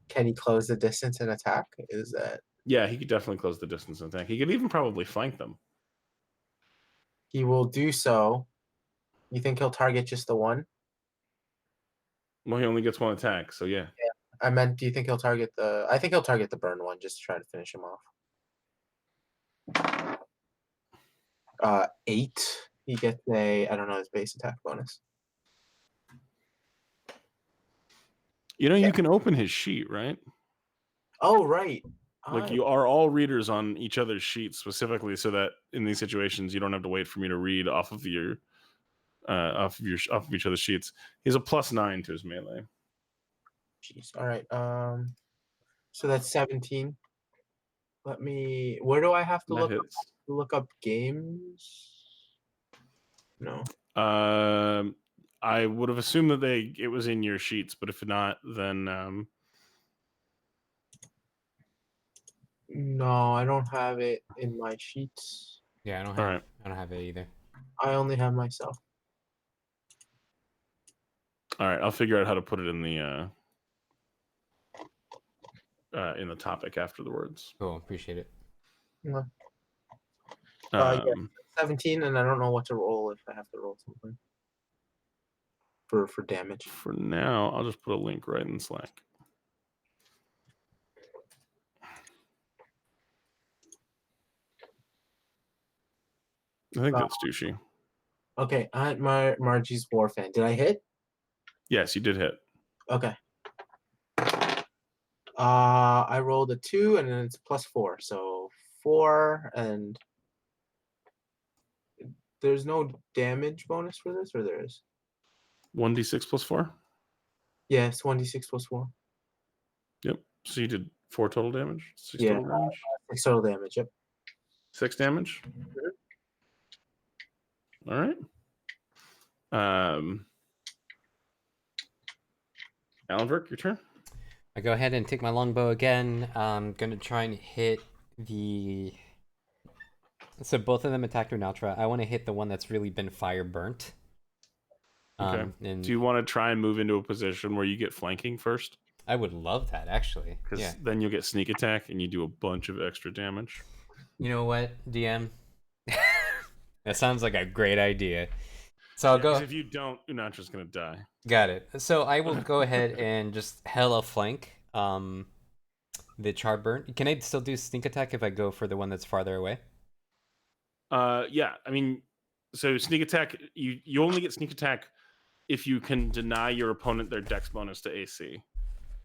Can he close the distance and attack? Is that Yeah, he could definitely close the distance and attack. He could even probably flank them. he will do so? You think he'll target just the one? Well, he only gets one attack, so yeah. I meant, do you think he'll target the? I think he'll target the burn one just to try to finish him off. 8. He gets a, I don't know, his base attack bonus. You know, Yeah. you can open his sheet, right? Oh, right. Like you are all readers on each other's sheets specifically, so that in these situations you don't have to wait for me to read off of each other's sheets. He's a +9 to his melee. Jeez. All right. So that's 17. Let me. Where do I have to That hits. look up games? No. I would have assumed that it was in your sheets, but if not, then No, I don't have it in my sheets. Yeah, I don't all have. right. I don't have it either. I only have myself. All right, I'll figure out how to put it in the topic after the words. Cool, appreciate it. Yeah. Um, 17, and I don't know what to roll if I have to roll something. for damage. For now, I'll just put a link right in Slack. I think that's douchey. Okay, Aunt Margie's War Fan. Did I hit? Yes, you did hit. Okay. I rolled a 2 and then it's +4, so 4, and there's no damage bonus for this, or there is? 1d6 plus 4. Yeah, it's 1d6 +4. Yep. So you did 4 total damage. 6 Yeah. total damage. 6 total damage. Yep. 6 damage. All right. Alanverk, your turn. I go ahead and take my longbow again. I'm gonna try and hit the. So both of them attacked with Nautra. I want to hit the one that's really been fire burnt. Okay. And Do you want to try and move into a position where you get flanking first? I would love that, actually. Because Yeah. then you'll get sneak attack and you do a bunch of extra damage. You know what, DM? That sounds like a great idea. So I'll go. If you don't, Unatra's gonna die. Got it. So I will go ahead and just hella flank the char burn. Can I still do sneak attack if I go for the one that's farther away? Yeah. I mean, so sneak attack. You only get sneak attack if you can deny your opponent their dex bonus to AC,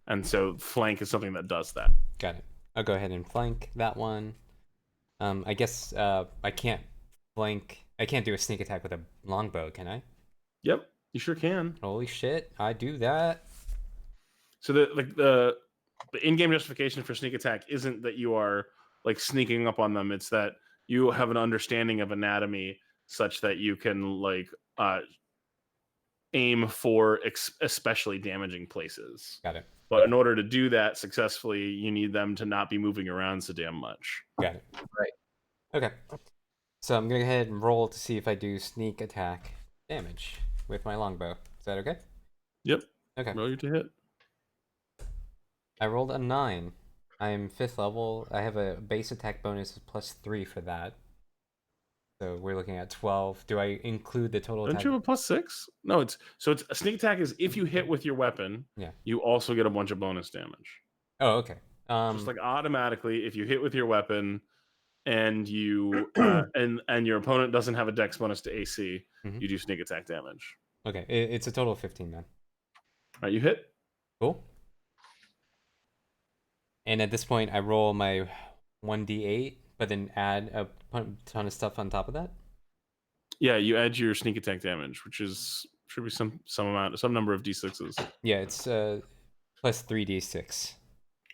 and so flank is something that does that. Got it. I'll go ahead and flank that one. I guess I can't flank. I can't do a sneak attack with a longbow, can I? Yep, you sure can. Holy shit! I do that. So the in-game justification for sneak attack isn't that you are like sneaking up on them. It's that you have an understanding of anatomy such that you can like aim for especially damaging places. Got it. But in order to do that successfully, you need them to not be moving around so damn much. Got it. Right. Okay. So I'm gonna go ahead and roll to see if I do sneak attack damage with my longbow. Is that okay? Yep. Okay. Roll you to hit. I rolled a 9. I am 5th level. I have a base attack bonus of +3 for that. So we're looking at 12. Do I include the total Don't attack? you have a +6? No, it's a sneak attack is if you hit with your weapon, Yeah. you also get a bunch of bonus damage. Oh, okay. Just like automatically, if you hit with your weapon and you and your opponent doesn't have a dex bonus to AC, Mhm. you do sneak attack damage. Okay, it's a total of 15 then. All right, you hit. Cool. And at this point, I roll my 1d8, but then add a ton of stuff on top of that. Yeah, you add your sneak attack damage, which should be some number of d6s. Yeah, it's plus 3d6.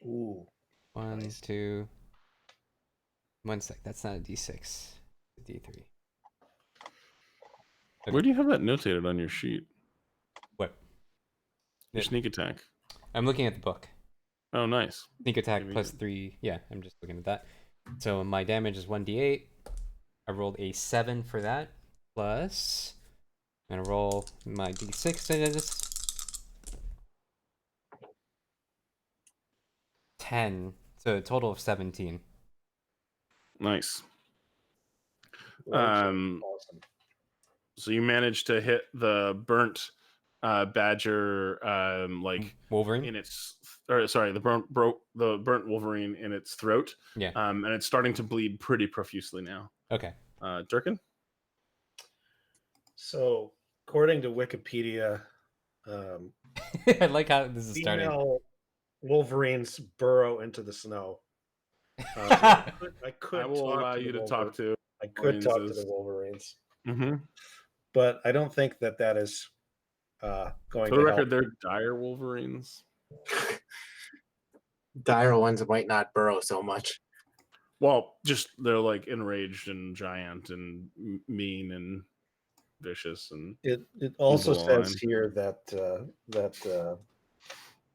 Ooh. 1, Nice. 2. 1 sec. That's not a d6. It's a d3. Where do you have that notated on your sheet? What? Your Yeah. sneak attack. I'm looking at the book. Oh, nice. Sneak attack Maybe- plus 3. Yeah, I'm just looking at that. So my damage is 1d8. I rolled a 7 for that. Plus, I'm going to roll my d6 into this. 10. So a total of 17. Nice. Awesome. So you managed to hit the burnt badger, like Wolverine? in its, or sorry, the burnt Wolverine in its throat. Yeah. And it's starting to bleed pretty profusely now. Okay. Durkin? So, according to Wikipedia, I like how this is starting. female Wolverines burrow into the snow. I could I will talk allow to you the to talk to. I could talk to Wolverines. the Wolverines, Mm-hmm. but I don't think that is going For to the help. record, they're dire Wolverines. Dire ones might not burrow so much. Well, just they're like enraged and giant and mean and vicious and It also Evil says line. here that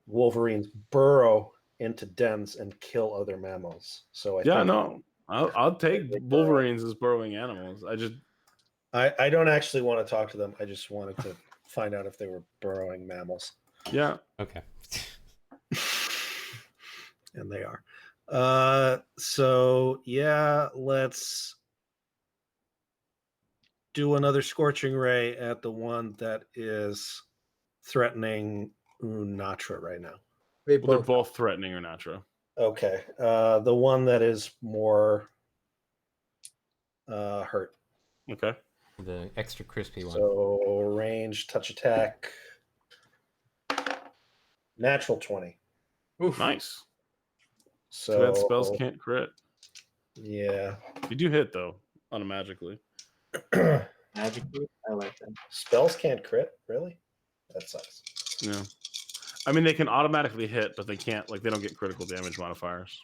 Wolverines burrow into dens and kill other mammals. So yeah, think no, I'll take They burrow. Wolverines as burrowing animals. I don't actually want to talk to them. I just wanted to find out if they were burrowing mammals, Yeah. Okay. and they are. So yeah, let's do another scorching ray at the one that is threatening Unatra right now? They Well, they're both. both threatening Unatra. Okay. The one that is more hurt. Okay. The extra crispy one. So range, touch attack. Natural 20. Oof. Nice. So Too bad spells can't crit. Yeah. You do hit though, automatically. Magically, I like that. Spells can't crit, really? That sucks. Yeah. I mean, they can automatically hit, but they can't. Like, they don't get critical damage modifiers.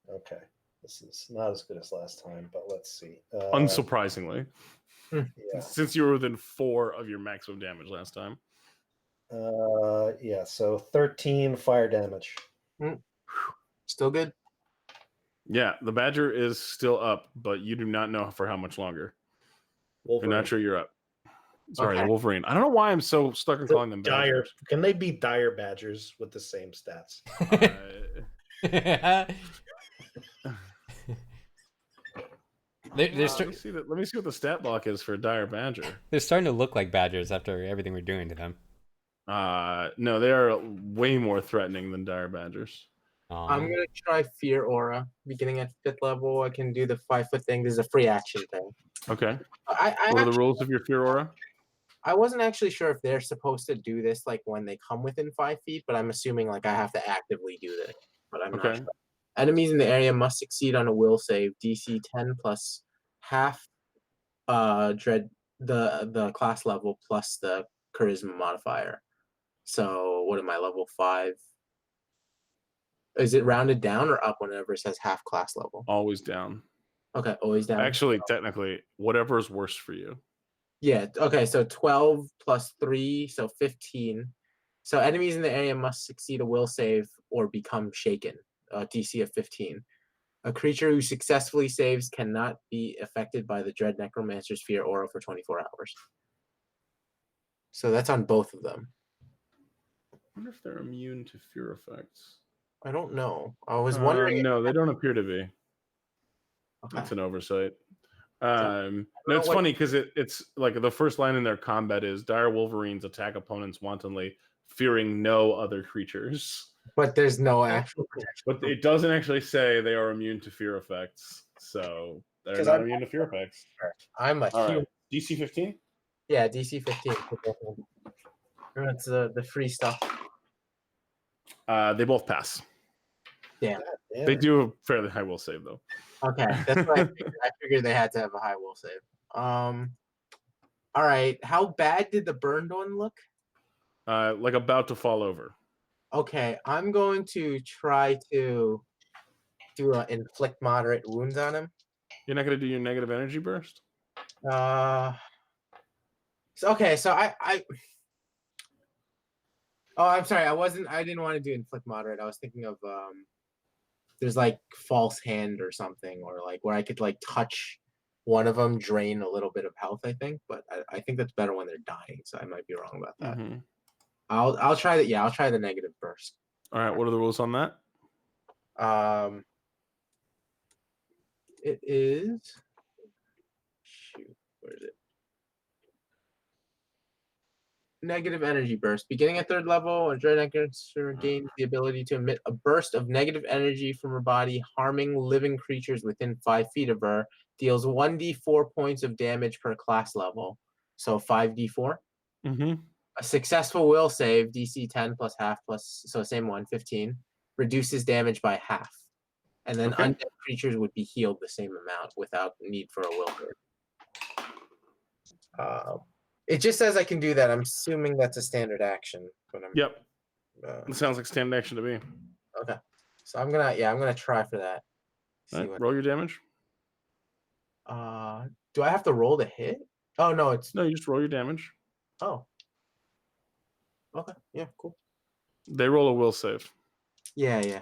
Okay. This is not as good as last time, but let's see. Unsurprisingly, Yeah. since you were within 4 of your maximum damage last time. Yeah. So 13 fire damage. Still good. Yeah, the Badger is still up, but you do not know for how much longer. Wolverine. You're not sure you're up. Sorry, Okay. the Wolverine. I don't know why I'm so stuck in calling them Dire. Badgers. Can they be dire badgers with the same stats? They're let me see what the stat block is for a dire badger. they're starting to look like badgers after everything we're doing to them. No, they are way more threatening than dire badgers. I'm gonna try Fear Aura. Beginning at 5th level, I can do the 5-foot thing. This is a free action thing. Okay. I What are the actually- rules of your fear aura? I wasn't actually sure if they're supposed to do this like when they come within 5 feet, but I'm assuming like I have to actively do this. But I'm not Okay. sure. Enemies in the area must succeed on a will save DC 10 plus half dread the class level plus the charisma modifier. So what am I, level 5? Is it rounded down or up whenever it says half class level? Always down. Okay, always down. Actually, technically, whatever is worse for you. Yeah, okay, so 12 plus 3, so 15. So enemies in the area must succeed a will save or become shaken, DC of 15. A creature who successfully saves cannot be affected by the Dread Necromancer's Fear Aura for 24 hours. So that's on both of them. I wonder if they're immune to fear effects. I don't know. I was wondering. No, they don't appear to be. Okay. That's an oversight. know No, it's what- funny because it's like the first line in their combat is dire wolverines attack opponents wantonly, fearing no other creatures. But there's no actual protection. But it doesn't actually say they are immune to fear effects. So they're 'Cause not I'm- immune to fear effects. I'm a All huge. right. DC 15? Yeah, DC 15. That's the free stuff. They both pass. Damn They it. do a fairly high will save, though. Okay, that's what I figured. I figured they had to have a high will save. All right. How bad did the burned one look? Like about to fall over. Okay, I'm going to try to do a inflict moderate wounds on him. You're not going to do your negative energy burst? Okay, so I oh, I'm sorry. I didn't want to do inflict moderate. I was thinking of there's like false hand or something, or like where I could like touch one of them, drain a little bit of health, I think, but I think that's better when they're dying, so I might be wrong about that. Mhm. I'll try that. Yeah, I'll try the negative burst. All right. What are the rules on that? It is. Shoot, where is it? Negative energy burst. Beginning at 3rd level, a Dread Necromancer gains the ability to emit a burst of negative energy from her body, harming living creatures within 5 feet of her. Deals 1d4 points of damage per class level. So 5d4. Mm-hmm. A successful will save, DC 10 plus half plus, so same one, 15. Reduces damage by half. And then Okay. undead creatures would be healed the same amount without need for a will save. It just says I can do that. I'm assuming that's a standard action. But I'm, Yep. uh, It sounds like standard action to me. okay. So I'm gonna try for that. See All right, what, roll your damage. do I have to roll to hit? Oh no, it's No, you just roll your damage. oh. Okay, yeah, cool. They roll a will save. Yeah.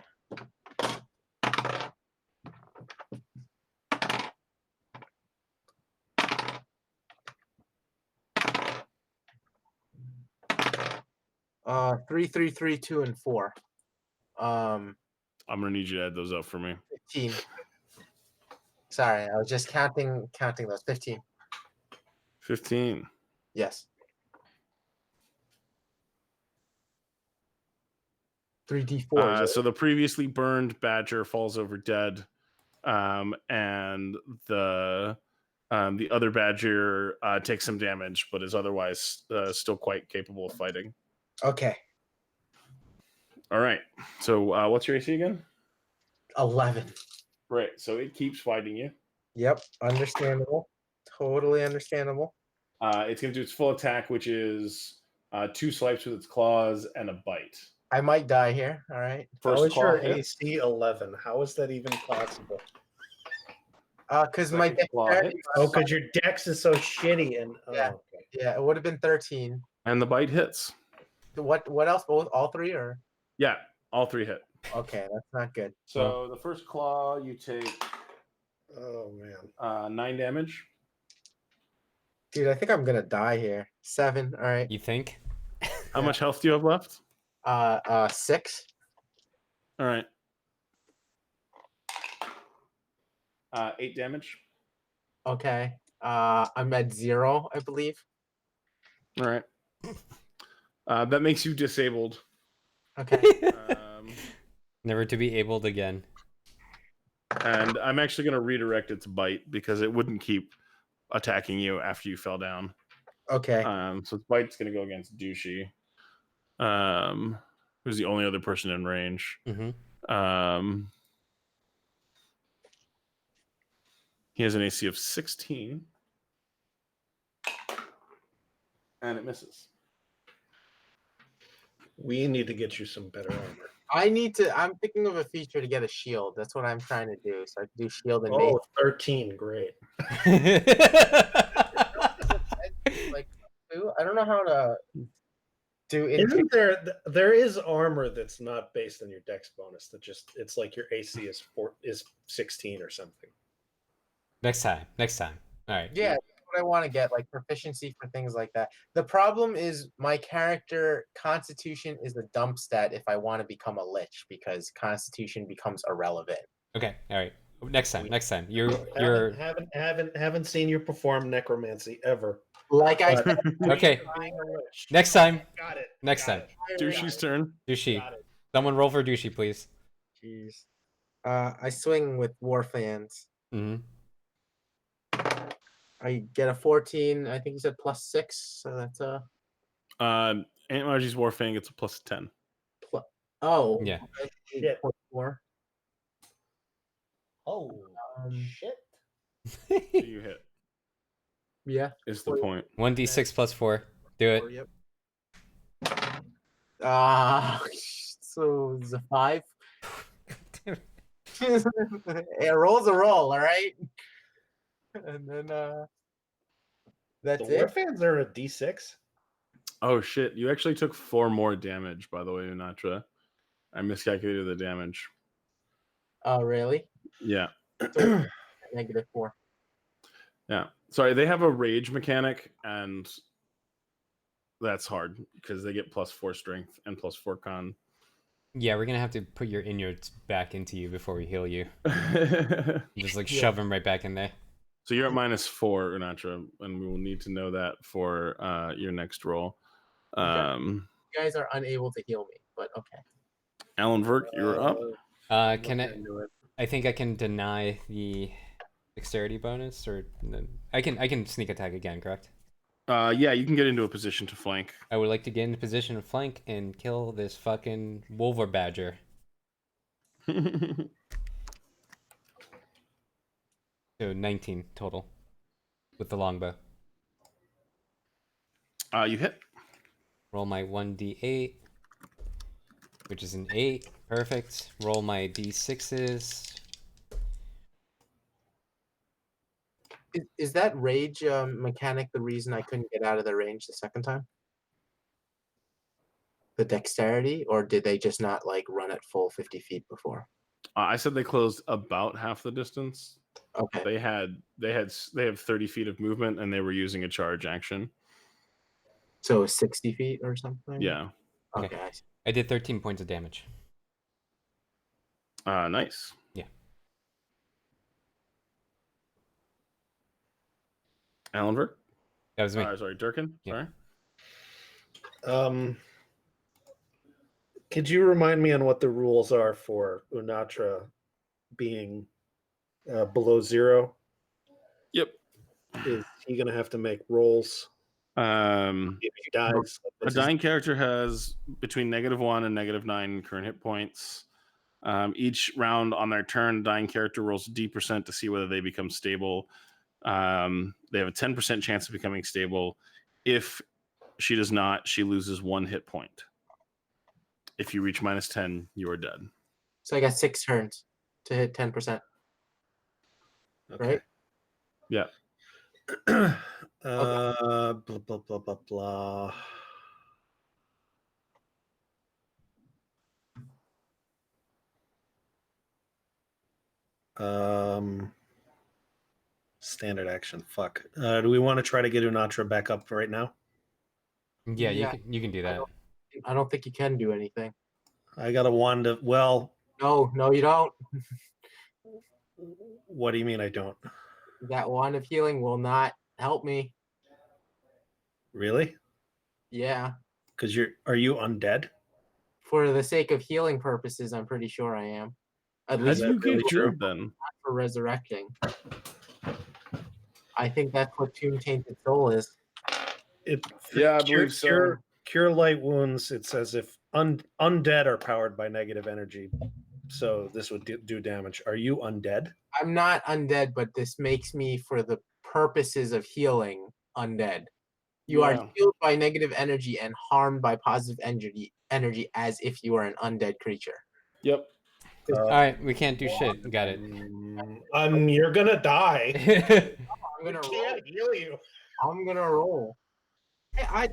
Three, 2, and 4. I'm gonna need you to add those up for me. 15. Sorry, I was just counting those. 15. 15. Yes. 3d4. So the previously burned badger falls over dead, and the other badger takes some damage, but is otherwise still quite capable of fighting. Okay. All right. So what's your AC again? 11. Right. So it keeps fighting you. Yep. Understandable. Totally understandable. It's going to do its full attack, which is 2 swipes with its claws and a bite. I might die here. All right. How First is claw your hits. AC 11? How is that even possible? Because my Second claw dexterity hits. Oh, because your dex is so shitty. And Yeah. okay. Yeah, it would have been 13. And the bite hits. What else? Both all three or Yeah, all 3 hit. okay, that's not good. So the first claw, you take Oh man. 9 damage. Dude, I think I'm gonna die here. 7. All right. You think? How Yeah. much health do you have left? 6. All right. 8 damage. Okay. I'm at 0, I believe. All right. That makes you disabled. Okay. Never to be abled again. And I'm actually going to redirect its bite because it wouldn't keep attacking you after you fell down. Okay. So its bite's going to go against Douchey, who's the only other person in range. Mm-hmm. He has an AC of 16. And it misses. We need to get you some better armor. I'm thinking of a feature to get a shield. That's what I'm trying to do. So I can do shield and Oh, 13. Great. like I don't know how to do Isn't there is armor that's not based on your dex bonus, that just it's like your AC is 16 or something. Next time. All right. Yeah, that's what I want to get, like proficiency for things like that. The problem is my character constitution is a dump stat if I want to become a lich because constitution becomes irrelevant. Okay. All right. Next time. You're Haven't seen you perform necromancy ever. Like I But- said, okay. Being a lich. Next time. Got it. Next got time. it, Douchey's turn. Douchey. got it. Someone roll for Douchey, please. Jeez. I swing with war fans. Mm-hmm. I get a 14. I think you said +6, so that's a Aunt Margie's Warfang gets a plus 10. oh Yeah. Shit. 4. Oh Um, shit. So you hit, yeah. is the point. 1d6 plus 4. Do it. 4, yep. So it's a 5. A roll's a roll, all right. And then that's The war it. fans are a D6. Oh shit! You actually took 4 more damage, by the way, Unatra. I miscalculated the damage. Oh, really? Yeah, So, -4. yeah. Sorry, they have a rage mechanic, and that's hard because they get +4 strength and +4 con. Yeah, we're gonna have to put your innards back into you before we heal you. So Just like Yeah. shove them right back in there. you're at -4, Unatra, and we will need to know that for your next roll. You guys are unable to heal me, but okay. Alan Verk, you're up. Can I? Into it. I think I can deny the dexterity bonus, or I can sneak attack again. Correct. Yeah, you can get into a position to flank. I would like to get in position to flank and kill this fucking wolver badger. So 19 total with the longbow. You hit. Roll my 1d8, which is an 8. Perfect. Roll my d6s. Is that rage mechanic the reason I couldn't get out of the range the second time? The dexterity, or did they just not like run at full 50 feet before? I said they closed about half the distance. Okay. They have 30 feet of movement, and they were using a charge action. So 60 feet or something? Yeah. Okay. I see. I did 13 points of damage. Nice. Yeah. Alan Verk. That was me. Sorry, Durkin. Yeah. Sorry. Could you remind me on what the rules are for Unatra being below 0? Yep. Is he going to have to make rolls if he dies? A dying character has between -1 and -9 current hit points. Each round on their turn, dying character rolls D% to see whether they become stable. They have a 10% chance of becoming stable. If she does not, she loses 1 hit point. If you reach -10, you are dead. So I got 6 turns to hit 10%. Right? Yeah. Blah, blah, blah, blah, blah. Standard action. Fuck. Do we want to try to get Unatra back up right now? Yeah, Yeah. you can do that. I don't think you can do anything. I got a wand of. Well, No, you don't. what do you mean I don't? That wand of healing will not help me. Really? Yeah. Because are you undead? For the sake of healing purposes, I'm pretty sure I am. At How least do you that really get true? good then? for resurrecting. I think that's what Tomb Tainted Soul is. Yeah, I believe so. Cure light wounds. It says if undead are powered by negative energy, so this would do damage. Are you undead? I'm not undead, but this makes me, for the purposes of healing, undead. You are Yeah. healed by negative energy and harmed by positive energy as if you are an undead creature. Yep. All right, we can't do shit. Got it. You're gonna die. I'm gonna roll. heal you. I'm gonna roll. I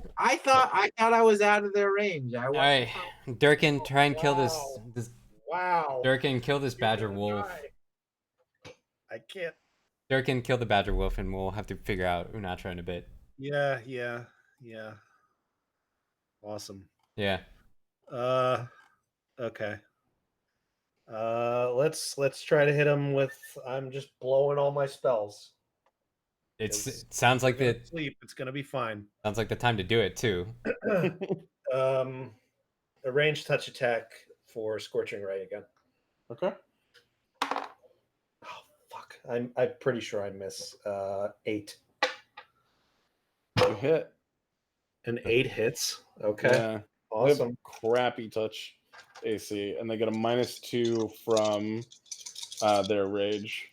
thought I was out of their range. All right, Durkin, try and kill Wow. this. Wow. Durkin, kill this You're badger gonna wolf. die. I can't. Durkin, kill the badger wolf, and we'll have to figure out Unatra in a bit. Yeah. Awesome. Yeah. Okay. Let's try to hit him with. I'm just blowing all my spells. It sounds like the Sleep. It's gonna be fine. sounds like the time to do it too. A ranged touch attack for Scorching Ray again. Okay. Oh fuck! I'm pretty sure I miss. 8. You hit. An 8 hits. Okay. Yeah. They have Awesome. crappy touch AC, and they get a -2 from their rage,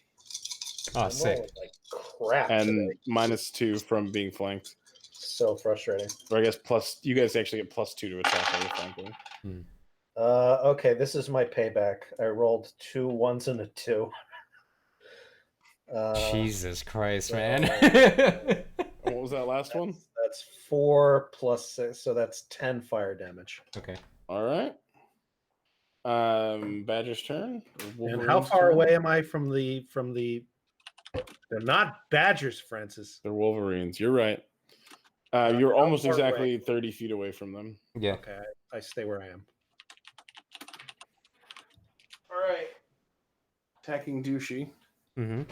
Oh, I'm sick. rolling like crap. and today. -2 from being flanked. So frustrating. Or I guess plus. You guys actually get +2 to attack while you're flanking. Okay, this is my payback. I rolled 2 1s and a 2. Jesus Christ, so- man. And what was that last one? That's 4 plus 6, so that's 10 fire damage. Okay. All right. Badger's turn. or And how Wolverine's far turn? away am I from the? They're not badgers, Francis. They're Wolverines. You're right. You're how almost far away? exactly 30 feet away from them. Yeah. Okay, I stay where I am. All right. Attacking Douchey. Mm-hmm.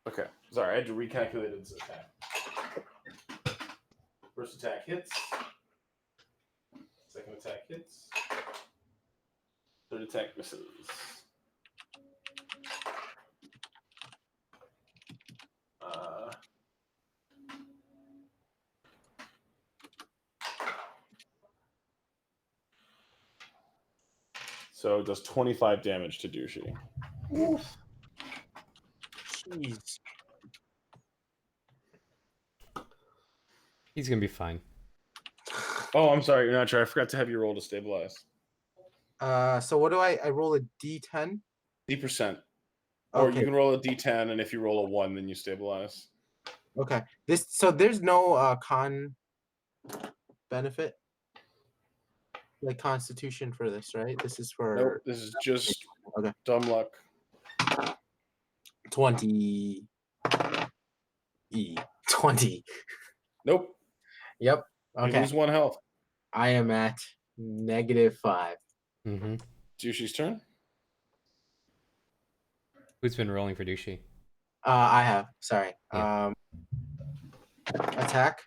Okay. Sorry, I had to recalculate its attack. First attack hits. Second attack hits. Third attack misses. So it does 25 damage to Douchey. Jeez. He's gonna be fine. Oh, I'm sorry. You're not sure. I forgot to have you roll to stabilize. So what do I roll a D10? D%. Or Okay. you can roll a D10, and if you roll a 1, then you stabilize. Okay. So there's no con benefit, like Constitution for this, right? This is for Nope. This is just Okay. dumb luck. 20. 20. Nope. Yep. You Okay. lose 1 health. I am at -5. Mm-hmm. Douchey's turn. Who's been rolling for Douchey? I have. Sorry. Yeah. Attack.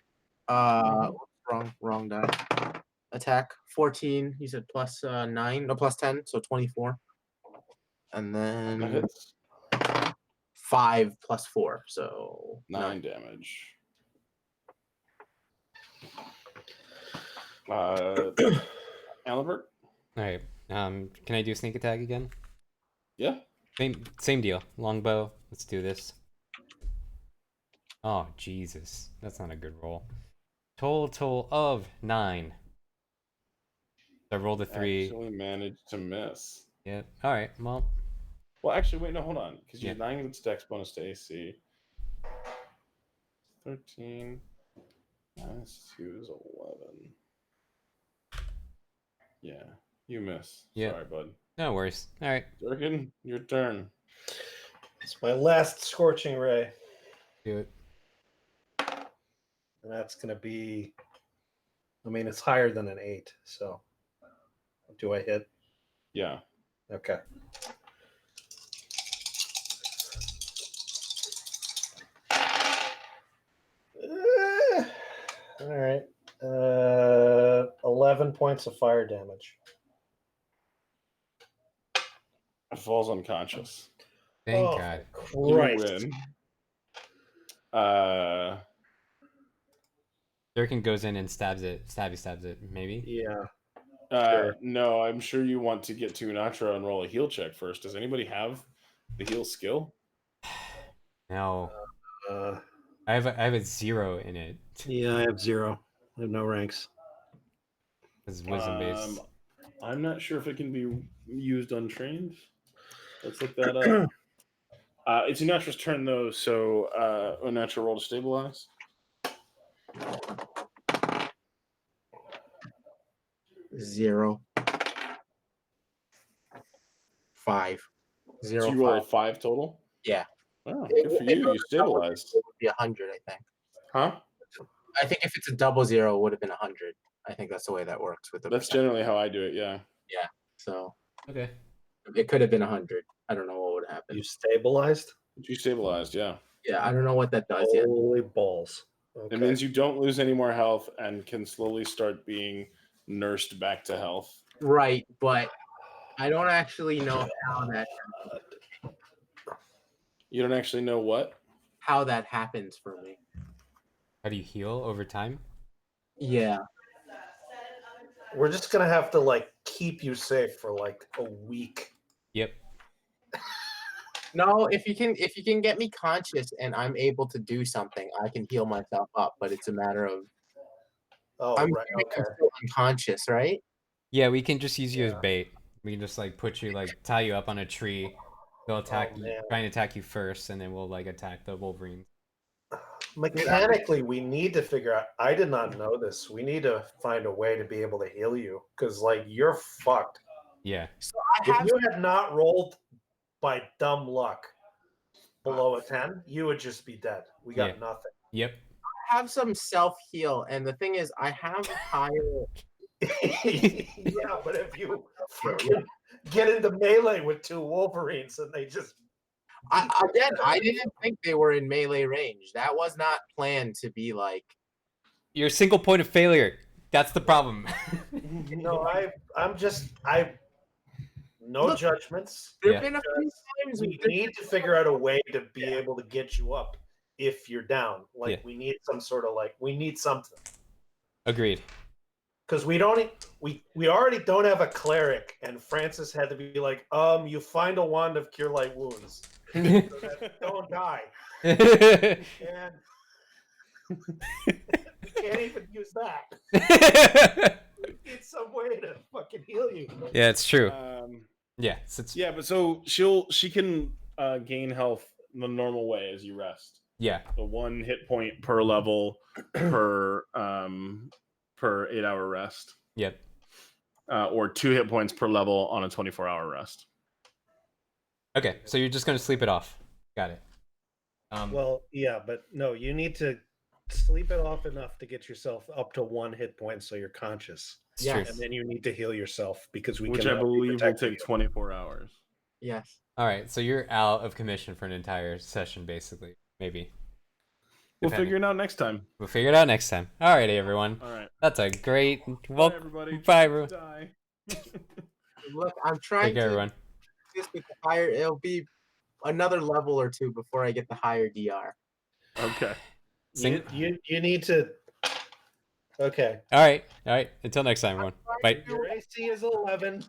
Wrong die. Attack 14. You said plus 9, no plus 10, so 24. And That then hits 5 plus 4, so 9 damage. Albert? All right. Can I do sneak attack again? Yeah. Same deal. Longbow. Let's do this. Oh Jesus, that's not a good roll. Total of 9. I rolled a 3. Actually managed to miss. Yep. All right. Well, Well, actually, wait, no, hold on. Because you Yeah. have 9 against Dex bonus to AC. 13 minus 2 is 11. Yeah, you miss. Yeah. Sorry, bud. no worries. All right. Durkin, your turn. It's my last scorching ray, Do it. and that's gonna be. I mean, it's higher than an 8. So, do I hit? Yeah. Okay. All right. 11 points of fire damage. It falls unconscious. Thank Oh, God. Christ. You win. Durkin goes in and stabs it. Stabs it. Maybe. Yeah. Sure. No, I'm sure you want to get to Natra and roll a heal check first. Does anybody have the heal skill? No. Uh, I have a 0 in it. yeah, I have 0. I have no ranks. It's wisdom based. I'm not sure if it can be used untrained. Let's look that up. It's Unatra's turn though, so Unatra roll to stabilize. 0. 5. 0. So you roll a 5. 5 total? Yeah. Oh, good for you. You stabilized. It would be 100, I think. Huh? I think if it's a double 0, it would have been 100. I think that's the way that works with the That's percentage. generally how I do it, yeah. So Okay. it could have been 100. I don't know what would happen. You stabilized? You stabilized, yeah. Yeah, I don't know what that does yet. Holy balls. Okay. It means you don't lose any more health and can slowly start being nursed back to health. Right, but I don't actually know You don't actually know what? how that happens for me. How do you heal over time? Yeah. We're just gonna have to like keep you safe for like a week. Yep. No, if you can get me conscious and I'm able to do something, I can heal myself up. But it's a matter of Oh, I'm right. assuming I'm Okay. still unconscious, right? Yeah, we can just use you as Yeah. bait. We can just like put you like tie you up on a tree. They'll attack you, man. try and attack you first, and then we'll like attack the Wolverines. Mechanically, we need to figure out. I did not know this. We need to find a way to be able to heal you because, like, you're fucked. Yeah. So I If have you had not rolled by dumb luck below a 10, you would just be dead. We got Yeah. nothing. Yep. some self heal, and the thing is, I have higher. Yeah, but if you fucking get into melee with 2 Wolverines and they just I didn't think they were in melee range. That was not planned to be like. You're a single point of failure. That's the problem. I'm just no Look, judgments. There've Yeah. been a few times We need to figure out a way to be able to get you up if you're down. Like Yeah. we need some sort of we need something. Agreed. Because we already don't have a cleric, and Francis had to be like, you find a wand of cure light wounds. So that don't die. And we can't even use that. We need some way to fucking heal you. Yeah, it's true. Yeah, but so she can gain health the normal way as you rest. Yeah. The 1 hit point per level per 8-hour rest. Yep. Or 2 hit points per level on a 24-hour rest. Okay, so you're just gonna sleep it off. Got it. Well, yeah, but no, you need to sleep it off enough to get yourself up to 1 hit point so you're conscious. it's yes. true. And then you need to heal yourself because we Which I cannot be believe will protecting take you. 24 hours. Yes. All right, so you're out of commission for an entire session, basically. Maybe. We'll Depending. figure it out next time. We'll figure it out next time. Alrighty, everyone. All right. That's a great. Bye, Well, everybody. bye, everyone. Die. Look, I'm trying Take care, to everyone. do this with the higher. It'll be another level or two before I get the higher DR. Okay. Sing- You need to. Okay. All right. Until next time, everyone. Bye. Your AC is 11.